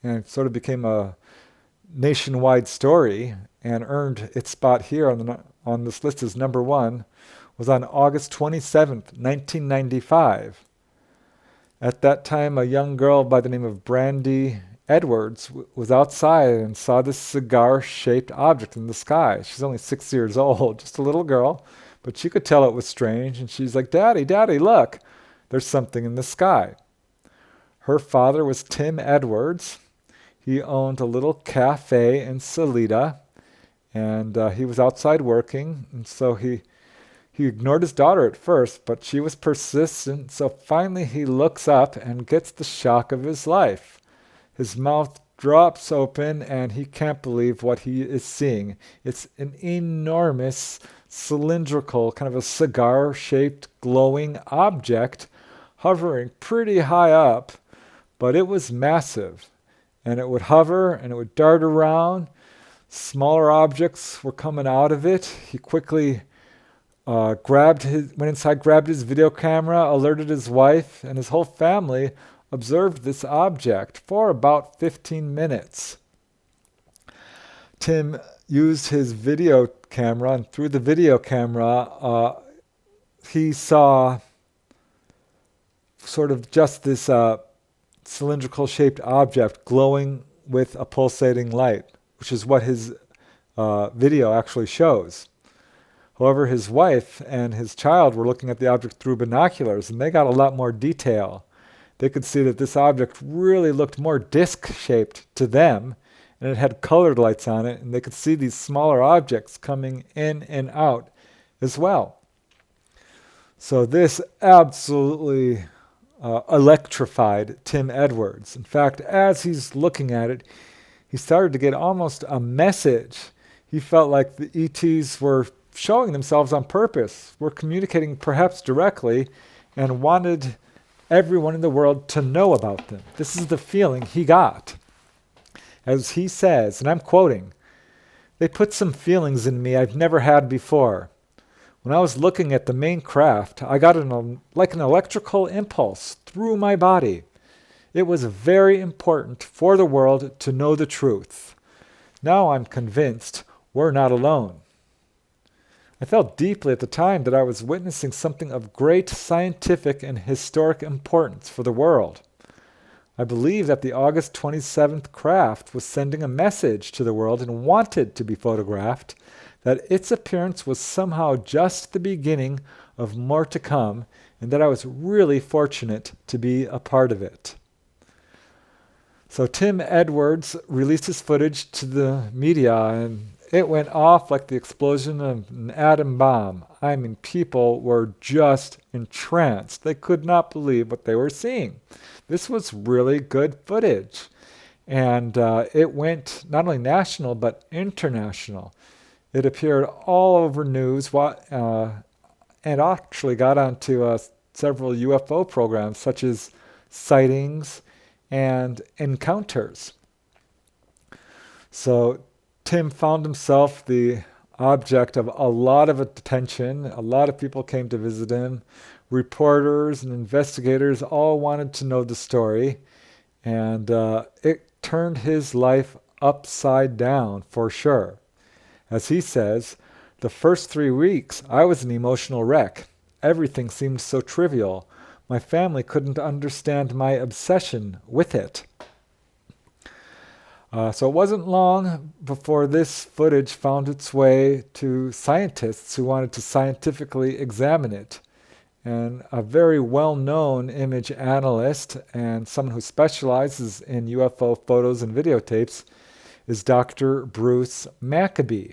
and it sort of became a nationwide story and earned its spot here on this list as number one, was on August 27th, 1995. At that time, a young girl by the name of Brandy Edwards was outside and saw this cigar-shaped object in the sky. She's only 6 years old, just a little girl, but she could tell it was strange, and she's like, Daddy, look, there's something in the sky. Her father was Tim Edwards. He owned a little cafe in Salida, and he was outside working, and so he ignored his daughter at first, but she was persistent, so finally he looks up and gets the shock of his life. His mouth drops open, and he can't believe what he is seeing. It's an enormous, cylindrical, kind of a cigar-shaped, glowing object hovering pretty high up, but it was massive. And it would hover, and it would dart around. Smaller objects were coming out of it. He quickly went inside, grabbed his video camera, alerted his wife, and his whole family observed this object for about 15 minutes. Tim used his video camera, and through the video camera, he saw sort of just this cylindrical shaped object glowing with a pulsating light, which is what his video actually shows. However, his wife and his child were looking at the object through binoculars, and they got a lot more detail. They could see that this object really looked more disc-shaped to them, and it had colored lights on it, and they could see these smaller objects coming in and out as well. So this absolutely electrified Tim Edwards. In fact, as he's looking at it, he started to get almost a message. He felt like the ETs were showing themselves on purpose, were communicating perhaps directly, and wanted everyone in the world to know about them. This is the feeling he got. As he says, and I'm quoting, "They put some feelings in me I've never had before. When I was looking at the main craft, I got like an electrical impulse through my body. It was very important for the world to know the truth. Now I'm convinced we're not alone. I felt deeply at the time that I was witnessing something of great scientific and historic importance for the world. I believe that the August 27th craft was sending a message to the world and wanted to be photographed, that its appearance was somehow just the beginning of more to come, and that I was really fortunate to be a part of it." So Tim Edwards released his footage to the media, and it went off like the explosion of an atom bomb. I mean, people were just entranced. They could not believe what they were seeing. This was really good footage. And it went not only national, but international. It appeared all over news and actually got onto several UFO programs, such as Sightings and Encounters. So Tim found himself the object of a lot of attention. A lot of people came to visit him. Reporters and investigators all wanted to know the story. And it turned his life upside down for sure. As he says, "The first 3 weeks, I was an emotional wreck. Everything seemed so trivial. My family couldn't understand my obsession with it." So it wasn't long before this footage found its way to scientists who wanted to scientifically examine it. And a very well-known image analyst and someone who specializes in UFO photos and videotapes is Dr. Bruce Maccabee.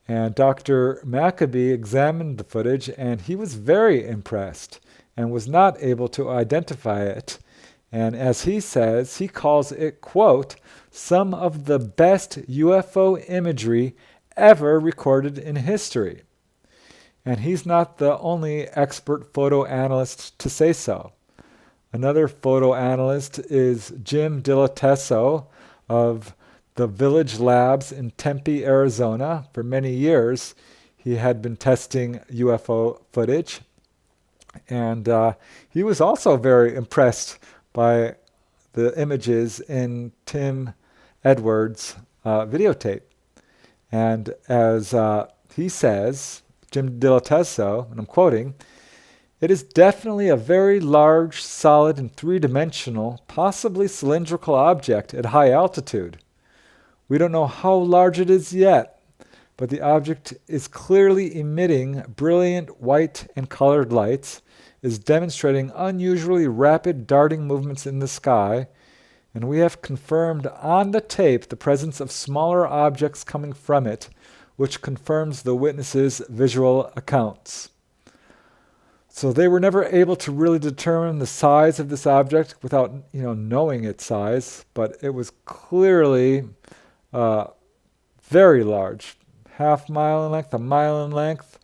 And Dr. Maccabee examined the footage, and he was very impressed and was not able to identify it. And as he says, he calls it, quote, "some of the best UFO imagery ever recorded in history." And he's not the only expert photo analyst to say so. Another photo analyst is Jim Diletteso of the Village Labs in Tempe, Arizona. For many years, he had been testing UFO footage. And he was also very impressed by the images in Tim Edwards' videotape. And as he says, Jim Diletteso, and I'm quoting, "It is definitely a very large, solid, and three-dimensional, possibly cylindrical object at high altitude. We don't know how large it is yet, but the object is clearly emitting brilliant white and colored lights, is demonstrating unusually rapid darting movements in the sky, and we have confirmed on the tape the presence of smaller objects coming from it, which confirms the witnesses' visual accounts." So they were never able to really determine the size of this object without, knowing its size, but it was clearly very large, half mile in length, a mile in length.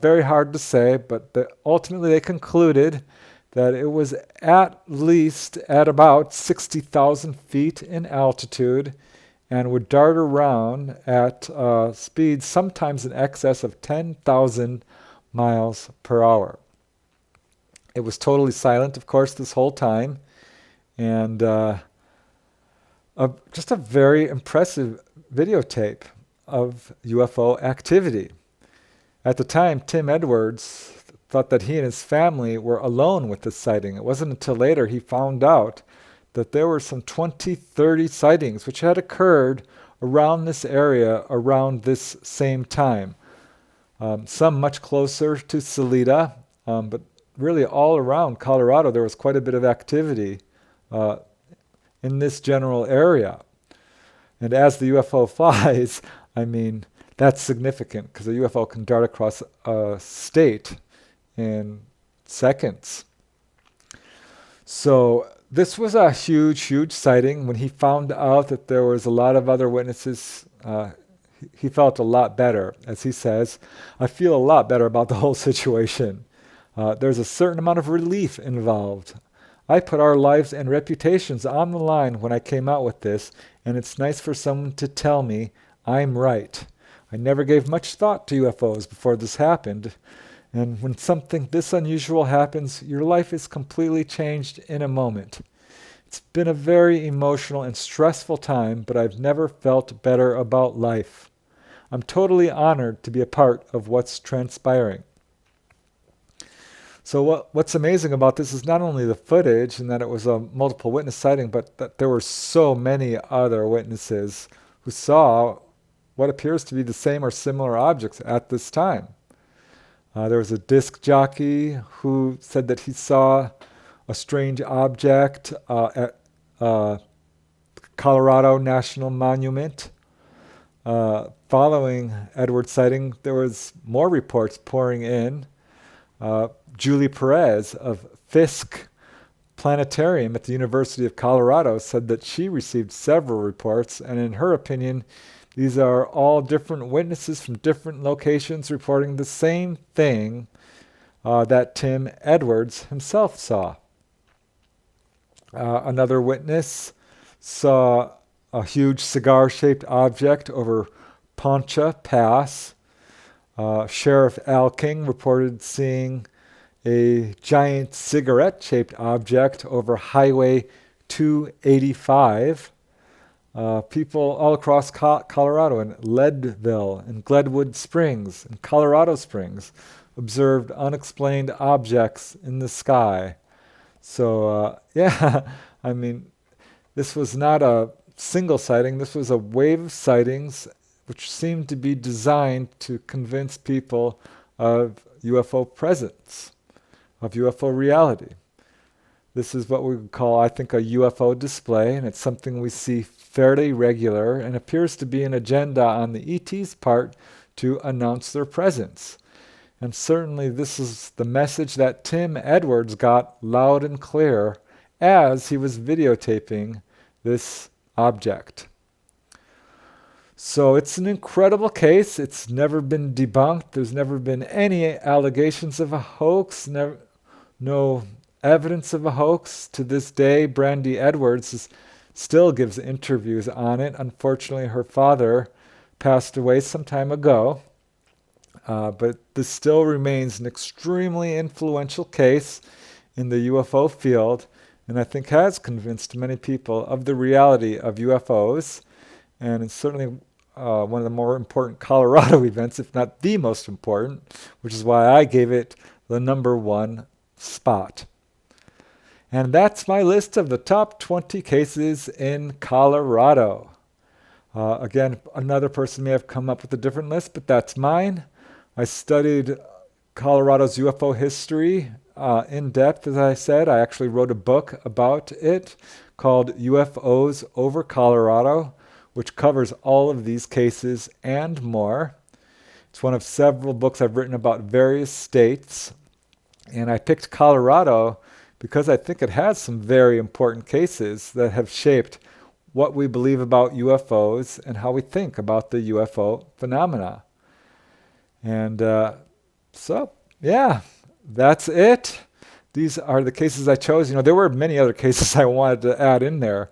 Very hard to say, but ultimately they concluded that it was at least at about 60,000 feet in altitude and would dart around at speeds sometimes in excess of 10,000 miles per hour. It was totally silent, of course, this whole time, and just a very impressive videotape of UFO activity. At the time, Tim Edwards thought that he and his family were alone with this sighting. It wasn't until later he found out that there were some 20, 30 sightings which had occurred around this area around this same time. Some much closer to Salida, but really all around Colorado there was quite a bit of activity uh, in this general area. And as the UFO flies, I mean, that's significant because a UFO can dart across a state in seconds. So this was a huge, huge sighting. When he found out that there was a lot of other witnesses, he felt a lot better. As he says, I feel a lot better about the whole situation. There's a certain amount of relief involved. I put our lives and reputations on the line when I came out with this, and it's nice for someone to tell me I'm right. I never gave much thought to UFOs before this happened, and when something this unusual happens, your life is completely changed in a moment. It's been a very emotional and stressful time, but I've never felt better about life. I'm totally honored to be a part of what's transpiring. So what's amazing about this is not only the footage and that it was a multiple witness sighting, but that there were so many other witnesses who saw what appears to be the same or similar objects at this time. There was a disc jockey who said that he saw a strange object at Colorado National Monument. Following Edward's sighting, there was more reports pouring in. Julie Perez of Fisk Planetarium at the University of Colorado said that she received several reports, and in her opinion, these are all different witnesses from different locations reporting the same thing that Tim Edwards himself saw. Another witness saw a huge cigar-shaped object over Poncha Pass. Sheriff Al King reported seeing a giant cigarette-shaped object over Highway 285. People all across Colorado, in Leadville and Glenwood Springs and Colorado Springs, observed unexplained objects in the sky. So, yeah, I mean, this was not a single sighting. This was a wave of sightings which seemed to be designed to convince people of UFO presence, of UFO reality. This is what we would call, I think, a UFO display, and it's something we see fairly regular and appears to be an agenda on the ET's part to announce their presence. And certainly this is the message that Tim Edwards got loud and clear as he was videotaping this object. So it's an incredible case. It's never been debunked. There's never been any allegations of a hoax, no evidence of a hoax. To this day, Brandy Edwards still gives interviews on it. Unfortunately, her father passed away some time ago. But this still remains an extremely influential case in the UFO field, and I think has convinced many people of the reality of UFOs. And it's certainly one of the more important Colorado events, if not the most important, which is why I gave it the #1 spot. And that's my list of the top 20 cases in Colorado. Again, another person may have come up with a different list, but that's mine. I studied Colorado's UFO history in depth, as I said. I actually wrote a book about it called UFOs over Colorado, which covers all of these cases and more. It's one of several books I've written about various states. And I picked Colorado because I think it has some very important cases that have shaped what we believe about UFOs and how we think about the UFO phenomena. And so, yeah, that's it. These are the cases I chose. You know, there were many other cases I wanted to add in there.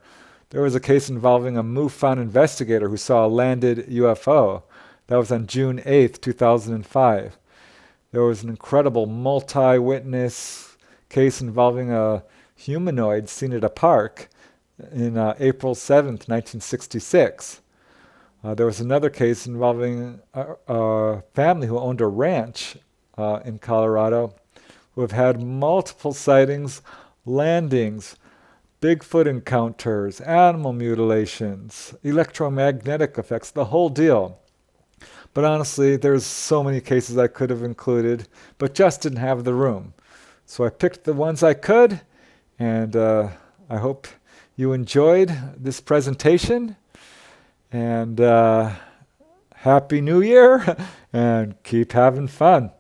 There was a case involving a MUFON investigator who saw a landed UFO. That was on June 8th, 2005. There was an incredible multi-witness case involving a humanoid seen at a park. in April 7th, 1966. There was another case involving a family who owned a ranch in Colorado who have had multiple sightings, landings, Bigfoot encounters, animal mutilations, electromagnetic effects, the whole deal. But honestly, there's so many cases I could have included, but just didn't have the room. So I picked the ones I could, and I hope you enjoyed this presentation. And Happy New Year, and keep having fun.